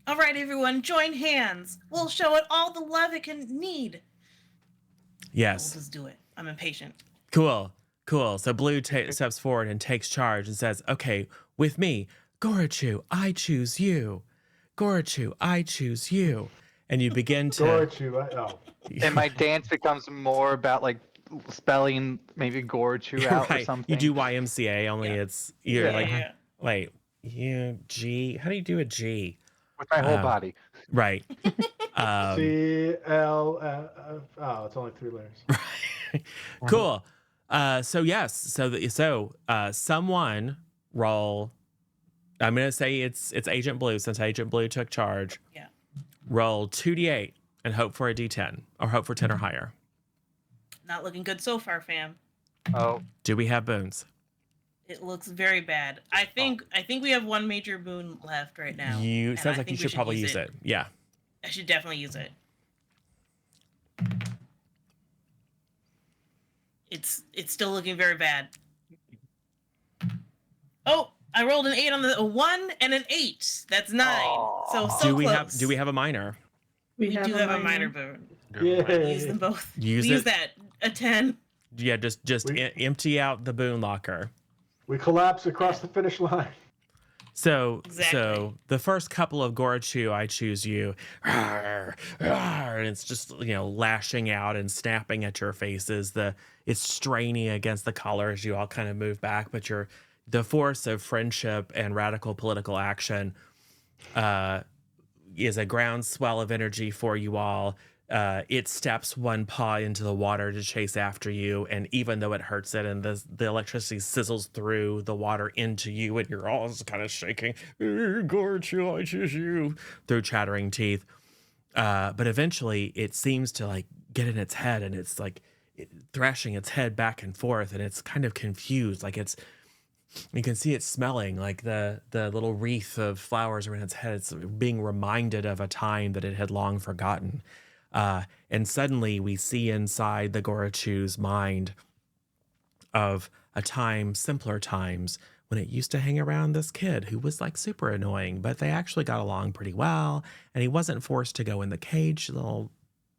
All right, everyone, join hands. We'll show it all the love it can need. Yes. We'll just do it. I'm impatient. Cool. So Blue steps forward and takes charge and says, "Okay, with me, Gorochu, I choose you. Gorochu, I choose you." And you begin to. Gorochu, And my dance becomes more about like spelling maybe Gorchu out or something. You do YMCA, only it's you're like, Yeah. wait, G. How do you do a G? With my whole body. Right. CL. It's only 3 layers. Cool. So yes. So someone roll. I'm gonna say it's Agent Blue, since Agent Blue took charge. Yeah. Roll 2d8 and hope for a d10 or hope for 10 or higher. Not looking good so far, fam. Oh, Do we have boons? It looks very bad. I think we have one major boon left right now. and Sounds I like you think we should probably use it. Yeah. I should definitely use it. It's still looking very bad. Oh, I rolled an 8 on a 1 and an 8. That's 9. So Do we close. have a minor? We do have a minor boon. Yeah. Use them both. Use Use it. that. A 10. Yeah, just empty out the boon locker. We collapse across the finish line. So Exactly. the first couple of Gorachu, I choose you, rawr, rawr, and it's just lashing out and snapping at your faces. It's straining against the collar as you all kind of move back, but the force of friendship and radical political action is a groundswell of energy for you all. It steps one paw into the water to chase after you, and even though it hurts it, and the electricity sizzles through the water into you, and you're all just kind of shaking, Gorchu, I choose you, through chattering teeth. But eventually, it seems to like get in its head, and it's like thrashing its head back and forth, and it's kind of confused, like you can see it smelling like the little wreath of flowers around its head. It's being reminded of a time that it had long forgotten. And suddenly we see inside the Gorachu's mind of a time, simpler times, when it used to hang around this kid who was like super annoying, but they actually got along pretty well. And he wasn't forced to go in the cage, the little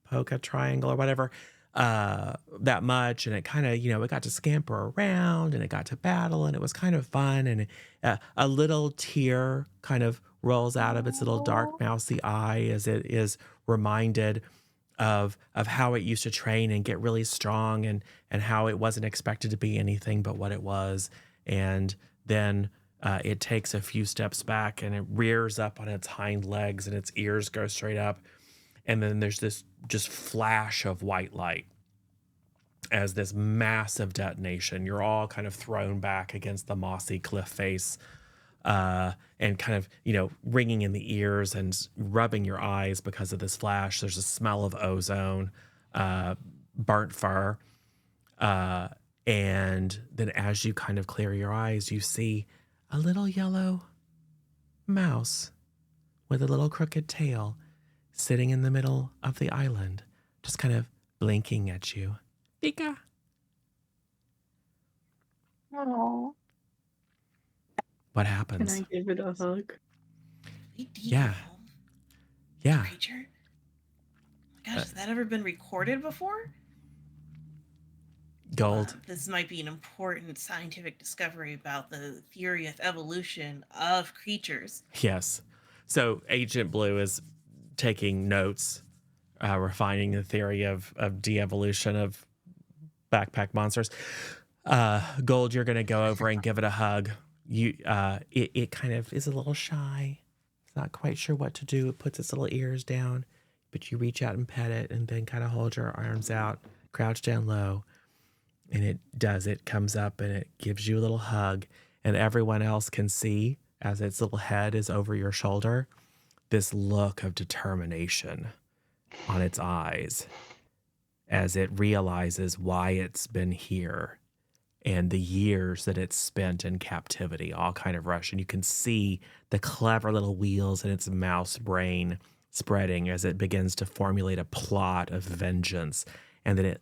polka triangle or whatever, that much. And it kind of, it got to scamper around and it got to battle and it was kind of fun. And a little tear kind of rolls out of its little dark mousy eye as it is reminded of how it used to train and get really strong and how it wasn't expected to be anything but what it was. And then it takes a few steps back and it rears up on its hind legs and its ears go straight up. And then there's this just flash of white light as this massive detonation. You're all kind of thrown back against the mossy cliff face, and kind of, ringing in the ears and rubbing your eyes because of this flash. There's a smell of ozone, burnt fur. And then as you kind of clear your eyes, you see a little yellow mouse with a little crooked tail sitting in the middle of the island, just kind of blinking at you. Pika. Aww. What Can happens? I give it a hug? Wait, do you Yeah. know Yeah. creature? Gosh, has that ever been recorded before? Gold. This might be an important scientific discovery about the theory of evolution of creatures. Yes. So Agent Blue is taking notes, refining the theory of de-evolution of backpack monsters. Gold, you're going to go over and give it a hug. It kind of is a little shy. It's not quite sure what to do. It puts its little ears down, but you reach out and pet it and then kind of hold your arms out, crouch down low. And it comes up and it gives you a little hug. And everyone else can see, as its little head is over your shoulder, this look of determination on its eyes as it realizes why it's been here and the years that it's spent in captivity all kind of rush. And you can see the clever little wheels in its mouse brain spreading as it begins to formulate a plot of vengeance. And then it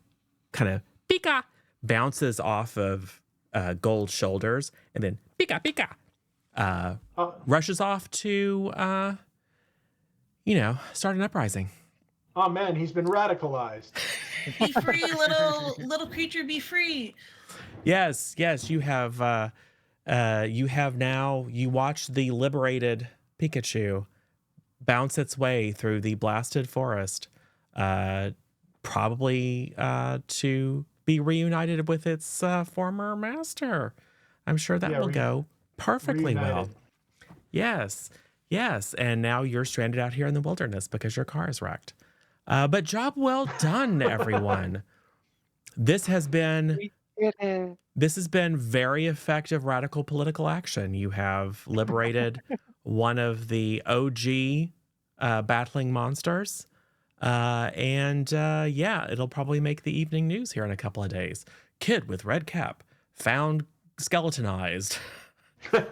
kind of pika bounces off of Gold's shoulders and then pika pika rushes off to start an uprising. Oh man, he's been radicalized. Be free, little creature, be free. Yes, you have you watch the liberated Pikachu bounce its way through the blasted forest, probably to be reunited with its former master. I'm sure that will go perfectly well. Yes, and now you're stranded out here in the wilderness because your car is wrecked. But job well done, everyone. This has been very effective radical political action. You have liberated one of the OG battling monsters. It'll probably make the evening news here in a couple of days. Kid with red cap found skeletonized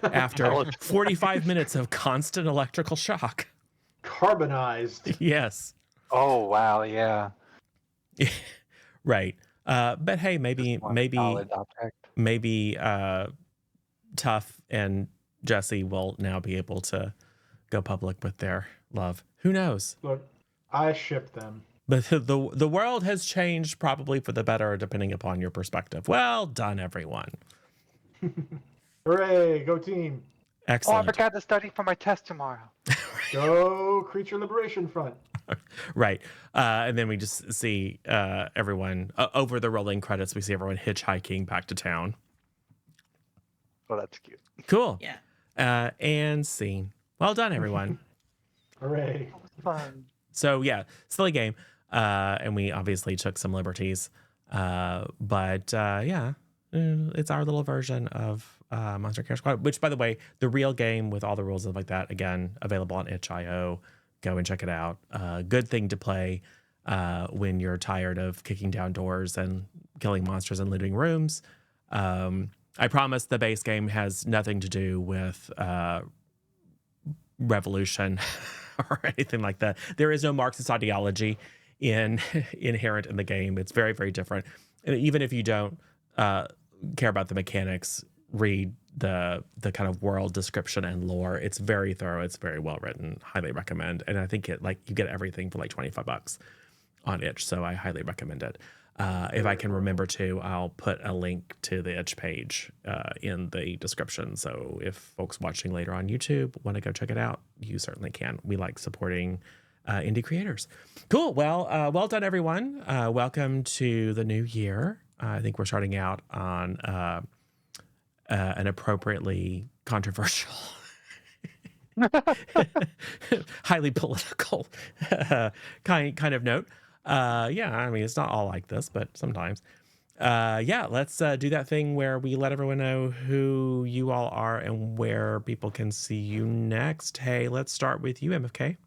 after 45 minutes of constant electrical shock. Carbonized. Yes. Oh wow, yeah. Right. But hey, maybe Tough and Jesse will now be able to go public with their love. Who knows? Look, I ship them. But the world has changed probably for the better, depending upon your perspective. Well done, everyone. Hooray, go team. Oh, I Excellent. forgot to study for my test tomorrow. Go Creature Liberation Front. Right. And then we just see everyone over the rolling credits. We see everyone hitchhiking back to town. Oh, that's cute. Cool. Yeah. And scene. Well done, everyone. Hooray. That was fun. So yeah, silly game. And we obviously took some liberties. But yeah, it's our little version of Monster Care Squad, which, by the way, the real game with all the rules and like that, again, available on itch.io. Go and check it out. Good thing to play when you're tired of kicking down doors and killing monsters and looting rooms. I promise the base game has nothing to do with revolution or anything like that. There is no Marxist ideology inherent in the game. It's very, very different. And even if you don't care about the mechanics, read the kind of world description and lore. It's very thorough. It's very well written. Highly recommend. And I think you get everything for like $25 on itch. So I highly recommend it. If I can remember to, I'll put a link to the itch page in the description. So if folks watching later on YouTube want to go check it out, you certainly can. We like supporting indie creators. Cool. Well, well done, everyone. Welcome to the new year. I think we're starting out on an appropriately controversial, highly political kind of note. Yeah, I mean, it's not all like this, but sometimes. Yeah, let's do that thing where we let everyone know who you all are and where people can see you next. Hey, let's start with you, MFK.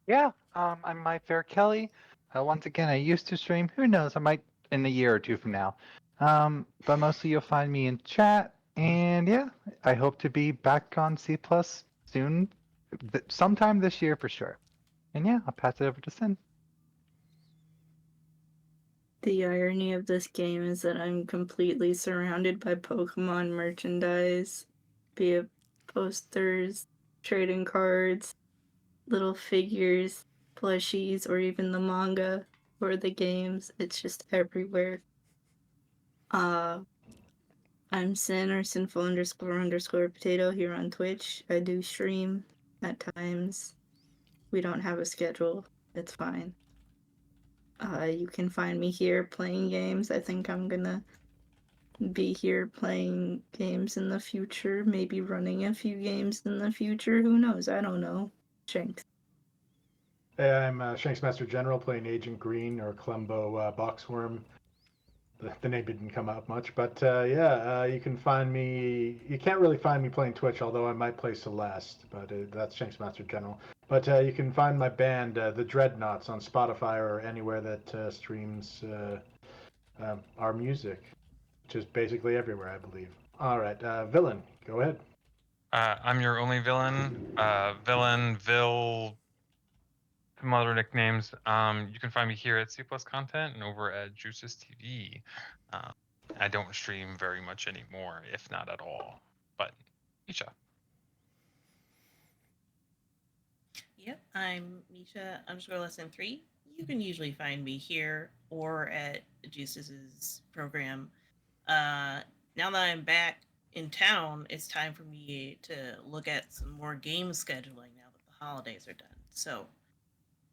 Yeah, I'm My Fair Kelly. Once again, I used to stream. Who knows? I might in a year or two from now. But mostly you'll find me in chat. And yeah, I hope to be back on C+ soon, sometime this year for sure. And yeah, I'll pass it over to Sin. The irony of this game is that I'm completely surrounded by Pokemon merchandise, be it posters, trading cards, little figures, plushies, or even the manga or the games. It's just everywhere. I'm Sin or Sinful__potato here on Twitch. I do stream at times. We don't have a schedule. It's fine. You can find me here playing games. I think I'm gonna be here playing games in the future, maybe running a few games in the future. Who knows? I don't know. Shanks. Hey, I'm Shanks Master General playing Agent Green or Clembo Boxworm. The name didn't come out much, but yeah, you can find me. You can't really find me playing Twitch, although I might play Celeste, but that's Shanks Master General. But you can find my band, the Dreadnoughts, on Spotify or anywhere that streams our music, which is basically everywhere, I believe. All right, Villain, go ahead. I'm your only villain. Vil, some other nicknames. You can find me here at C+ Content and over at Juices TV. I don't stream very much anymore, if not at all. But Misha. Yep, I'm Misha_lesson3. You can usually find me here or at Juice's program. Now that I'm back in town, it's time for me to look at some more game scheduling now that the holidays are done. So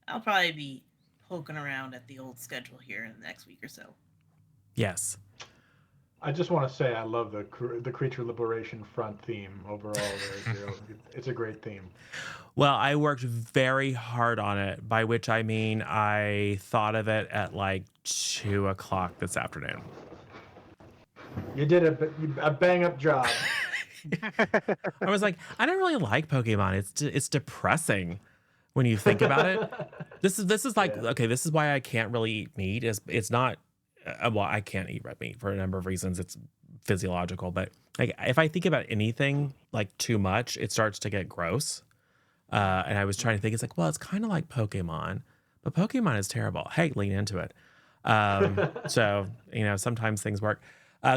I'll probably be poking around at the old schedule here in the next week or so. Yes. I just want to say I love the Creature Liberation Front theme overall. It's a great theme. Well, I worked very hard on it, by which I mean I thought of it at like 2:00 this afternoon. You did a bang up job. I was like, I don't really like Pokemon. It's depressing when you think about it. This is like, Yeah. okay, this is why I can't really eat meat. It's not well, I can't eat red meat for a number of reasons. It's physiological, but like if I think about anything like too much, it starts to get gross. And I was trying to think, it's like, well, it's kind of like Pokemon, but Pokemon is terrible. Hey, lean into it. So sometimes things work.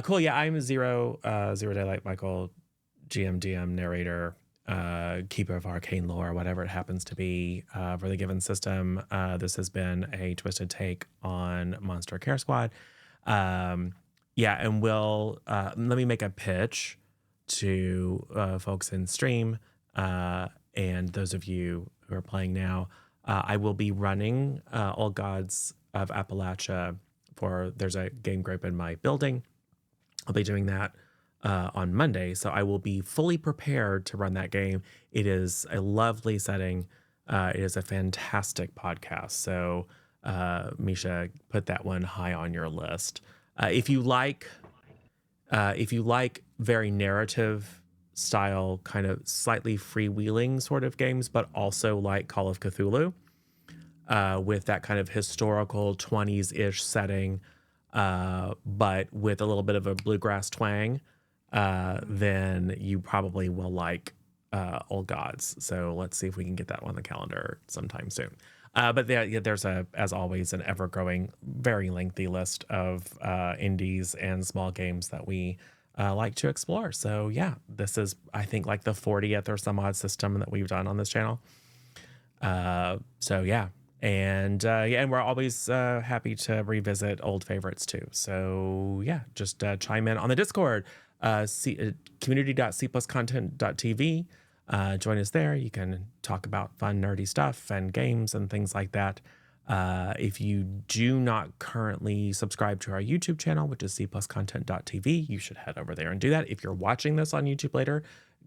Cool. Yeah, I'm Zero Daylight Michael, GM, DM, narrator, keeper of arcane lore, whatever it happens to be for the given system. This has been a twisted take on Monster Care Squad. Yeah, and we'll let me make a pitch to folks in stream and those of you who are playing now. I will be running Old Gods of Appalachia there's a game group in my building. I'll be doing that on Monday. So I will be fully prepared to run that game. It is a lovely setting. It is a fantastic podcast. So Misha, put that one high on your list. If you like very narrative style, kind of slightly freewheeling sort of games, but also like Call of Cthulhu, with that kind of historical 20s-ish setting, but with a little bit of a bluegrass twang, then you probably will like Old Gods. So let's see if we can get that on the calendar sometime soon. But there's as always, an ever-growing, very lengthy list of indies and small games that we like to explore. So yeah, this is, I think, like the 40th or some odd system that we've done on this channel. So yeah. And we're always happy to revisit old favorites too. So yeah, just chime in on the Discord, community.cpluscontent.tv. Join us there. You can talk about fun, nerdy stuff and games and things like that. If you do not currently subscribe to our YouTube channel, which is cpluscontent.tv, you should head over there and do that. If you're watching this on YouTube later,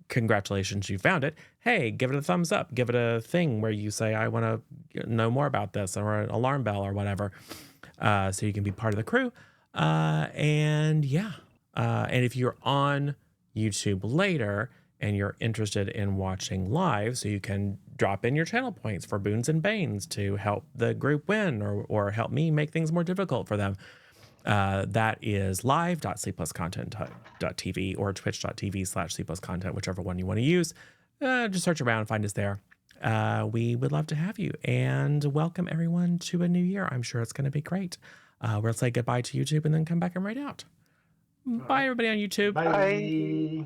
congratulations, you found it. Hey, give it a thumbs up. Give it a thing where you say, I want to know more about this, or an alarm bell or whatever, so you can be part of the crew. And if you're on YouTube later and you're interested in watching live, so you can drop in your channel points for boons and banes to help the group win or help me make things more difficult for them. That is live.cpluscontent.tv or twitch.tv/cpluscontent, whichever one you want to use. Just search around and find us there. We would love to have you, and welcome everyone to a new year. I'm sure it's going to be great. We'll say goodbye to YouTube and then come back and write out. Bye, everybody on YouTube. Bye.